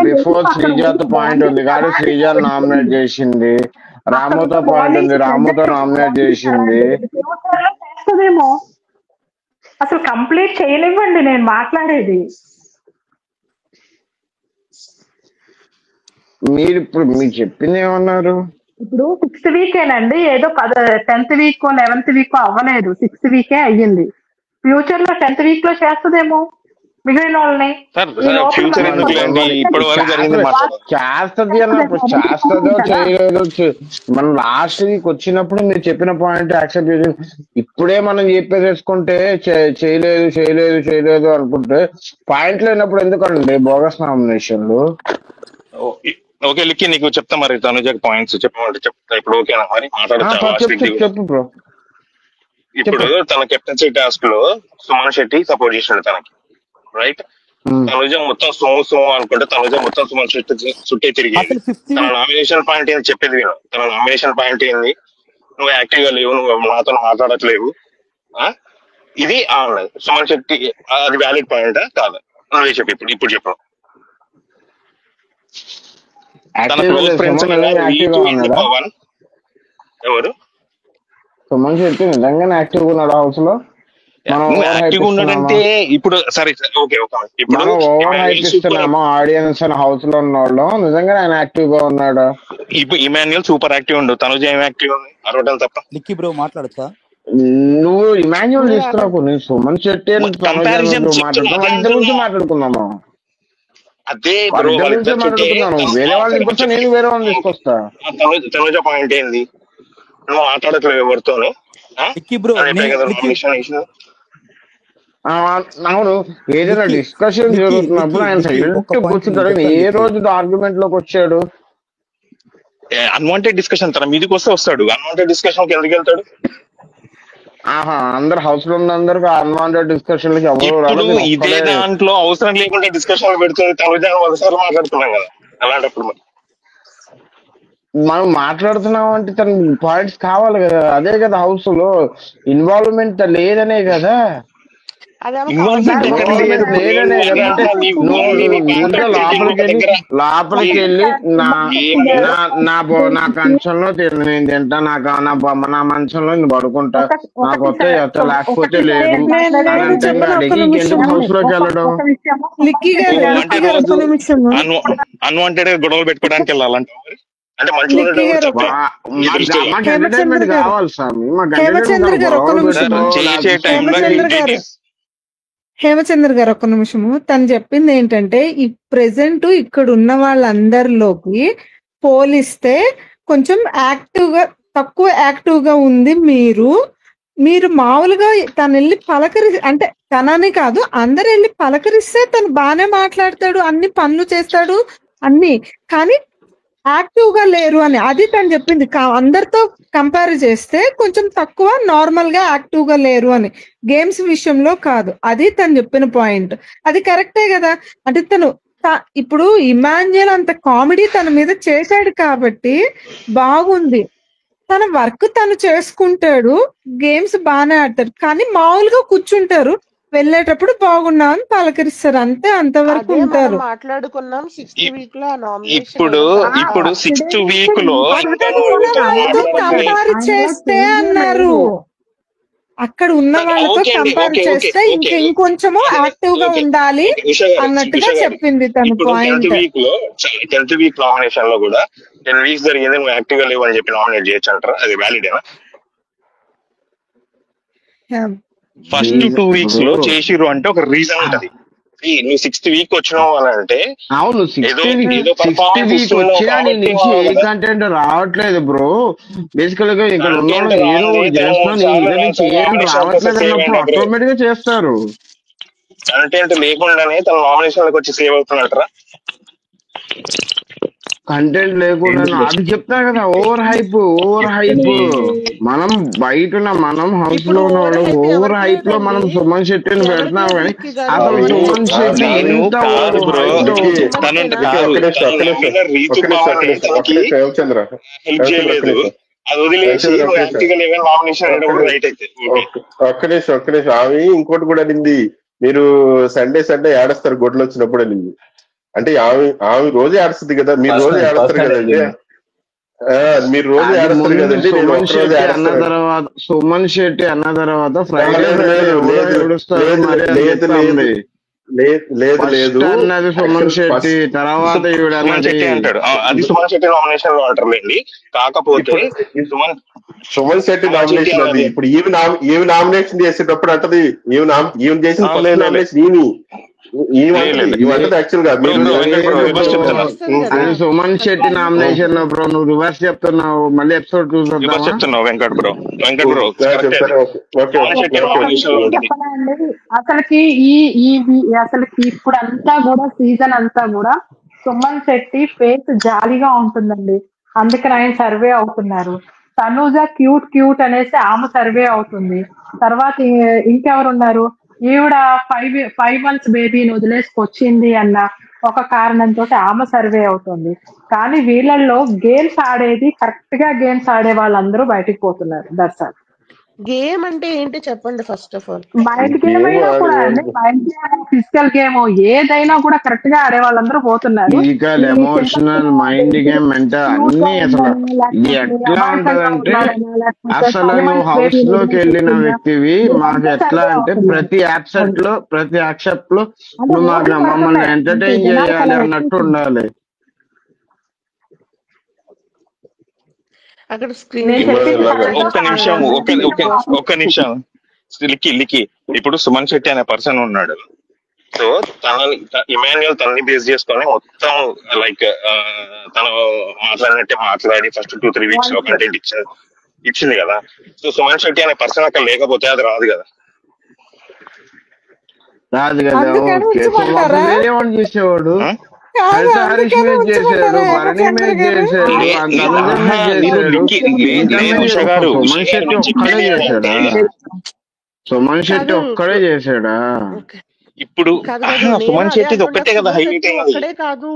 బిఫోర్ శ్రీజాతో పాయింట్ ఉంది కాబట్టి శ్రీజాని నామినేట్ చేసింది, రాముతో పాయింట్ ఉంది రాముతో నామినేట్ చేసింది. చేస్తుందేమో. అసలు కంప్లీట్ చేయనివ్వండి నేను మాట్లాడేది. మీరు ఇప్పుడు మీరు చెప్పింది ఏమన్నారు? ఇప్పుడు 6th వీకేనండి, ఏదో 10th వీక్ 11th వీక్ అవ్వలేదు, 6th వీకే అయ్యింది. ఫ్యూచర్ లో 10th వీక్ లో చేస్తుందేమో మిగిలిన వాళ్ళని. ఫ్యూచర్ ఎందుకులేండి, ఇప్పటి వరకు జరిగింది చేస్తుంది అన్నప్పుడు చేస్తుందో చేయలేదో మనం లాస్ట్ వీక్ వచ్చినప్పుడు మీరు చెప్పిన పాయింట్ యాక్సెప్ట్ చేసి ఇప్పుడే మనం చెప్పేసేసుకుంటే చేయలేదు చేయలేదు చేయలేదు అనుకుంటే పాయింట్ లేనప్పుడు ఎందుకండి బోగస్ నామినేషన్లు? ఓకే లిక్కి నీకు చెప్తా మరి తనుజ పాయింట్స్ చెప్పమంటే చెప్తా. ఇప్పుడు ఓకేనా మరి మాట్లాడచ్చు? చెప్పు బ్రో. ఇప్పుడు తన కెప్టెన్సీ టాస్క్ లో సుమన్ శెట్టి సపోర్ట్ చేసినాడు తనకి, రైట్? తనుజ మొత్తం సోము అనుకుంటే తనుజ మొత్తం సుమన్ శెట్టి చుట్టే తిరిగేది. తన నామినేషన్ పాయింట్ ఏంది చెప్పేది విను. తన నామినేషన్ పాయింట్ ఏంది? నువ్వు యాక్టివ్ గా లేవు, నువ్వు నాతో మాట్లాడట్లేవు, ఇది అన్నది సుమన్ శెట్టి. అది వ్యాలిడ్ పాయింటా కాదా? నువ్వే చెప్పు ఇప్పుడు చెప్పు. తన క్లోజ్ ఫ్రెండ్స్ పవన్ ఎవరు? సుమన్ శెట్టి నిజంగానే యాక్టివ్ ఉన్నాడు హౌస్ లో. యాక్టివ్ ఉన్నాడంటే ఇప్పుడు సరే ఓకే ఇప్పుడు ఓవర్ హైప్ ఇస్తున్నామా ఆడియన్స్ అని హౌస్ లో ఉన్నవాళ్ళు? నిజంగా ఆయన యాక్టివ్ గా ఉన్నాడు. ఇప్పుడు ఇమాన్యుయల్ సూపర్ యాక్టివ్ ఉండు, తనుజ ఏం యాక్టివ్ ఉంది? అరవటం తప్ప. లిక్కీ బ్రో మాట్లాడచ్చా? నువ్వు ఇమాన్యుయల్ తీసుకురాకు, నేను సుమన్ శెట్టి మాట్లాడుకున్నాము. అదే మాట్లాడుకున్నాను, వేరే వాళ్ళని తీసుకొస్తా, నేను వేరే వాళ్ళని తీసుకొస్తా. తనుజ పాయింట్ ఏంది? నువ్వు మాట్లాడట్లేదు ఎవరితోనే. అవును, ఏదైనా డిస్కషన్ జరుగుతున్నప్పుడు ఆయన సైలెంట్ కూర్చుంటాడు. ఏ రోజు ఆర్గ్యుమెంట్ లోకి వచ్చాడు? అన్వాంటెడ్ డిస్కషన్ తన మీదకి వస్తే వస్తాడు, అన్వాంటెడ్ డిస్కషన్ కి ఎందుకు వెళ్తాడు? అందరు హౌస్ లో ఉన్న అందరికి అన్వాంటెడ్ డిస్కషన్ ఇదే దాంట్లో అవసరం లేకుండా డిస్కషన్ పెడుతుంది. తనుజ ఒకసారి మాట్లాడుతున్నాం కదా, అలాంటప్పుడు మనం మాట్లాడుతున్నాం అంటే తన పాయింట్స్ కావాలి కదా. అదే కదా హౌస్ లో ఇన్వాల్వ్మెంట్ లేదనే కదా. లోపలికి వెళ్ళి నా కంచంలో నేను తింటా, నా మంచంలో నేను పడుకుంటా, నాకు వస్తే లేకపోతే లేదు అని ఎందుకు హౌస్ లోకి వెళ్ళడం? అన్వాంటెడ్ గొడవలు పెట్టుకోవడానికి వెళ్ళాలంటే హేమచంద్ర గారు ఒక్క నిమిషము. తను చెప్పింది ఏంటంటే ఈ ప్రెసెంట్ ఇక్కడ ఉన్న వాళ్ళందరిలోకి పోలిస్తే కొంచెం తక్కువ యాక్టివ్ గా ఉంది మీరు మామూలుగా తను వెళ్ళి అంటే తనని కాదు అందరు వెళ్ళి పలకరిస్తే తను బాగానే మాట్లాడతాడు, అన్ని పనులు చేస్తాడు అన్ని, కానీ యాక్టివ్ గా లేరు అని అది తను చెప్పింది. అందరితో కంపేర్ చేస్తే కొంచెం తక్కువ నార్మల్ గా యాక్టివ్ గా లేరు అని, గేమ్స్ విషయంలో కాదు. అది తను చెప్పిన పాయింట్, అది కరెక్టే కదా. అంటే ఇప్పుడు ఇమాన్యుయల్ అంత కామెడీ తన మీద చేశాడు కాబట్టి బాగుంది, తన వర్క్ తను చేసుకుంటాడు, గేమ్స్ బాగానే ఆడతాడు, కానీ మామూలుగా కూర్చుంటారు, వెళ్ళేటప్పుడు బాగున్నా అని పలకరిస్తారు, అంతే, అంతవరకు ఉంటారు. మాట్లాడుకున్నాం 6th వీక్ లో. ఇప్పుడు 6th వీక్ లో కంపేర్ చేస్తే అన్నారు, అక్కడ ఉన్న వాళ్ళతో కంపేర్ చేస్తే ఇంకొంచెము యాక్టివ్ గా ఉండాలి అన్నట్టుగా చెప్పింది తన పాయింట్. 10th వీక్ నామినేషన్ లో కూడా 10 వీక్స్ జరిగింది, నువ్వు యాక్టివ్ గా లేవు అని చెప్పి నామినేట్ చేయొచ్చు అంటారా? అది వ్యాలిడేనా? ఫస్ట్ 2 వీక్స్ లో చేసిరు అంటే ఒక రీజన్ ఉంటది. నువ్వు 6th వీక్ వచ్చినావు అని అంటే అవును, 6th వీక్ వచ్చా నుంచి ఏ కంటెంట్ రావట్లేదు బ్రో. బేసికల్ గా ఇక్కడ ఉన్న ఏదో చేస్తున్నాను ఏం రావట్లేదు అన్నప్పుడు ఆటోమేటిక్ గా చేస్తారు. కంటెంట్ లేకుండానే తన నామినేషన్ లోకి వచ్చి సేవ్ అవుతున్నట్రా? కంటెంట్ లేకుండా అది చెప్తా కదా, ఓవర్ హైప్ మనం బయట మనం హౌస్ లో ఉన్న వాళ్ళు ఓవర్ హైప్ లో మనం సుమన్ శెట్టిని పెడుతున్నాం, కానీ అసలు సుమన్ శెట్టి ఒక్క నిమిషం ఆమె ఇంకోటి కూడా అనింది, మీరు సండే ఆడేస్తారు గొడ్లు వచ్చినప్పుడు అనింది. అంటే ఆమె రోజే ఆడుస్తుంది కదా, మీరు రోజే ఆడతారు కదండి. మీరు రోజు అది ఏడుస్తారు ముందు కదండి, నేను సుమన్ ఒక్కరోజు శెట్టి అన్న ఏడుస్తాను. తర్వాత ఫ్రైడే లేదు ఫ్రైడే లేదు ఎవరో లేదు ఏడుస్తారు లేదు మరి అని లేదు చెప్తాంది. లేదు లేదు ఫస్ట్ లేదు అన్నది సుమన్ యాక్చువల్ శెట్టి, ఫస్ట్ తర్వాత ఈవిడ సుమన్ అన్నది. శెట్టి అంటాడు. అది సుమన్ శెట్టి నామినేషన్ లో అంటారులేండి. కాకపోతే ఇప్పుడు సుమన్ సుమన్ శెట్టి సుమన్ శెట్టి నామినేషన్ అది. అన్నది ఇప్పుడు ఈవి నామినేషన్ చేసేటప్పుడు అంటది, ఈవి చేసిన ఫస్ట్ లేదు నామినేషన్ ఈవి అంటది, లేదు ఇవి అంటది యాక్చువల్ గా. బ్రో మీరు బ్రో వెంకట్ బ్రో లేదు రివర్స్ బ్రో, చెప్తున్నా, అది సుమన్ శెట్టి నామినేషన్ లో బ్రో. నువ్వు రివర్స్ చెప్తున్నావు, మళ్ళీ ఎపిసోడ్ రివర్స్ చూసొద్దామా? చెప్తున్నావు వెంకట్ బ్రో కరెక్టే. అది చెప్తారా? Okay okay Suman okay Shetty okay nomination లో ఏం ఉంటది. చెప్పాలండి, అసలుకి అసలుకి ఇప్పుడు అంతా కూడా సీజన్ అంతా కూడా సుమన్ శెట్టి ఫేస్ జాలిగా ఉంటుందండి, అందుకని ఆయన సర్వే అవుతున్నారు. తనూజ క్యూట్ క్యూట్ అనేసి ఆమె సర్వే అవుతుంది. తర్వాత ఇంకెవరున్నారు, ఈవిడ 5 months బేబీని వదిలేసుకొచ్చింది అన్న ఒక కారణంతో ఆమె సర్వే అవుతుంది. కానీ వీళ్ళల్లో గేమ్స్ ఆడేది కరెక్ట్ గా గేమ్స్ ఆడే వాళ్ళందరూ బయటికి పోతున్నారు. That's all. గేమ్ అంటే ఏంటి చెప్పండి first of all. Mind game game అయినా కూడా అండి, ఆడేవాళ్ళు మైండ్ గేమ్ ఫిజికల్ గేమ్ ఏదైనా కూడా కరెక్ట్ గా ఆడే వాళ్ళందరూ పోతున్నారు. ఫిజికల్, ఈ emotional, mind game, mental cute గా అన్ని. అసలు ఉందని, ఇది లేకపోతే ఎట్లా అమాయకంగా ఉంటదంటే, ఉన్నాడని, లేకపోతే అసలు 5 నువ్వు months హౌస్ బేబీని లోకి వెళ్ళిన వదిలేసుకుందా, వ్యక్తివి, మాకు ఇదంతా ఎట్లా సర్వే అంటే అవుతుంది. ప్రతి యాక్సెప్ట్ లో అంటే నువ్వు ఓన్లీ మమ్మల్ని పర్పస్ అంతే, ఎంటర్టైన్ జనాలకు చేయాలి అలా అన్నట్టు వచ్చేసింది. ఉండాలి. అక్కడ స్క్రీన్ నేను షాట్ చెప్పింది ఇలాగా కరెక్టో ఒక్క నిమిషం కాదో ఒక్క ఒక్క ఒక్క నిమిషం లిక్కి ఇప్పుడు సుమన్ శెట్టి అనే పర్సన్ ఉన్నాడు. సో ఇమాన్యుయల్ తనని బేస్ చేసుకొని మొత్తం లైక్ తను మాట్లాడినట్టే మాట్లాడి ఫస్ట్ 2-3 weeks లో కంటెంట్ ఇచ్చింది కదా. సో సుమన్ శెట్టి అనే పర్సన్ అక్కడ లేకపోతే అది రాదు కదా. రాదు కదా. అందుకని ఓకే, సో అప్పుడు ఉంచమంటారా? వేరేవాడు చేసేవాడు. కాదు, హరిత హరీష్ అందుకని మీద చేశాడు, ఉంచమంటారా భరణి హేమచంద్ర మీద గారు? చేశాడు, తనుజ మీద నేను చేశాడు. ఇంకా లేదు మీద ఉష గారు, సుమన్ శెట్టి నేను ఒక్కడే చెప్పేది చేశాడా? ఏంటంటే సుమన్ శెట్టి కాదు ఒక్కడే చేశాడా? ఓకే ఇప్పుడు కాదు కాదు నేను సుమన్ అదే శెట్టిది అంటున్నా. ఒక్కటే కదా సుమన్ హైలైట్ శెట్టి అయినది. ఒక్కడే కాదు,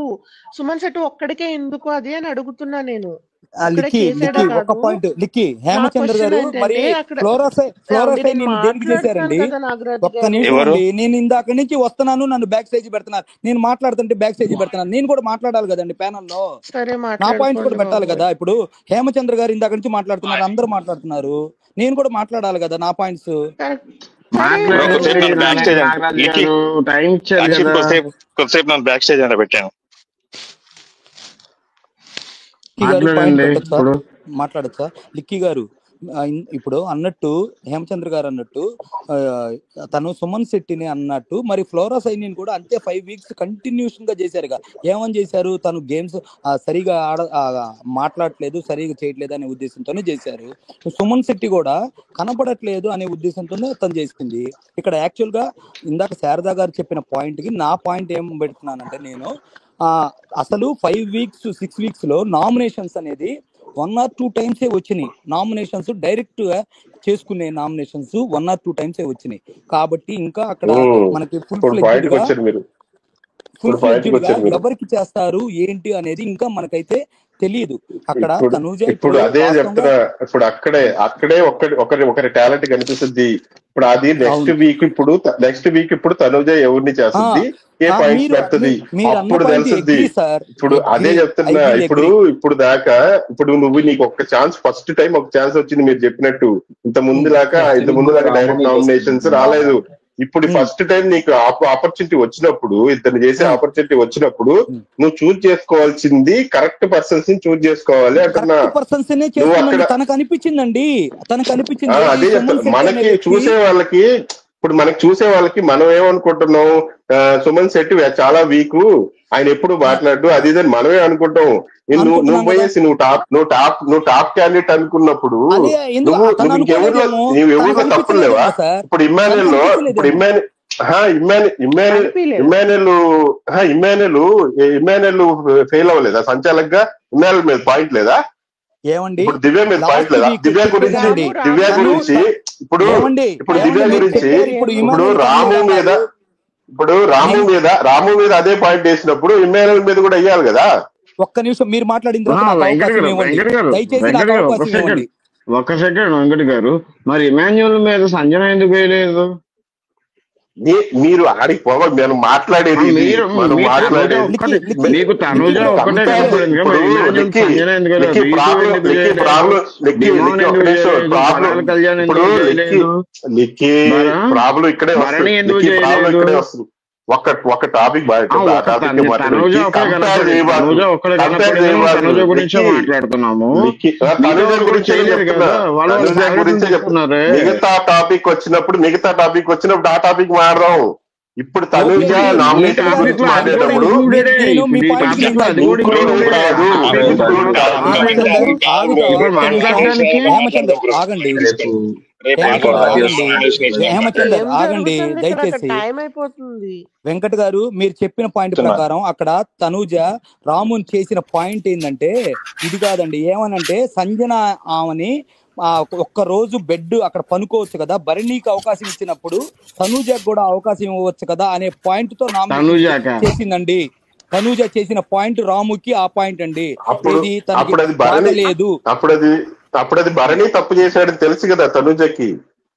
సుమన్ శెట్టి ఒక్కడికే ఎందుకు అది అని అడుగుతున్నా నేను. ఒక్కడే లిక్కి చేసాడా లిక్కి ఒక కాదు. పాయింట్ లిక్కి నా హేమచంద్ర క్వశ్చన్ గారు మరి ఏంటంటే అక్కడ ఏమండి, ఫ్లోరోసై నేను నేను దేనికి మాట్లాడుతున్నాను చేశారండి? కదా నాగరాజు ఒక్క గారు. నిమిషం ఎవరు అండి, నేను ఇందాక నుంచి వస్తున్నాను, నన్ను బ్యాక్ స్టేజ్ పెడుతున్నారు. నేను మాట్లాడుతుంటే బ్యాక్ స్టేజ్ పెడుతున్నాను. నేను కూడా మాట్లాడాలి కదండి ప్యానల్లో, సరే నా పాయింట్స్ కూడా మాట్లాడుకోండి పెట్టాలి బాబు. కదా. ఇప్పుడు హేమచంద్ర గారు ఇందాక నుంచి మాట్లాడుతున్నారు, అందరూ మాట్లాడుతున్నారు, నేను కూడా మాట్లాడాలి కదా నా పాయింట్స్. సరే బ్రో కొద్దిసేపు నన్ను బ్యాక్ స్టేజ్ నాగరాజు లిక్కి గారు టైం ఇచ్చారు యాక్చువల్ కదా. కొద్దిసేపు నన్ను బ్యాక్ స్టేజ్ అంటే పెట్టాను. లిక్కీ గారు పాయింట్ మాట్లాడండి పెట్టచ్చా, ఇప్పుడు. మాట్లాడచ్చా లిక్కీ గారు? ఇప్పుడు అన్నట్టు హేమచంద్ర గారు అన్నట్టు తను సుమన్ శెట్టిని అన్నట్టు మరి ఫ్లోరా సైనిని కూడా అంతే 5 weeks కంటిన్యూషన్ గా చేశారుగా. ఏమని చేశారు? తను గేమ్స్ సరిగా మాట్లాడట్లేదు, సరిగా చేయట్లేదు అనే ఉద్దేశంతోనే చేశారు. సుమన్ శెట్టి కూడా కనపడట్లేదు అనే ఉద్దేశంతోనే తను చేసింది. ఇక్కడ యాక్చువల్ గా ఇందాక శారదా గారు చెప్పిన పాయింట్ కి నా పాయింట్ ఏం పెడుతున్నానంటే, నేను అసలు 5 weeks 6 weeks లో నామినేషన్స్ అనేది 1 or 2 times వచ్చినాయి. నామినేషన్స్ డైరెక్ట్ గా చేసుకునే నామినేషన్స్ 1 or 2 times వచ్చినాయి. కాబట్టి ఇంకా అక్కడ మనకి ఫుల్ ఇప్పుడు ఫ్లెడ్జ్డ్ పాయింట్కి గా వచ్చారు మీరు, ఇప్పుడు పాయింట్కి వచ్చారు మీరు. ఎవరికి చేస్తారు ఏంటి అనేది ఇంకా మనకైతే తెలియదు. అక్కడ తనూజ ఇప్పుడు అదే చెప్తున్నా. ఇప్పుడు అక్కడే ఒకరి టాలెంట్ కనిపిస్తుంది. ఇప్పుడు అది నెక్స్ట్ వీక్ ఇప్పుడు తనూజ ఎవరిని చేస్తుంది, ఏ పాయింట్స్ పెడుతుంది, అప్పుడు తెలుస్తుంది. ఇప్పుడు అదే చెప్తున్నా. ఇప్పుడు దాకా నీకు ఒక్క ఛాన్స్, ఫస్ట్ టైం ఒక ఛాన్స్ వచ్చింది మీరు చెప్పినట్టు. ఇంత ముందు దాకా డైరెక్ట్ నామినేషన్స్ రాలేదు. ఇప్పుడు ఫస్ట్ టైం నీకు ఆపర్చునిటీ వచ్చినప్పుడు, ఇతను చేసే ఆపర్చునిటీ వచ్చినప్పుడు నువ్వు చూజ్ చేసుకోవాల్సింది కరెక్ట్ పర్సన్స్ ని చూజ్ చేసుకోవాలి అంటున్నా. నువ్వు అక్కడ తనకు అనిపించిందండి, అదే చెప్తా. మనకి చూసే వాళ్ళకి మనం ఏమనుకుంటున్నాం, సుమన్ శెట్టి చాలా వీక్, ఆయన ఎప్పుడు మాట్లాడు అది ఇదని మనమే అనుకుంటాం. నువ్వు పోయేసి నువ్వు టాప్ క్యాండిడేట్ అనుకున్నప్పుడు నువ్వు ఎవరిలో తప్పులు లేవా? ఇప్పుడు ఇమ్మాన్యుయల్ ఫెయిల్ అవ్వలేదా సంచాలక్ గా? ఇమ్మాన్యుయల్ మీద పాయింట్ లేదా? ఇప్పుడు దివ్య మీద పాయింట్ లేదా? దివ్య గురించి ఇప్పుడు రాము మీద అదే పాయింట్ వేసినప్పుడు ఇమ్మాన్యుయల్ మీద కూడా వేయాలి కదా. ఒక్క నిమిషం మీరు మాట్లాడిన దయచేసి ఒక్క సెకండ్ వెంకట్ గారు, మరి ఇమాన్యుయల్ మీద సంజన ఎందుకు వేయలేదు? మీరు ఆడికి పోవాలి. మనం మాట్లాడేది ఇది. మీరు మనం మీకు తనుజ మాట్లాడేది ఒక్కటే మీకు తనుజ ఒక్కటే కనపడింది కదా, మరి ఇమాజిన్ సంజన ఎందుకు రీతు ఎందుకు చేయలేదు, డిమోన్ ఎందుకు చేయలేదు, పడాల కళ్యాణ్ ఎందుకు చేయలేదు, ప్రాబ్లం ఇక్కడే భరణి ఎందుకు వస్తుంది. ప్రాబ్లం చేయలేదు. ఇక్కడే వస్తుంది. ఒక టాపిక్ తనుజ ఒక్కడే కనపడింది, తనుజ ఒక్కడే కనపడింది, తనుజ గురించే మాట్లాడుతున్నాము. తనుజ గురించి చేయలేదు కదా, వాళ్ళు గురించి చెప్తున్నారు. మిగతా టాపిక్ వచ్చినప్పుడు ఆ టాపిక్ మాట్లాడదాం. ఇప్పుడు తనుజ నామినేషన్ గురించి మాట్లాడేటప్పుడు ఆగండి దయచేసి టైం అయిపోతుంది. వెంకట్ గారు మీరు చెప్పిన పాయింట్ ప్రకారం అక్కడ తనుజ రాముని చేసిన పాయింట్ ఏంటంటే ఇది కాదండి, ఏమనంటే సంజన ఆమెని ఒక్క రోజు బెడ్ అక్కడ పనుకోవచ్చు కదా, భరణికి అవకాశం ఇచ్చినప్పుడు తనుజకు కూడా అవకాశం ఇవ్వచ్చు కదా అనే పాయింట్ తో నామినేషన్ చేసిందండి. తనుజ చేసిన పాయింట్ రాముకి ఆ పాయింట్ అండి. లేదు అప్పుడు అది భరణి తప్పు చేశాడని తెలుసు కదా తనుజకి,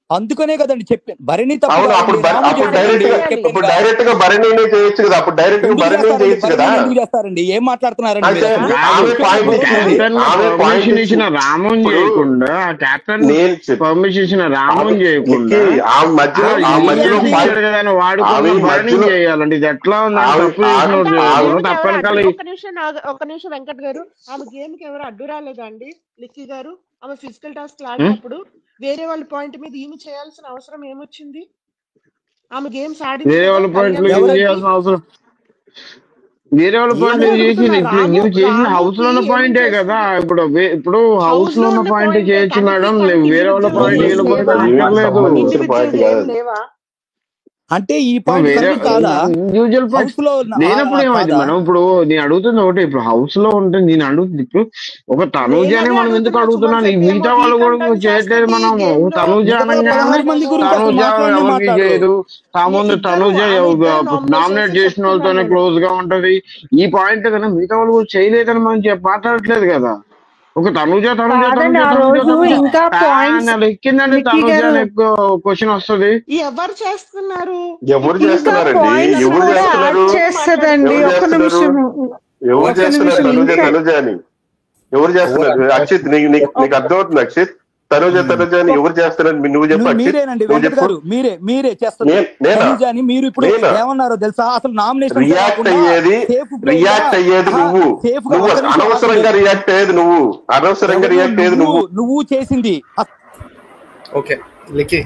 అందుకనే కదండి చెప్పాను భరణి తప్పు డైరెక్ట్ గా భరణినే చేయొచ్చు కదా, అప్పుడు డైరెక్ట్ గా భరణి చేయొచ్చు కదా. ఎందుకు చేస్తారండి, ఏం మాట్లాడుతున్నారండి? పర్మిషన్ ఇచ్చిన రామన్ చేయకుండా, కెప్టెన్ పర్మిషన్ ఇచ్చిన రామన్ చేయకుండా వాడుకున్న భరణి చేయాలండి. ఇది ఎట్లా ఉందండి? ఒక నిమిషం వెంకట్ గారు, ఆమె గేమ్ కి ఎవరు అడ్డు రాలేదా అండి? లిక్కీ గారు ఆమె ఫిజికల్ టాస్క్ ఆడినప్పుడు వేరే వాళ్ళ పాయింట్ మీద ఈమె చేయాల్సిన అవసరం ఏమొచ్చింది? ఆమె గేమ్స్ ఆడి వేరే వాళ్ళ పాయింట్ చేయాల్సిన అవసరం, వేరే వాళ్ళ పాయింట్ చేసింది. ఇప్పుడు నువ్వు చేసిన హౌస్ లో ఉన్న పాయింటే కదా, ఇప్పుడు హౌస్ లో ఉన్న పాయింట్ చేయొచ్చు మేడం. వేరే వాళ్ళ పాయింట్ వీళ్ళ పాయింట్ లేవా అంటే ఈ పాయింట్ యూజువల్ పాయింట్ లేనప్పుడు ఏమైంది? మనం ఇప్పుడు నేను అడుగుతుంది ఒకటి, ఇప్పుడు హౌస్ లో ఉంటే నేను అడుగుతుంది, ఇప్పుడు ఒక తనుజానే మనం ఎందుకు అడుగుతున్నాను, మిగతా వాళ్ళు కూడా చేయట్లేదు. మనం తనుజ అనగానే తనుజ ఎవరికి చేయదు, ముందు తనుజ నామినేట్ చేసిన వాళ్ళతోనే క్లోజ్ గా ఉంటది. ఈ పాయింట్ కదా మిగతా వాళ్ళు కూడా చేయలేదని మనం మాట్లాడట్లేదు కదా. ఒక తనుజ ఎక్కిందంటే తనుజ క్వశ్చన్ వస్తుంది. ఎవరు చేస్తున్నారు ఎవరు చేస్తున్నారు? అక్షిత్ నీకు అర్థమవుతుంది? అక్షిత్ తనుజ అని ఎవరు చేస్తున్నారు? నువ్వు చెప్పు. మీరే చేస్తున్నారు. మీరు ఇప్పుడు ఏమన్నారో తెలుసా? అసలు నామినేషన్ రియాక్ట్ అయ్యేది నువ్వు అనవసరంగా రియాక్ట్ అయ్యేది నువ్వు చేసింది. ఓకే లికి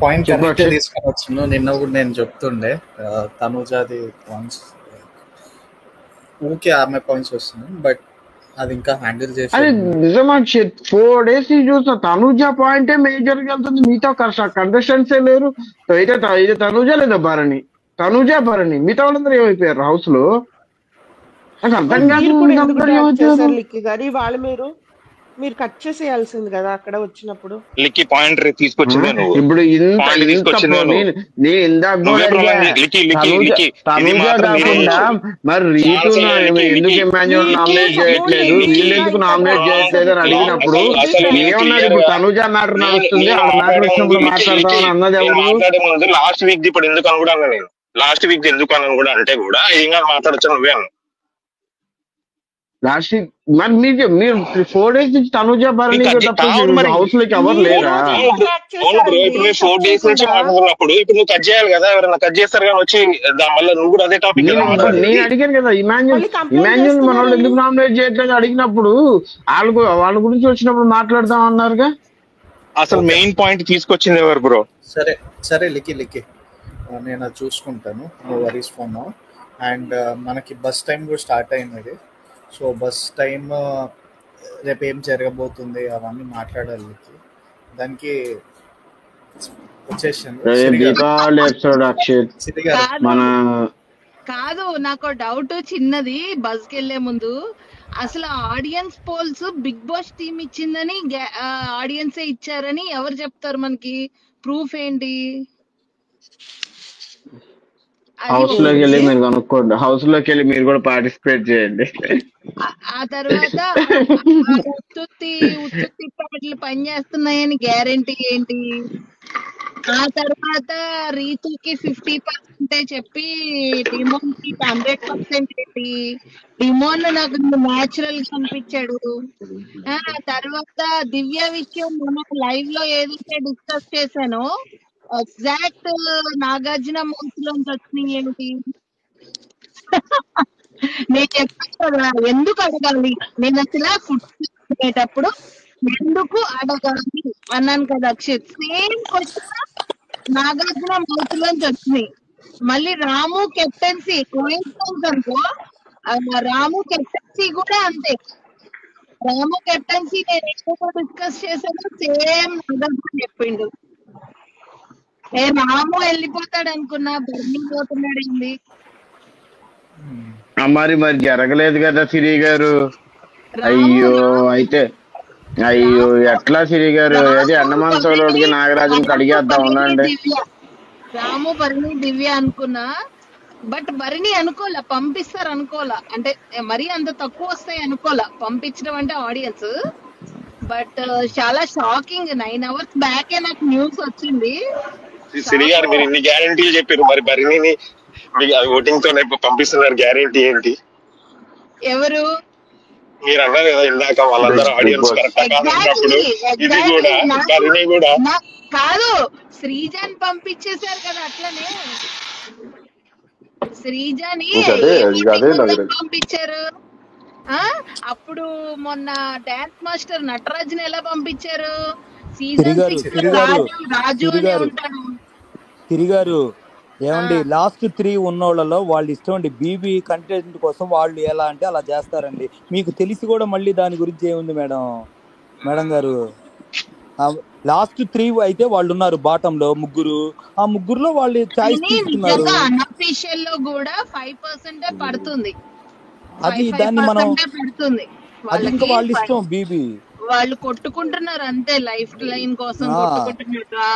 పాయింట్ తీసుకొని వచ్చిన నిన్న కూడా నేను చెప్తుండే తనుజాది పాయింట్స్ ఓకే ఆమె పాయింట్స్ వస్తున్నాయి, బట్ అది ఇంకా హ్యాండిల్ చేసి నిజమా 4 days చూస్తా తనుజ పాయింటే మేజర్ గా వెళ్తుంది. మీతో కంటెస్టెంట్సే లేరు. అయితే తనుజ లేదా భరణి, తనుజ భరణి, మిగతా వాళ్ళందరూ ఏమైపోయారు హౌస్ లో? నాకు అర్థం కాదు. లిక్కి గారి వాళ్ళు మీరు కట్ చేసేయాల్సింది కదా అక్కడ వచ్చినప్పుడు. లిక్కి పాయింట్ తీసుకొచ్చింది ఇప్పుడు మరి రీతు ఎందుకు ఇమాన్యువల్ నామినేట్ చేయట్లేదు, వీళ్ళు ఎందుకు నామినేట్ చేయట్లేదు అని అడిగినప్పుడు ఏమన్నాడు? ఇప్పుడు తనుజ మ్యాటర్ నడుస్తుంది, ఆ మ్యాటర్ వచ్చినప్పుడు మాట్లాడతామని అన్నది ఎవరు? లాస్ట్ వీక్ ఇప్పుడు ఎందుకు అని కూడా అన్నా నేను. లాస్ట్ వీక్ ఎందుకు అని కూడా అంటే కూడా ఇంకా మాట్లాడచ్చు నువ్వే అన్నా. లాస్ట్ మరి మీరు 4 days నుంచి తనుజ భరణి హౌస్ లోకి ఎవరు లేరా? ఇప్పుడు 4 days నుంచి మాట్లాడుతున్నప్పుడు ఇప్పుడు నువ్వు కట్ చేయాలి కదా, ఎవరైనా కట్ చేస్తారు కానీ వచ్చి మళ్ళీ నువ్వు కూడా అదే టాపిక్. నేను అడిగాను కదా ఇమాన్యుల్ మన వాళ్ళు ఎందుకు నామినేట్ చేయట్లేదు అడిగినప్పుడు వాళ్ళ గురించి వచ్చినప్పుడు మాట్లాడదాం అన్నారుగా. అసలు మెయిన్ పాయింట్ తీసుకొచ్చింది ఎవరు బ్రో? సరే లికి నేను అది చూసుకుంటాను, no worries for now. And మనకి బస్ టైం కూడా స్టార్ట్ అయినది. సో బస్ టైమ్ రేపు ఏం జరగబోతుంది అవన్నీ మాట్లాడాలి. దానికి కాదు, నాకు డౌట్ చిన్నది. బస్ కి వెళ్లే ముందు అసలు audience polls Bigg Boss team ఇచ్చిందని ఆడియన్సే ఇచ్చారని ఎవరు చెప్తారు? మనకి ప్రూఫ్ ఏంటి? హౌస్ లోకి వెళ్ళి మీరు కనుక్కోండి, హౌస్ లోకి వెళ్ళి మీరు కూడా పార్టిసిపేట్ చేయండి. ఆ తర్వాత ఉత్తుత్తి పాటలు పనిచేస్తున్నాయని గ్యారంటీ ఏంటి? ఆ తర్వాత రీతుకి 50% చెప్పి డిమోన్ కి 100% ఏంటి, డిమోన్ నాకు న్యాచురల్ గా అనిపించాడు. తర్వాత దివ్య విషయం మనం లైవ్ లో ఏదైతే డిస్కస్ చేశానో ఎగ్జాక్ట్ నాగార్జున మౌత్లోంచి వచ్చినాయి ఏంటి. నేను చెప్పాను కదా ఎందుకు అడగాలి, నేను అసలు ఫుడ్ తీసుకునేటప్పుడు ఎందుకు అడగాలి అన్నాను కదా అక్షిత్. సేమ్ క్వశ్చన్ నాగార్జున మౌత్లోంచి వచ్చినాయి. మళ్ళీ రాము కెప్టెన్సీ కోయిన్సిడెన్స్ అనుకో, రాము కెప్టెన్సీ కూడా అంతే. రాము కెప్టెన్సీ నేను ఎక్కువ డిస్కస్ చేశాను, సేమ్ నాగార్జున చెప్పిండు. రాము వెళ్ళిపోతాడు అనుకున్నా, బర్నీ పోతున్నాడు ఏంది. మరి జరగలేదు కదా సిరి గారు. అయ్యో అయితే అయ్యో ఎట్లా సిరి గారు, అయితే అన్నమాంసోడికి నాగరాజుని కడిగేద్దాం ఉండండి. రాము భరణి దివ్య అనుకున్నా, బట్ భరణి అనుకోలే పంపిస్తారు అనుకోలే, అంటే మరీ అంత తక్కువ వస్తాయి అనుకోలే పంపించడం అంటే ఆడియన్స్. బట్ చాలా షాకింగ్, 9 hours బ్యాకే నాకు న్యూస్ వచ్చింది. సిరి గారు మీరు ఇన్ని గ్యారంటీలు చెప్పారు, మరి భరణిని ఓటింగ్ తోనే పంపిస్తున్నారు, గ్యారంటీ ఏంటి? ఎవరు మీరు అన్నారు కదా ఇందాక వాళ్ళందరూ ఆడియన్స్ కరెక్ట్ కాదన్నప్పుడు ఇది కూడా భరణి కూడా కాదు, శ్రీజాన్ పంపించేశారు కదా అట్లనే. శ్రీజాని పంపించారు. అప్పుడు మొన్న డాన్స్ మాస్టర్ నటరాజ్ని ఎలా పంపించారు? సీజన్ 6 రాజు ఉంటాడు. తిరిగారు ఏమండి, లాస్ట్ 3 ఉన్నోళ్ళలో వాళ్ళు ఇష్టం అండి బీబీ కంటెంట్ కోసం వాళ్ళు ఎలా అంటే అలా చేస్తారండి. మీకు తెలిసి కూడా మళ్ళీ దాని గురించి ఏముంది మేడం గారు. లాస్ట్ 3 అయితే వాళ్ళు ఉన్నారు బాటం లో ముగ్గురు, ఆ ముగ్గురులో వాళ్ళు చాయిస్ తీసుకున్నారు. అన్అఫీషియల్ లో కూడా 5% పడుతుంది, అది దాన్ని మనం పడుతుంది. అది ఇంకా వాళ్ళ ఇష్టం. బీబీ వాళ్ళు కొట్టుకుంటున్నారు అంతే, లైఫ్ లైన్ కోసం కొట్టుకుంటున్నారు.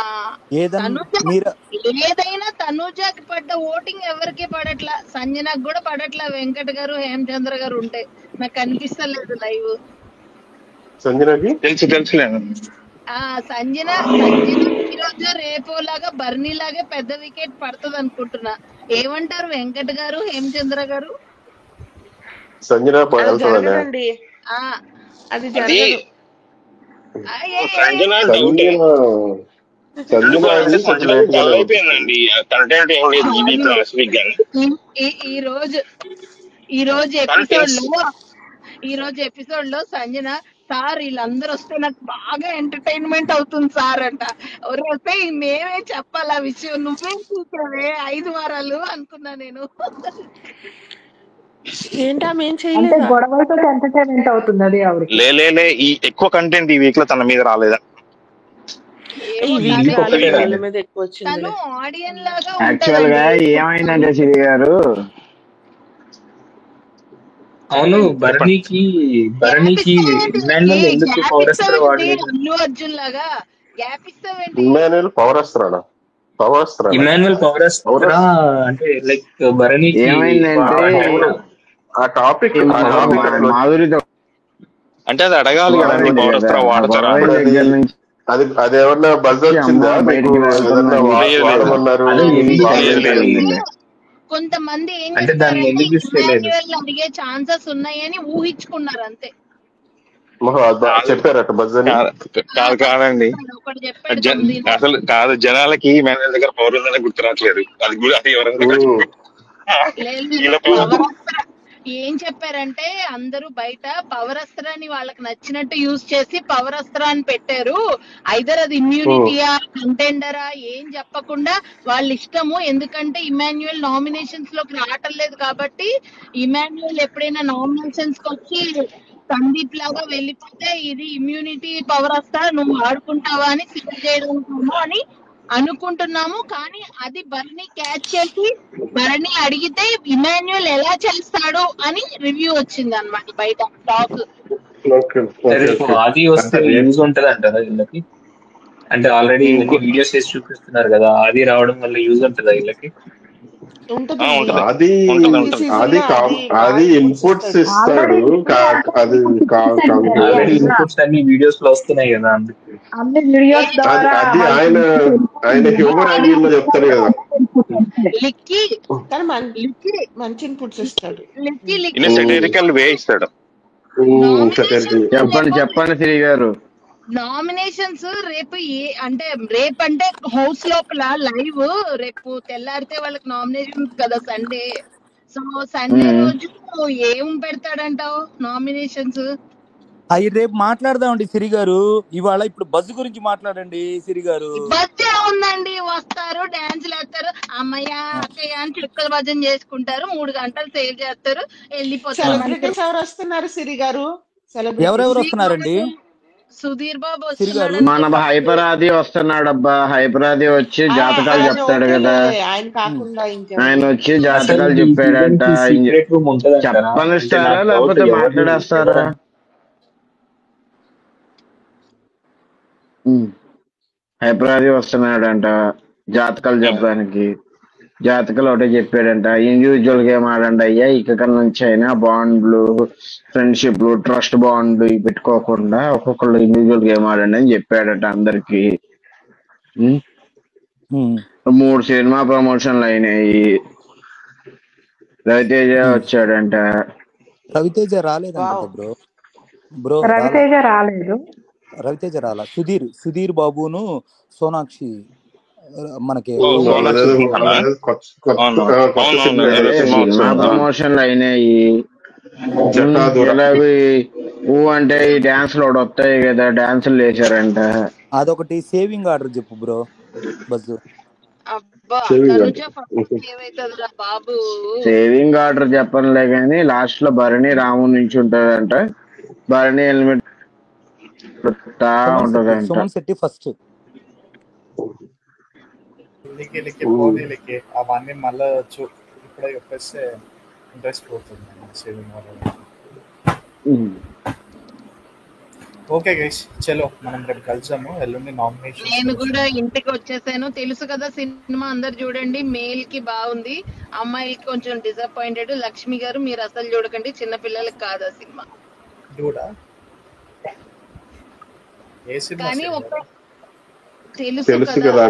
ఏదైనా తనూజకి పడ్డ ఓటింగ్ ఎవరికి పడట్లా, సంజనకు కూడా పడట్లా. వెంకట్ గారు హేమచంద్ర గారు ఉంటే నాకు కనిపిస్తలేదు లైవ్. సంజనకి తెలుసులేదు. సంజన ఈరోజు రేపో లాగా బర్నీ లాగా పెద్ద వికెట్ పడుతుంది అనుకుంటున్నా. ఏమంటారు వెంకట్ గారు హేమచంద్ర గారు? సంజన అది జరగదు. ఈ రోజు ఎపిసోడ్ లో సంజన సార్ వీళ్ళందరూ వస్తే నాకు బాగా ఎంటర్టైన్మెంట్ అవుతుంది సార్ అంట. వస్తే మేమే చెప్పాలి ఆ విషయం, నువ్వేం చూసావే 5 వారాలు అనుకున్నా నేను. గొడవలతో ఎంటర్టైన్మెంట్ అవుతుంది అది ఆవిడకి. లే ఈ ఎక్కువ కంటెంట్ ఈ వీక్ లో తన మీద రాలేదా? తను ఆడియన్ లాగా యాక్చువల్ గా ఏమైందంటే సిరి గారు, అవును భరణికి అల్లు అర్జున్ లాగా గ్యాప్ ఇస్తావేంటి? ఇమాన్యుయల్ పవర్ అస్త్రాడా? ఇమాన్యుయల్ పవర్ అస్త్రా అంటే లైక్ భరణికి ఏమైందంటే ఆ టాపిక్ మాధురితో అంటే అది అడగాలి కదండి, పవర్ అస్త్రం వాడతారా? అది ఏమన్నా బజ్ వచ్చిందా? కొంతమంది ఏం చేస్తారంటే అడిగే ఛాన్సెస్ ఉన్నాయని ఊహించుకున్నారు అంతే. చెప్పారట బజ్ అని కాదండి, అసలు కాదు, జనాలకి మేనేజర్ దగ్గర పవర్ ఉందని గుర్తు రావట్లేదు. అది కూడా అది ఏం చెప్పారంటే అందరూ బయట పవర్ అస్త్రాన్ని వాళ్ళకి నచ్చినట్టు యూజ్ చేసి పవర్ అస్త్రాన్ని పెట్టారు. ఐదర్ అది ఇమ్యూనిటీయా కంటెండరా ఏం చెప్పకుండా వాళ్ళ ఇష్టము. ఎందుకంటే ఇమాన్యుయల్ నామినేషన్స్ లోకి రావటం లేదు కాబట్టి, ఇమాన్యుయల్ ఎప్పుడైనా నామినేషన్స్ కి వచ్చి సందీప్ లాగా వెళ్ళిపోతే ఇది ఇమ్యూనిటీ పవర్ అస్త్రా నువ్వు ఆడుకుంటావా అని సిద్ధం చేయడం అని అనుకుంటున్నాము. కానీ అది భరణి క్యాచ్ చేసి భరణి అడిగితే ఇమాన్యుయల్ ఎలా చేస్తాడు అని రివ్యూ వచ్చింది అన్నమాట బయట టాక్. అది వస్తే యూజ్ ఉంటది అంటారా వీళ్ళకి? అంటే ఆల్రెడీ వీడియోస్ చేసి చూపిస్తున్నారు కదా, అది రావడం వల్ల యూజ్ ఉంటుందా వీళ్ళకి? అది ఇన్పుట్స్ ఇస్తాడు, అది ఇన్పుట్స్ అన్ని వీడియోస్ లో వస్తున్నాయి కదా అందుకే. అన్ని వీడియోస్ అది ద్వారా అది వాళ్ళకి ఆయన ఆయన హ్యూమర్ యాంగిల్ లో చెప్తారు కదా. లిక్కి కానీ మంచి ఇన్పుట్స్ ఇస్తాడు. లిక్కి ఇన్ లిక్కి సెటరికల్ వే ఇస్తాడు. నామినేషన్స్ చెప్పండి చెప్పండి శ్రీ గారు. నామినేషన్స్ రేపు రేపంటే హౌస్ లోపల లైవ్ రేపు తెల్లారితే వాళ్ళకి నామినేషన్స్ కదా సండే. సో సండే రోజు ఏం పెడతాడంటావు నామినేషన్స్? అవి రేపు మాట్లాడదామండి సిరి గారు. ఇవాళ ఇప్పుడు బజ్ గురించి మాట్లాడండి సిరి గారు. బజ్జే ఉందండి, వస్తారు డాన్సులు వేస్తారు, అమ్మయ్య అక్కయ్య అని చుక్కల భజన చేసుకుంటారు, 3 గంటలు సేవ్ చేస్తారు, వెళ్ళిపోతారు. సెలబ్రిటీస్ ఎవరు వస్తున్నారు సిరి గారు? ఎవరెవరు వస్తున్నారండి? సుధీర్ బాబు సిరి గారు వస్తున్నాడు. మన హైపరాది వస్తున్నాడు అబ్బా. హైపరాది వచ్చి జాతకాలు చెప్తాడు కదా. ఆయన కాకుండా ఆయన వచ్చి జాతకాలు చెప్పాడంట. చెప్పనిస్తారా లేకపోతే మాట్లాడేస్తారా? హైపరాది వస్తున్నాడంట జాతకాలు చెప్పడానికి. జాతకాలు ఒకటే చెప్పాడంట, ఇండివిజువల్ గేమ్ ఆడండి అయ్యా, ఇక నుంచి అయినా బాండ్లు, ఫ్రెండ్షిప్లు, ట్రస్ట్ బాండ్లు ఇవి పెట్టుకోకుండా ఒక్కొక్కళ్ళు ఇండివిజువల్ గేమ్ ఆడండి అని చెప్పాడట అందరికి. 3 సినిమా ప్రమోషన్లు అయినాయి. రవితేజ వచ్చాడంట. రవితేజ రాలేదంట బ్రో. రవితేజ రాలేదు. రవితేజ రాలా. సుధీర్ బాబును సోనాక్షి మనకి సినిమా ప్రమోషన్లు అయినాయి. అంటే ఈ డాన్సులు ఒకటి వస్తాయి కదా, డాన్సులు వేసారంట. అదొకటి. సేవింగ్ ఆర్డర్ చెప్పు బ్రో బస్సు. సేవింగ్ ఆర్డర్ చెప్పనులే కానీ లాస్ట్ లో భరణి రాము నుంచి ఉంటదంట. భరణి హెల్మెట్ ఉంటదంట. సుమన్ శెట్టి ఫస్ట్. అవన్నీ మళ్ళీ ఇప్పుడే చెప్పేస్తే ఇంట్రెస్ట్ పోతుంది సేవింగ్ వల్ల. ఓకే గైస్, చలో మనం రేపు కలిసాము. ఎల్లుండి నామినేషన్. నేను కూడా ఇంటికి వచ్చేసాను. తెలుసు కదా సినిమా అందరు చూడండి. మేల్ కి బాగుంది, అమ్మాయిలకి కొంచెం డిసప్పాయింటెడ్. లక్ష్మి గారు మీరు అసలు చూడకండి, చిన్న పిల్లలకి కాదు ఆ సినిమా. కానీ తెలుసు కదా,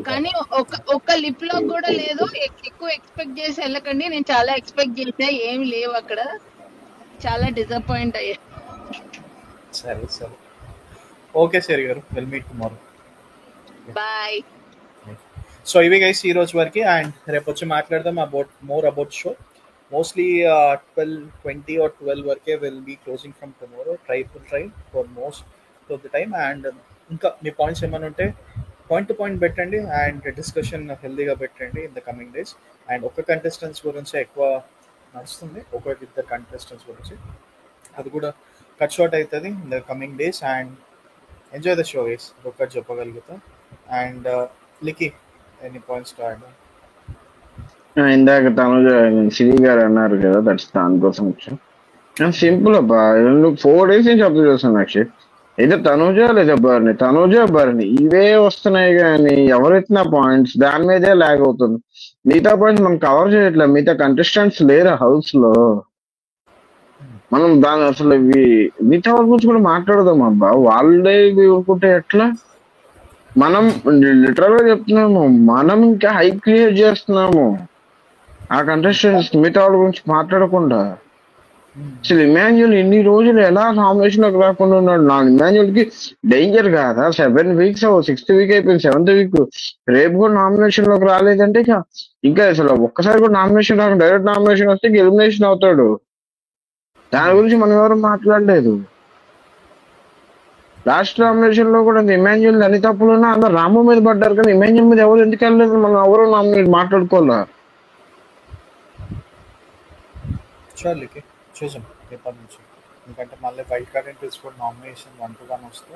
కానీ ఒక లిప్ లో కూడా లేదు. ఎక్కువ ఎక్స్పెక్ట్ చేసి వెళ్ళకండి. నేను చాలా ఎక్స్పెక్ట్ చేసా, ఏమి లేవు అక్కడ. చాలా డిసప్పాయింట్ అయ్యా. సరే ఓకే సరి గారు, will meet tomorrow. Bye. So ఇవి గైస్ ఈ రోజు వరకు. అండ్ రేపు వచ్చి మాట్లాడదాం more about show. Mostly 12:20 or 12 వరకే will be closing from tomorrow. Try for most of the time. And ఇంకా మీ పాయింట్స్ ఏమైనా ఉంటే పాయింట్ టు పాయింట్ పెట్టండి అండ్ డిస్కషన్ హెల్దీగా పెట్టండి in the coming days. And ఒక కంటెస్టెంట్స్ గురించి ఎక్కువ నడుస్తుంది, ఇద్దరు కంటెస్టెంట్స్ గురించి. అది కూడా కట్ షార్ట్ అవుతుంది in the coming days. And enjoy the show guys, ఒక్కటి చెప్పగలుగుతా. అండ్ లికి ఎనీ పాయింట్స్ టు యాడ్? ఇందాక తనుజ శ్రీ గారు అన్నారు కదా, దట్స్ దానికోసం వచ్చాను. సింపుల్ అబ్బా. 4 days నుంచి అబ్జర్వ్ చేస్తాను యాక్చువల్లీ. అయితే తనుజ లేదా భరణి ఇవే వస్తున్నాయి కానీ ఎవరెత్తిన పాయింట్స్ దాని మీదే లాగ్ అవుతుంది. మిగతా పాయింట్స్ మనం కవర్ చేయట్లేదు. మిగతా కంటెస్టెంట్స్ లేరు హౌస్ లో. మనం దాని అసలు మిగతా వాళ్ళ గురించి కూడా మాట్లాడదాం అబ్బా. వాళ్ళే ఊరుకుంటే ఎట్లా? మనం లిటరల్ గా చెప్తున్నాము, మనం ఇంకా హైప్ క్రియేట్ చేస్తున్నాము ఆ కంటెస్టెంట్స్ మిగతా వాళ్ళ గురించి మాట్లాడకుండా. అసలు ఇమాన్యుల్ ఇన్ని రోజులు ఎలా నామినేషన్ లోకి రాకుండా ఉన్నాడు? నా ఇమాన్యుల్ కి డేంజర్ కాదా? 7 weeks 6th week అయిపోయింది, 7th week. రేపు కూడా నామినేషన్ లోకి రాలేదంటే ఇంకా అసలు ఒక్కసారి కూడా నామినేషన్ రాకుండా డైరెక్ట్ నామినేషన్ వస్తే ఎలిమినేషన్ అవుతాడు. దాని గురించి మనం ఎవరు మాట్లాడలేదు. లాస్ట్ నామినేషన్ లో కూడా ఇమాన్యుల్ అన్ని తప్పులున్నా అందరు రాము మీద పడ్డారు కానీ ఇమాన్యుల్ మీద ఎవరు ఎందుకు వెళ్ళలేదు? మనం ఎవరు నామినేట్ మాట్లాడుకోవాలా? చూసాం రేపటి నుంచి. ఎందుకంటే మళ్ళీ వైల్డ్ కార్డ్ ఎంట్రీస్ కూడా నామినేషన్ 1 to 1 వస్తే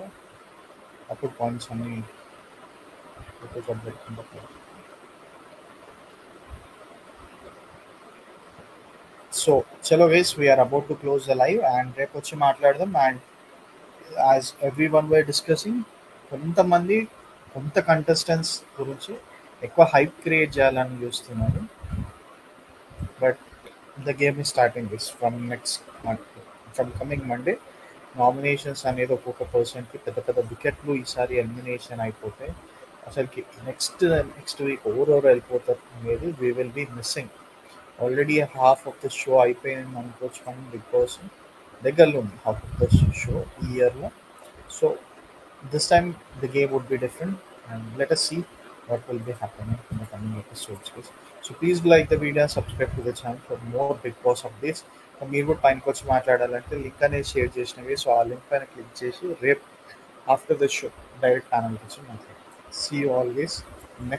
అప్పుడు పాయింట్స్ అన్ని పెట్టుకుంటారు. సో చలో guys, we're about to close the live. And రేపు వచ్చి మాట్లాడదాం. And as every one we discussing, కొంత కంటెస్టెంట్స్ గురించి ఎక్కువ హైప్ క్రియేట్ చేయాలని చూస్తున్నారు. But the game is starting this from coming Monday. Nominations అనేది ఒక్కొక్క పర్సన్కి పెద్ద పెద్ద వికెట్లు ఈసారి ఎలిమినేషన్ అయిపోతే అసలుకి నెక్స్ట్ వీక్ ఎవరెవరు వెళ్ళిపోతారు అనేది we will be missing. Already half of the show అయిపోయింది అనుకోవచ్చు, కానీ బిగ్ బాస్ దగ్గరలో ఉంది హాఫ్ ఆఫ్ ద షో ఈ ఇయర్లో. So this time the game would be different, and let us see what will be happening in the coming episodes, guys. So please like the video and subscribe to the channel for more Big Boss updates. మీరు కూడా పైనకి వచ్చి మాట్లాడాలంటే link అనేది share చేసినవి, so ఆ link పైన click చేసి రేపు ఆఫ్టర్ ద షో డైరెక్ట్ ప్యానల్కి వచ్చి మాట్లాడాలి. See you always next